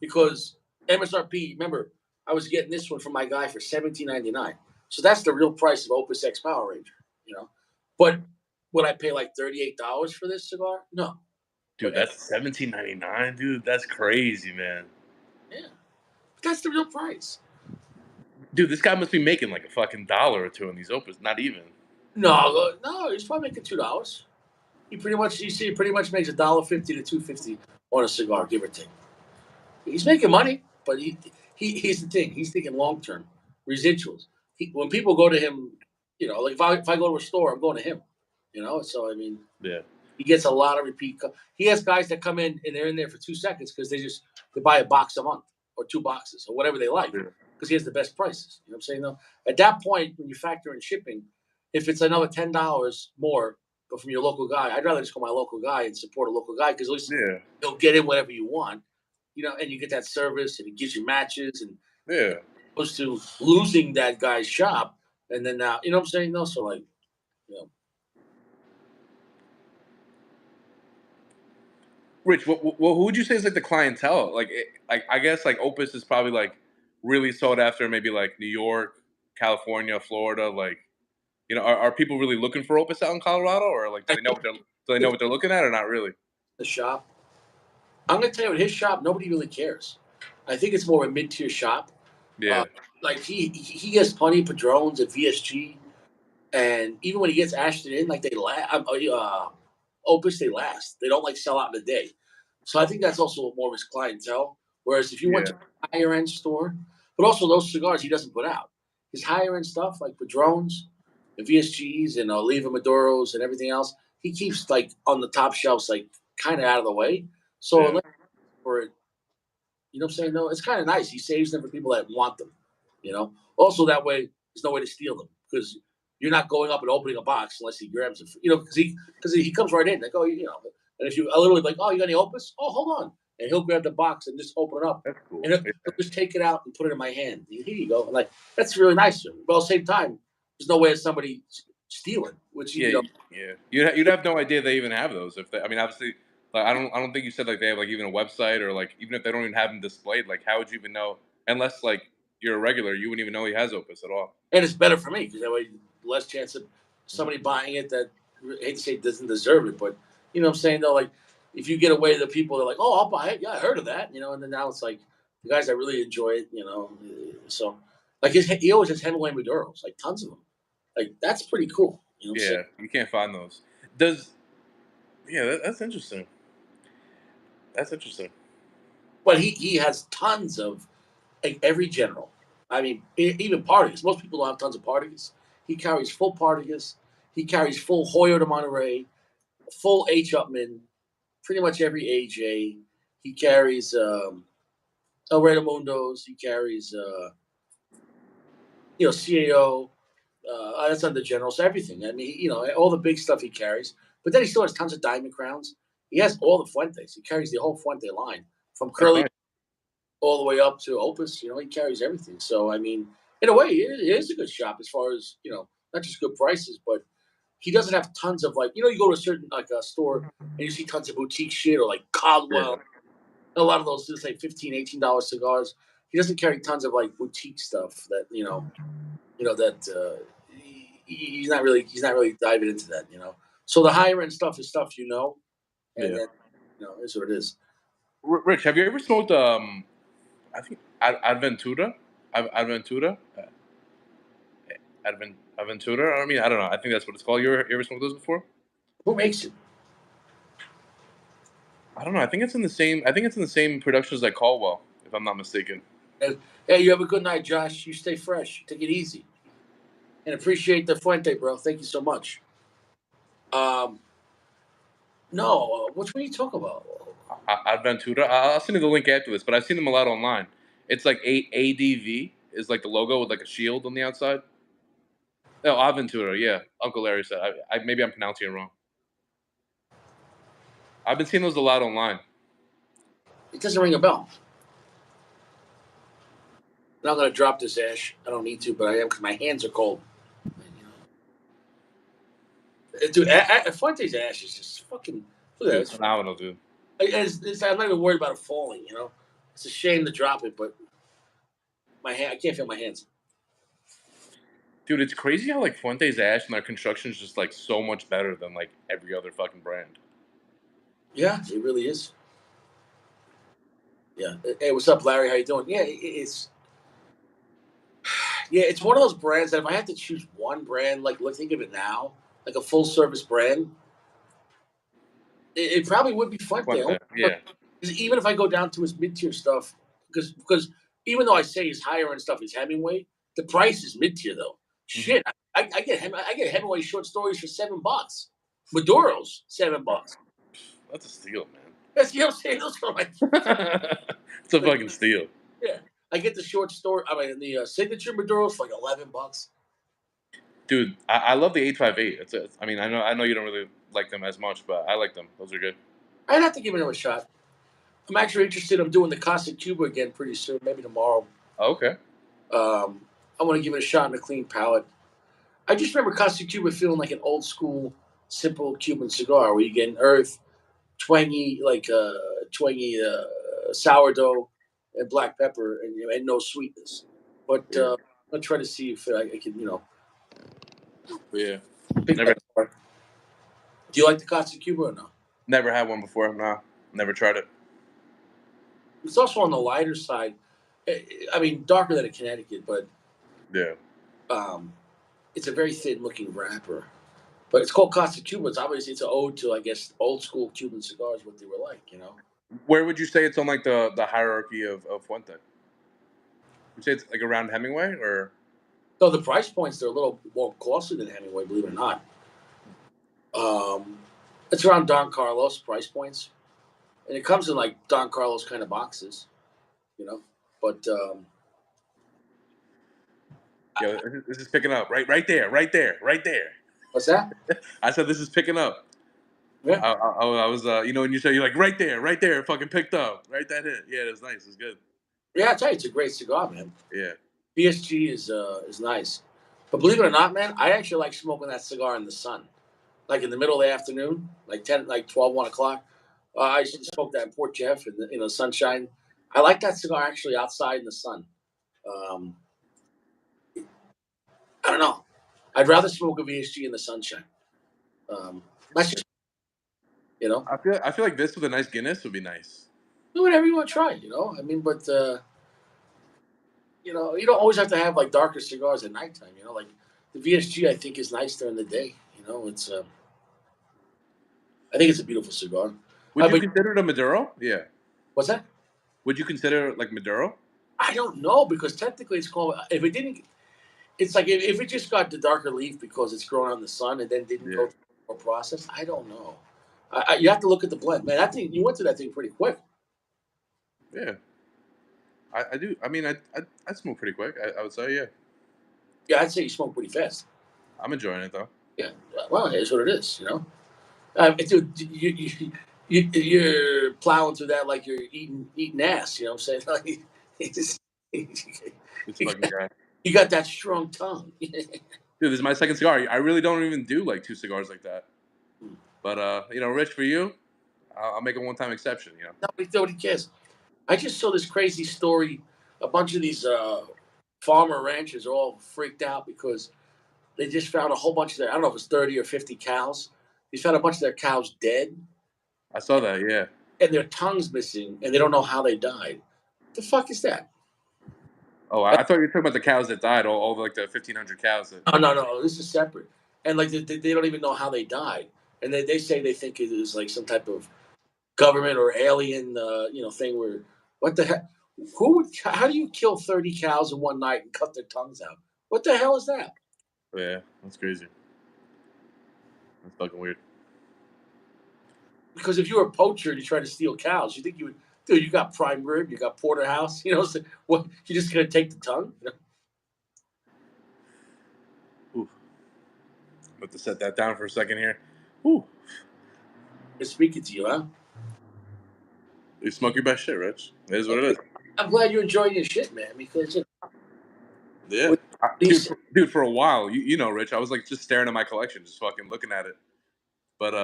because MSRP. Remember, I was getting this one from my guy for $17.99. So that's the real price of Opus X Power Ranger. You know, but would I pay like $38 for this cigar? No. Dude, But that's 17.99, dude. That's crazy, man. yeah, but that's the real price. Dude, this guy must be making like a fucking dollar or two in these opus. Not even. No, he's probably making $2. He pretty much makes $1.50 to $2.50 on a cigar, give or take. He's making money, but he's the thing. He's thinking long term residuals. When people go to him, like if I go to a store, I'm going to him. So I mean, Yeah, he gets a lot of repeat. He has guys that come in and they're in there for 2 seconds because they buy a box a month or 2 boxes or whatever they like, yeah, because he has the best prices. You know what I'm saying? Though at that point, when you factor in shipping, if it's another $10 more, but from your local guy, I'd rather just go to my local guy and support a local guy, because at least yeah, he'll get in whatever you want. And you get that service, and it gives you matches, and yeah. opposed to losing that guy's shop, and then now, you know what I'm saying? No, so like, you know, Rich, who would you say is like the clientele? Like I guess like Opus is probably like really sought after, maybe like New York, California, Florida. Like, are people really looking for Opus out in Colorado, or like I think do they know what they're looking at, or not really? the shop. I'm gonna tell you, at his shop, nobody really cares. I think it's more a mid-tier shop. Uh, Yeah, like he gets plenty of padrones at VSG, and even when he gets Ashton in, like they last. Opus, they last. They don't like sell out in a day. So I think that's also more of his clientele. Whereas if you went yeah, to a higher end store, but also those cigars he doesn't put out. His higher end stuff like Padrones, the VSGs, and Oliva Maduros and everything else, he keeps like on the top shelves, like kind of out of the way. So yeah, unless for it, you know what I'm saying? No, it's kind of nice. He saves them for people that want them. Also that way there's no way to steal them, because you're not going up and opening a box unless he grabs it. Because he comes right in like, oh, and if you I literally like, oh, you got any opus? Oh, hold on, and he'll grab the box and just open it up, that's cool. and he'll just take it out and put it in my hand. Here you go. And like, that's really nice of him. But at the same time, there's no way of somebody stealing, which Yeah, yeah. You'd have no idea they even have those. If they, I mean, obviously, like I don't think you said like they have like even a website, or like even if they don't even have them displayed, like how would you even know? Unless like you're a regular, you wouldn't even know he has Opus at all. and it's better for me because that way less chance of somebody buying it that, I hate to say, doesn't deserve it, but you know what I'm saying, though, like if you get away the people that are like, oh, I'll buy it, yeah, I heard of that, and then now it's like the guys that really enjoy it, so like he always has Hemingway Maduros, like tons of them, like that's pretty cool, you know what I'm saying. Yeah, you can't find those. Does Yeah, that's interesting. That's interesting. But he has tons of, like, every general. I mean, even parties. Most people don't have tons of parties. He carries full parties. He carries full Hoyo de Monterey, full H. Upman, pretty much every AJ. He carries El Rey de Mundos. He carries CAO. That's under general. So everything. I mean, all the big stuff he carries. But then he still has tons of diamond crowns. He has all the Fuentes. He carries the whole Fuente line from That's Curly nice. all the way up to Opus. He carries everything. So I mean, in a way, it is a good shop as far as not just good prices, but he doesn't have tons of, like, you go to a certain, like, a store and you see tons of boutique shit, or like Yeah, Caldwell. A lot of those just like $15, $18 cigars. He doesn't carry tons of like boutique stuff that that he's not really diving into that. So the higher end stuff is stuff, and yeah. then is what it is. Rich, have you ever smoked I think Adventura? Adventura? Adventura? I mean, I don't know. I think that's what it's called. You ever smoked those before? Who makes it? I don't know. I think it's in the same. I think it's in the same production as like Caldwell, if I'm not mistaken. Hey, you have a good night, Josh. You stay fresh. Take it easy, and appreciate the Fuente, bro. Thank you so much. Um, no, which one are you talking about? Adventura. I'll send you the link after this, but I've seen them a lot online. It's like ADV is like the logo with like a shield on the outside. Oh, Aventura, yeah. Uncle Larry said. Maybe I'm pronouncing it wrong. I've been seeing those a lot online. It doesn't ring a bell. I'm not gonna drop this ash. I don't need to, but I am because my hands are cold. Dude, Fuente's ash is just fucking. Look at that. Dude, It's, phenomenal, dude. I'm not even worried about it falling. It's a shame to drop it, but my hand, I can't feel my hands. Dude, it's crazy how like Fuente's ash and their construction is just like so much better than like every other fucking brand. Yeah, it really is. Yeah. Hey, what's up, Larry? How you doing? Yeah, it's one of those brands that if I had to choose one brand, like let's think of it now, like a full service brand, it probably would be Fuente. Fuente, yeah. Even if I go down to his mid tier stuff, because even though I say his higher end stuff is Hemingway, the price is mid tier though. Shit, I get Hemingway short stories for $7. Maduro's $7. That's a steal, man. That's what I'm saying. Those are like It's a fucking steal. yeah. I get the short story. I mean, the signature Maduro's for like $11. Dude, I love the 858. I mean, I know you don't really like them as much, but I like them. Those are good. I'd have to give it a shot. I'm actually interested. I'm doing the Casa Cuba again pretty soon, maybe tomorrow. Oh, okay. I want to give it a shot in a clean palate. I just remember Casa Cuba feeling like an old school, simple Cuban cigar where you get an earth, twangy, like twangy sourdough and black pepper, and no sweetness. But I'll try to see if I can, Yeah. pick Never that apart. Do you like the Casa Cuba or no? never had one before. Nah. Never tried it. It's also on the lighter side. I mean, darker than a Connecticut, but Yeah. um, it's a very thin looking wrapper. But it's called Casa Cuba. It's an ode to, I guess, old school Cuban cigars, what they were like. Where would you say it's on like the hierarchy of Fuente? You say it's like around Hemingway or So the price points they're a little more costly than Hemingway, believe it or not. It's around Don Carlos price points, and it comes in like Don Carlos kind of boxes, you know. But yeah, this is picking up. Right there, right there, right there. what's that? I said this is picking up. Yeah, I was when you say you're like right there, it fucking picked up. Right that hit. Yeah, it's nice. It's good. yeah. I tell you, it's a great cigar, man. Yeah. PSG is nice, but believe it or not, man, I actually like smoking that cigar in the sun, like in the middle of the afternoon, like 10, like 12, 1 o'clock. I used to smoke that in Port Jeff in the sunshine. I like that cigar actually outside in the sun. Um, I don't know. I'd rather smoke a VSG in the sunshine. That's just I feel like this with a nice Guinness would be nice. do whatever you want to try. I mean, but you don't always have to have like darker cigars at nighttime. Like the VSG, I think is nice during the day. It's I think it's a beautiful cigar. Would you But consider it a Maduro? Yeah. what's that? Would you consider it like Maduro? I don't know because technically it's called. If it didn't, it's like if it just got the darker leaf because it's grown out in the sun and then didn't Yeah. go through a process. I don't know. You have to look at the blend, man. That thing you went to that thing pretty quick. Yeah. I do. I mean, I smoke pretty quick. I would say, yeah. Yeah, I'd say you smoke pretty fast. I'm enjoying it though. Yeah, well, it is what it is. Dude, you're plowing through that like you're eating ass. You know what I'm saying? Like, it's, This fucking guy. you got that strong tongue. Dude, this is my second cigar. I really don't even do like two cigars like that. But Rich, for you, I'll make a one-time exception. Nobody cares. I just saw this crazy story. A bunch of these farmer ranchers are all freaked out because they just found a whole bunch of their, I don't know if it's 30 or 50 cows. They found a bunch of their cows dead I saw that. Yeah. and their tongues missing and they don't know how they died. The fuck is that? Oh, I thought you were talking about the cows that died. All like the 1,500 cows that. Oh, no. This is separate. And like they don't even know how they died. And they say they think it is like some type of government or alien, thing where, what the heck? How do you kill 30 cows in one night and cut their tongues out? What the hell is that? Yeah, that's crazy. That's fucking weird. Because if you were a poacher and you try to steal cows, you think you would Dude, you got prime rib, you got porterhouse. You know, so what? You just gonna take the tongue? You know? Ooh. I'm about to set that down for a second here. Ooh. It's speaking to you, huh? You smoke your best shit, Rich. It is what it is. I'm glad you're enjoying your shit, man. Because Yeah. with these, Dude, for a while, you know, Rich, I was like just staring at my collection, just fucking looking at it. But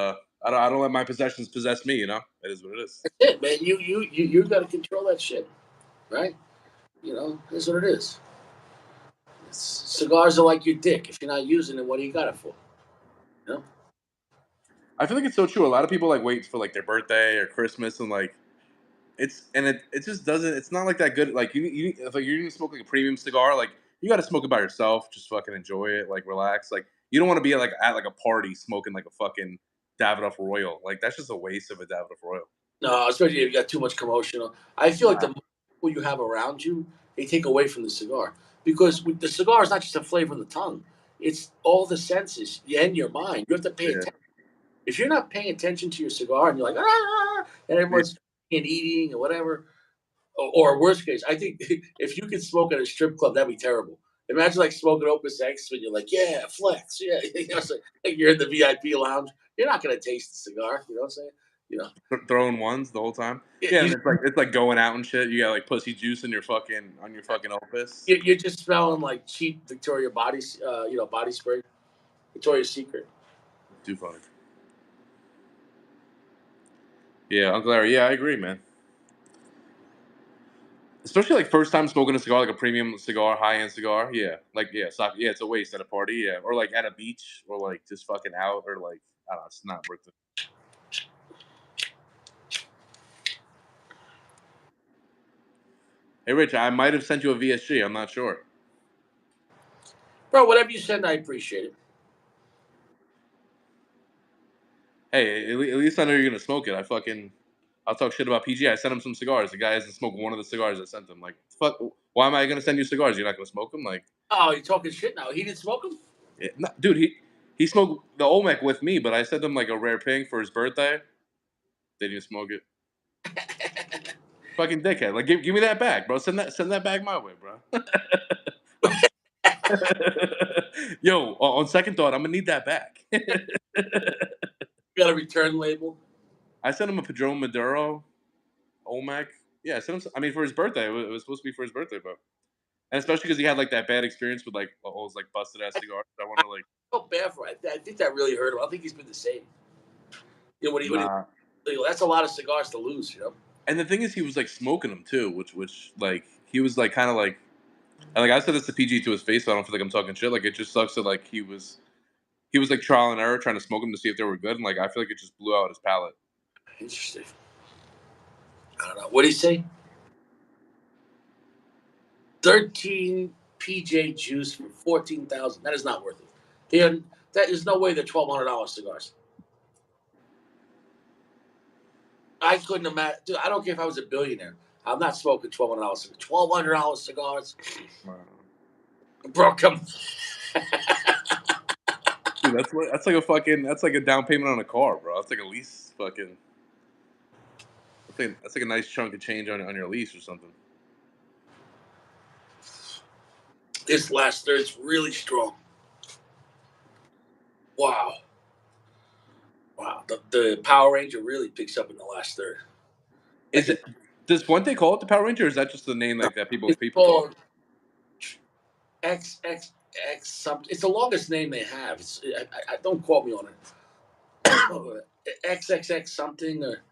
I don't let my possessions possess me, you know? It is what it is. that's it, man. You got to control that shit, right? You know, that's what it is. Cigars are like your dick. If you're not using it, what do you got it for? You know? I feel like it's so true. A lot of people like wait for like their birthday or Christmas and like it just doesn't. It's not like that good. Like if like you're gonna smoke like a premium cigar, like you got to smoke it by yourself. Just fucking enjoy it, like relax. Like you don't want to be at like a party smoking like a fucking Davidoff Royal. Like that's just a waste of a Davidoff Royal. No, especially if you got too much commotion. I feel like the Nah. more people you have around you, they take away from the cigar because with the cigar is not just a flavor in the tongue; it's all the senses and your mind. You have to pay Yeah. attention. If you're not paying attention to your cigar and you're like and Yeah. everyone's and eating or whatever, or worst case, I think if you could smoke at a strip club, that'd be terrible. Imagine like smoking Opus X when you're like, yeah, flex, yeah, you know, so, like you're in the VIP lounge. You're not gonna taste the cigar. You know what I'm saying? You know, Throwing ones the whole time. you, Yeah, and you it's like going out and shit. You got like pussy juice in your fucking Opus. you're just smelling like cheap Victoria body spray, Victoria's Secret. Too funny. Yeah, Uncle Larry. Yeah, I agree, man. Especially like first time smoking a cigar, like a premium cigar, high end cigar. Yeah, like yeah, it's a waste at a party. Yeah, or like at a beach, or like just fucking out, or like I don't know, it's not worth it. Hey, Rich, I might have sent you a VSG. I'm not sure. Bro, whatever you send, I appreciate it. Hey, at least I know you're gonna smoke it. I'll talk shit about PG. I sent him some cigars. The guy hasn't smoked one of the cigars I sent him. Like, fuck, why am I gonna send you cigars? You're not gonna smoke them? Like, Oh, you're talking shit now. He didn't smoke them? dude, he smoked the Olmec with me, but I sent him like a rare pink for his birthday. They didn't smoke it. Fucking dickhead. Like, give me that back, bro. Send that back my way, bro. Yo, on second thought, I'm gonna need that back. You got a return label? I sent him a Padron Maduro Olmec. Yeah, I sent him. I mean, for his birthday, it was supposed to be for his birthday, bro. And especially because he had like that bad experience with like all those like busted ass cigars. I want I to like, felt bad for it. I think that really hurt him. I think he's been the same. You know, nah. that's a lot of cigars to lose, you know? And the thing is, he was like smoking them too, which like he was like kind of like, and like I said this to PG to his face, so I don't feel like I'm talking shit. Like it just sucks that like he was like trial and error trying to smoke them to see if they were good, and like I feel like it just blew out his palate. Interesting. I don't know. What do you say? 13 PJ juice for 14,000. That is not worth it. That is no way they're $1,200 cigars. I couldn't imagine. Dude, I don't care if I was a billionaire. I'm not smoking $1,200 cigars. $1,200 cigars, Wow. bro. Come. Dude, that's like a down payment on a car, bro. That's like a lease fucking. That's like a nice chunk of change on your lease or something. This last third's really strong. Wow. Wow. The Power Ranger really picks up in the last third. Is it? Does Fuente call it the Power Ranger, or is that just the name like that people It's people call it? called XXX something. It's the longest name they have. I don't quote me on it. XXX something or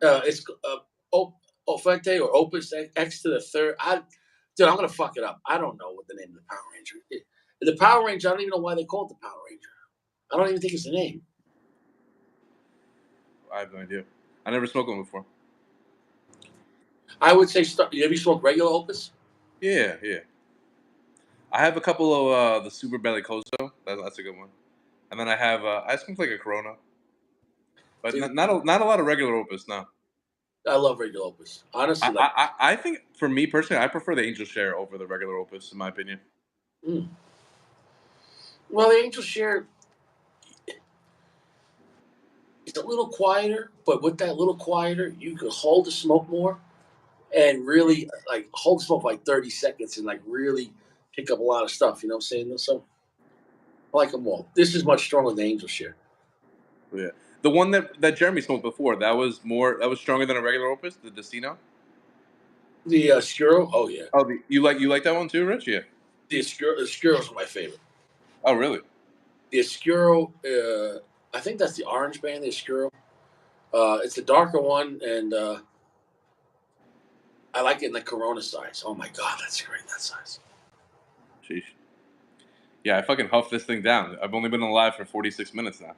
it's Ofente or Opus X to the third. Dude, I'm gonna fuck it up. I don't know what the name of the Power Ranger is. The Power Ranger. I don't even know why they call it the Power Ranger. I don't even think it's the name. I have no idea. I never smoked one before. I would say start. Have you smoked regular Opus? Yeah, yeah. I have a couple of the Super Bellicoso. That's a good one. And then I smoked like a Corona, but Dude, not a lot of regular Opus. No, I love regular Opus. Honestly, like, I think for me personally, I prefer the Angel Share over the regular Opus in my opinion. mm. Well, the Angel Share it's a little quieter, but with that little quieter, you can hold the smoke more. and really like hold smoke for like 30 seconds and like really pick up a lot of stuff. You know what I'm saying? So I like them all. This is much stronger than Angel Share. Yeah. The one that Jeremy smoked before, that was stronger than a regular Opus, the Destino. The Skuro, oh yeah, Oh, you like that one too, Rich? Yeah. the Skuro is my favorite. Oh, really? The Oscuro, I think that's the orange band, the Oscuro. It's the darker one, and I like it in the Corona size. Oh my god, that's great, that size. Sheesh. Yeah, I fucking huffed this thing down. I've only been alive for 46 minutes now.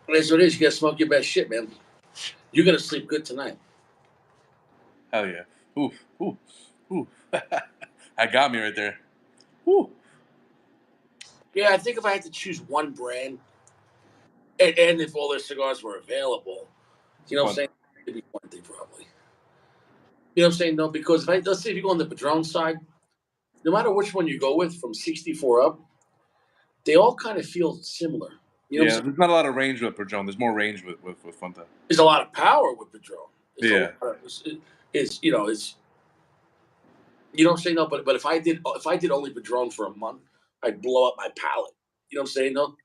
That's what it is. You gotta smoke your best shit, man. You're gonna sleep good tonight. Hell yeah. Oof, oof, oof. That got me right there. Ooh. Yeah, I think if I had to choose one brand, and if all their cigars were available, you know what I'm Fun. saying? It'd be one thing probably. You know what I'm saying? No, because let's say if you go on the Padron side, no matter which one you go with from 64 up, they all kind of feel similar. You know what I'm Yeah, saying? there's not a lot of range with Perjon. There's more range with Funta. There's a lot of power with Padron. It's a lot Yeah. of, it's you know it's you know what I'm saying? No, but if I did only Padron for a month, I'd blow up my palate. You know what I'm saying? No,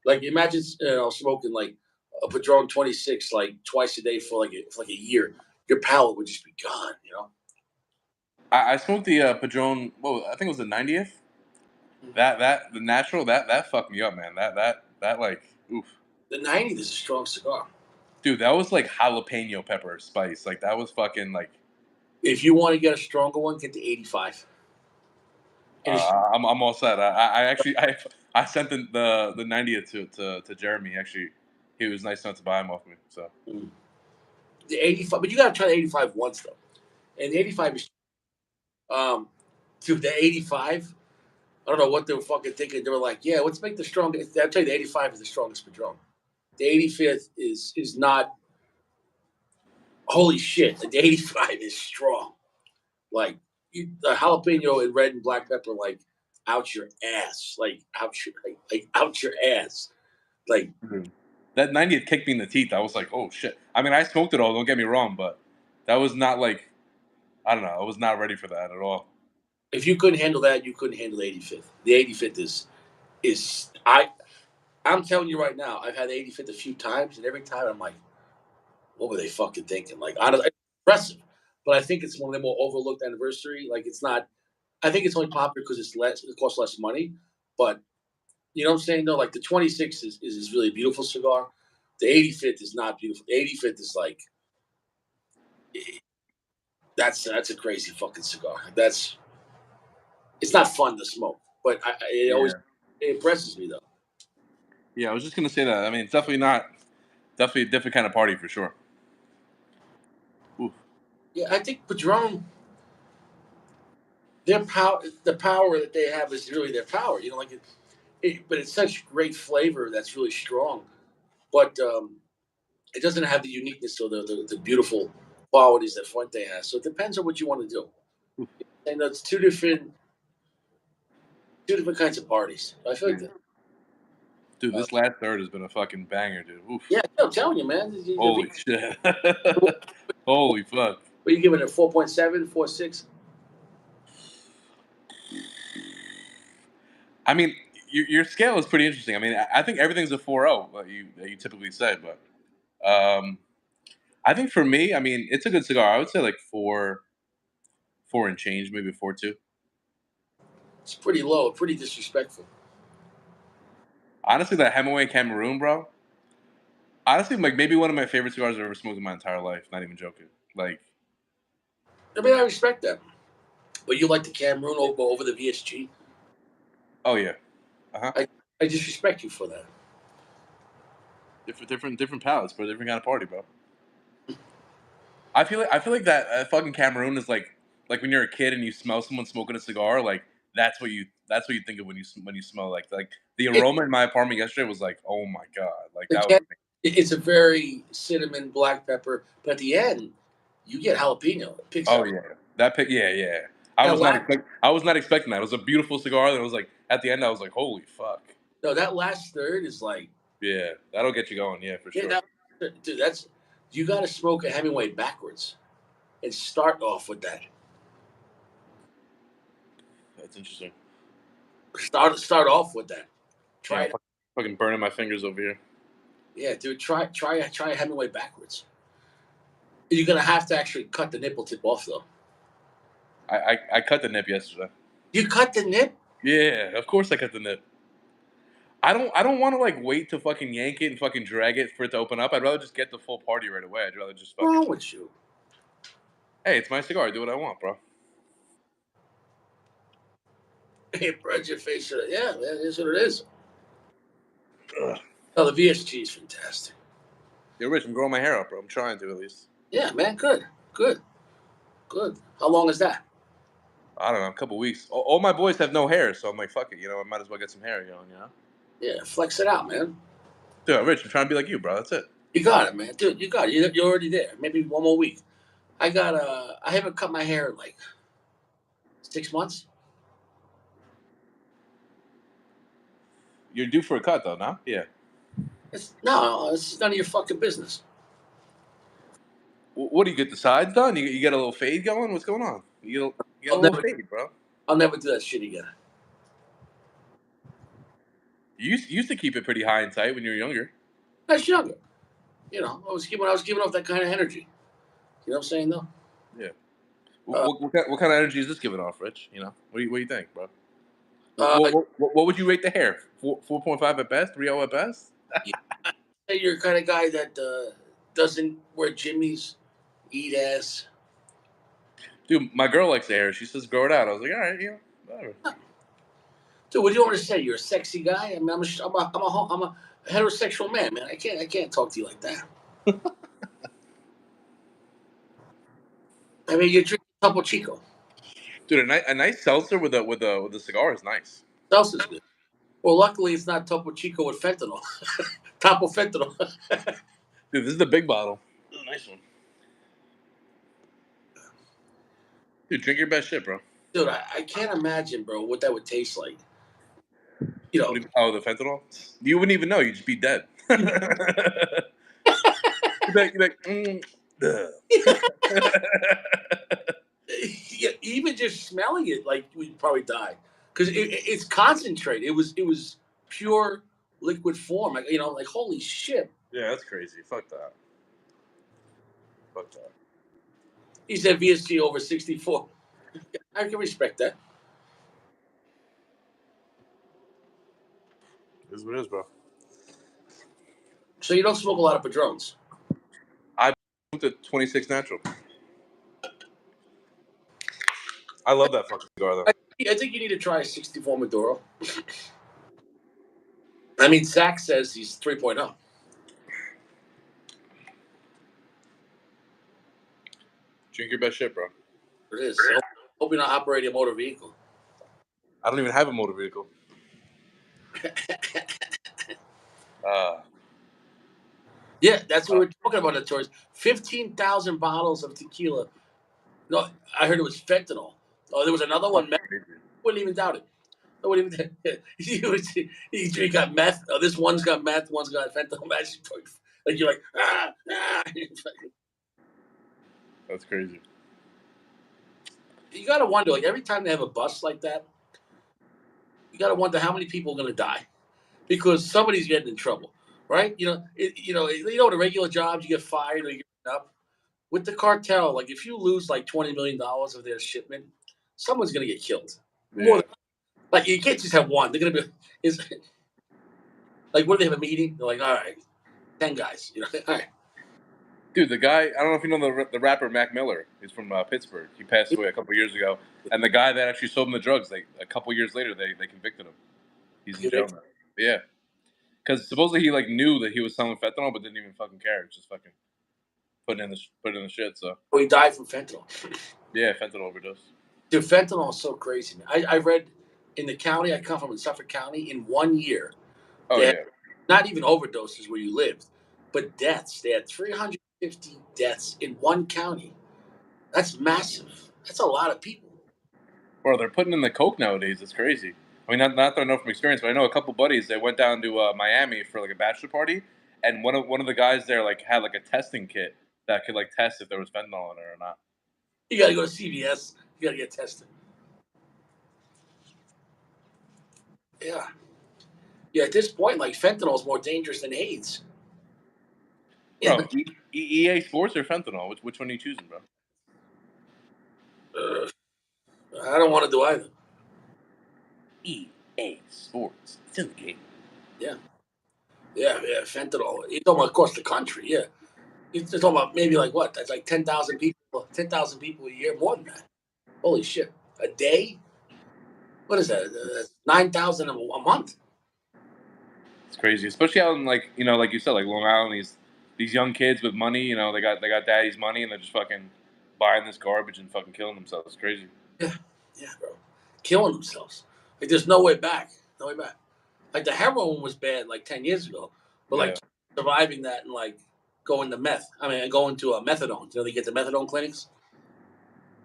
like imagine smoking like a Padron 26 like twice a day for like a year. Your palate would just be gone. You know. I smoked the Padron. Well, I think it was the 90th. That the natural that fucked me up, man. That like oof, The 90 is a strong cigar. dude. That was like jalapeno pepper spice. Like that was fucking like. If you want to get a stronger one, get the 85. And it's, I'm all set. I actually I sent the 90th to Jeremy. Actually, he was nice enough to buy him off me. So the 85, but you got to try the 85 once though. And the 85 is, dude, the 85. I don't know what they were fucking thinking. They were like, yeah, let's make the strongest. I'll tell you, the 85 is the strongest Padron. The 85th is not. Holy shit, the 85 is strong. Like the jalapeno and red and black pepper, like out your ass, like out your ass, like mhm. That 90th kicked me in the teeth. I was like, oh shit. I mean, I smoked it all. Don't get me wrong, but that was not like I don't know. I was not ready for that at all. if you couldn't handle that, you couldn't handle the 85th. The 85th is I'm telling you right now, I've had the 85th a few times, and every time I'm like, what were they fucking thinking? Like, honestly, it's impressive, but I think it's one of the more overlooked anniversary. Like, it's not. I think it's only popular because it's less. It costs less money, but you know what I'm saying? No, like the 26 is really a beautiful cigar. The 85th is not beautiful. The 85th is like that's a crazy fucking cigar. That's it's not fun to smoke, but it always Yeah. it impresses me though. Yeah, I was just gonna say that. I mean, it's definitely a different kind of party for sure. Oof. Yeah, I think Padron, their power, the power that they have is really their power. You know, like but it's such great flavor that's really strong, but it doesn't have the uniqueness or the beautiful qualities that Fuente has. So it depends on what you want to do. And it's two different kinds of parties. I feel like Yeah. that. Dude, this last third has been a fucking banger, dude. Oof. Yeah, I'm telling you, man. Holy shit. Holy fuck. What are you giving it? 4.7, 4.6? I mean, your scale is pretty interesting. I mean, I think everything's a 4.0 that you typically say, but I think for me, I mean, it's a good cigar. I would say like four and change, maybe 4.2. It's pretty low, pretty disrespectful. Honestly, that Hemingway Cameroon, bro. Honestly, like maybe one of my favorite cigars I've ever smoked in my entire life. Not even joking. Like, I mean, I respect that. But you like the Cameroon over the VSG. oh yeah, uh huh. I, I disrespect you for that. Different palates, bro. Different kind of party, bro. I feel like that fucking Cameroon is like when you're a kid and you smell someone smoking a cigar, like that's what you think of when you smell like the It, aroma in my apartment yesterday was like, oh my god, like the that was Cam- it's a very cinnamon, black pepper. But at the end, you get jalapeno. It picks oh up. yeah, that pick yeah yeah. I That was not last, expect I was not expecting that. It was a beautiful cigar, and it was like at the end I was like, holy fuck, no, that last third is like, yeah, that'll get you going, yeah, for yeah, sure. dude, You got to smoke a Hemingway backwards and start off with that. That's interesting. Start off with that. Try Yeah, it. fucking burning my fingers over here. Yeah, dude. Try a Hemingway backwards. You're gonna have to actually cut the nipple tip off though. I cut the nip yesterday. You cut the nip? Yeah, of course I cut the nip. I don't want to like wait to fucking yank it and fucking drag it for it to open up. I'd rather just get the full party right away. I'd rather just What's fucking. wrong with you? Hey, it's my cigar. I do what I want, bro. It burns your face. Yeah, that is what it is. Ugh. Oh, the VSG is fantastic. Yo, Rich, I'm growing my hair out, bro. I'm trying to at least. Yeah, man. Good. How long is that? I don't know, a couple weeks. All my boys have no hair, so I'm like, fuck it. I might as well get some hair going. Yeah, flex it out, man. Dude, Rich, I'm trying to be like you, bro. That's it. You got it, man. Dude, you got it. You're already there. Maybe one more week. I haven't cut my hair in like 6 months. You're due for a cut, though, no? Yeah. It's none of your fucking business. What do you get the sides done? You get a little fade going? What's going on? You get a I'll little never, fade, bro. I'll never do that shit again. You used to keep it pretty high and tight when you were younger. I was younger. I was giving off that kind of energy. You know what I'm saying, though? Yeah. Uh, What kind of energy is this giving off, Rich? What do you think, bro? uh, What would you rate the hair? 4.5 at best, 3.0 at best. you say you're the kind of guy that doesn't wear jimmies, eat ass. Dude, my girl likes the hair. She says grow it out. I was like, all right, whatever. Dude, what do you want me to say? You're a sexy guy. I mean, I'm a heterosexual man, man. I can't talk to you like that. I mean, you're drinking Topo Chico. Dude, a nice seltzer with a cigar is nice. What else is good? Well, luckily it's not Topo Chico with fentanyl. Topo fentanyl. Dude, this is the big bottle. This is a nice one. Dude, drink your best shit, bro. Dude, I can't imagine, bro, what that would taste like. You know, Oh, the fentanyl? You wouldn't even know. You'd just be dead. you know You'd be like, yeah, even just smelling it, like we'd probably die because it's concentrate. It was pure liquid form. Like like holy shit. Yeah, that's crazy. Fuck that. Fuck that. He said VSG over 64. I can respect that. This is what it is, bro. So you don't smoke a lot of Padrones. I moved to 26 natural. I love that fucking cigar, though. I think you need to try a 64 Maduro. I mean, Zach says he's 3.0. Drink your best shit, bro. It is. So, hope you're not operating a motor vehicle. I don't even have a motor vehicle. Yeah, that's what we're talking about, Notorious. 15,000 bottles of tequila. No, I heard it was fentanyl. Oh, there was another one. Meth. Wouldn't even doubt it. I wouldn't even. You got meth. Oh, this one's got meth. One's got fentanyl. Imagine, like you're like, ah. That's crazy. You gotta wonder, like every time they have a bust like that, you gotta wonder how many people are gonna die because somebody's getting in trouble, right? The regular jobs you get fired or you get up. With the cartel, like if you lose like $20 million of their shipment, someone's gonna get killed. More Yeah. than, like you can't just have one. They're gonna be is like what do they have a meeting? They're like, all right, 10 guys. All right. Dude, the guy, I don't know if you know the rapper Mac Miller. He's from Pittsburgh. He passed away a couple years ago. And the guy that actually sold him the drugs, a couple years later, they convicted him. He's in jail now. Yeah. Because supposedly he knew that he was selling fentanyl, but didn't even fucking care. Just fucking put in the shit. So He died from fentanyl. yeah, fentanyl overdose. Dude, fentanyl is so crazy. I read in the county I come from in Suffolk County in 1 year. Oh yeah. Not even overdoses where you lived, but deaths. They had 350 deaths in one county. That's massive. That's a lot of people. Bro, they're putting in the coke nowadays. It's crazy. I mean, not that I know from experience, but I know a couple buddies. They went down to Miami for a bachelor party, and one of the guys there like had like a testing kit that could like test if there was fentanyl in it or not. You got to go to CVS. You got to get tested. Yeah. Yeah, at this point, like fentanyl is more dangerous than AIDS. Bro, EA Sports or fentanyl? Which one are you choosing, bro? I don't want to do either. EA Sports. It's in the game. Yeah. Yeah, fentanyl. You're talking about across the country, yeah. You're talking about maybe like what? That's like 10,000 people, 10,000 people a year, more than that. Holy shit. A day? What is that? 9,000 a month. It's crazy, especially out in like like you said, like Long Island. These young kids with money, they got daddy's money, and they're just fucking buying this garbage and fucking killing themselves. It's crazy. Yeah, bro. Killing themselves. Like there's no way back. No way back. Like the heroin was bad like 10 years ago, but like surviving that and like going to meth. I mean, going to a methadone. They get the methadone clinics.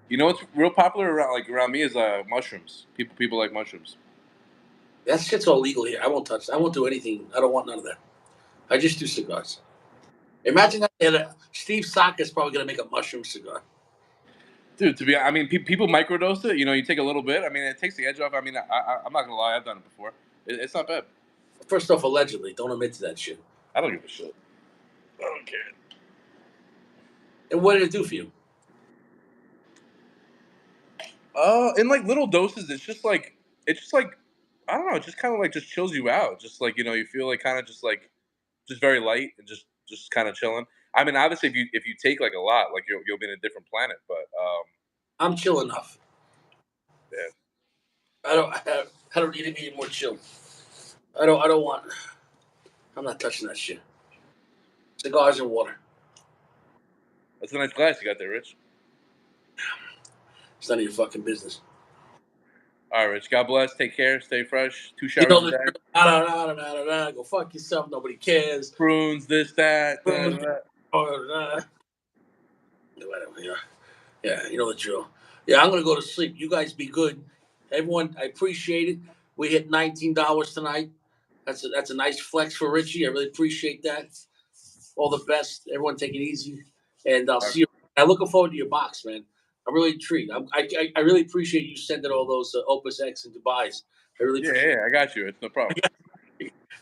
You know what's real popular around me is mushrooms. People like mushrooms. That shit's all legal here. I won't touch. I won't do anything. I don't want none of that. I just do cigars. Imagine that Steve Saka's probably gonna make a mushroom cigar. Dude, people microdose it. You take a little bit. I mean, it takes the edge off. I mean, I'm not gonna lie, I've done it before. It's not bad. First off, allegedly, don't admit to that shit. I don't give a shit. I don't care. And what did it do for you? In like little doses, it's just like I don't know. It just kind of like just chills you out. Just like you feel like kind of just very light and just kind of chilling. I mean, obviously, if you take like a lot, like you'll be in a different planet. But I'm chill enough. yeah, I don't need any more chill. I don't want. I'm not touching that shit. Cigars and water. that's a nice glass you got there, Rich. It's none of your fucking business. All right, Rich. God bless. Take care. Stay fresh. 2 showers a day. Go fuck yourself. Nobody cares. Prunes, this, that. Prunes, Yeah, you know the drill. Yeah, I'm gonna go to sleep. You guys be good. Everyone, I appreciate it. We hit $19 tonight. That's a nice flex for Richie. I really appreciate that. All the best. Everyone, take it easy, and I'll see you. I'm looking forward to your box, man. I'm really intrigued. I really appreciate you sending all those Opus X and Dubai's. I really appreciate Yeah, I got you. It's no problem.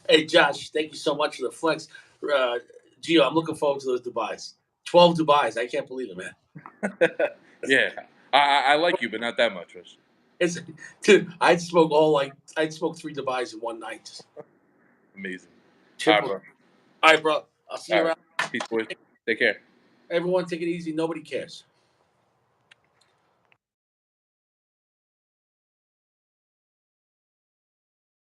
Hey, Josh, thank you so much for the flex. Gio, I'm looking forward to those Dubai's. 12 Dubai's. I can't believe it, man. Yeah, I like you, but not that much, Rich. Dude, I'd smoke 3 Dubai's in one night. Amazing. All right, bro. I'll see you around. Peace, boys. Take care. Everyone, take it easy. Nobody cares.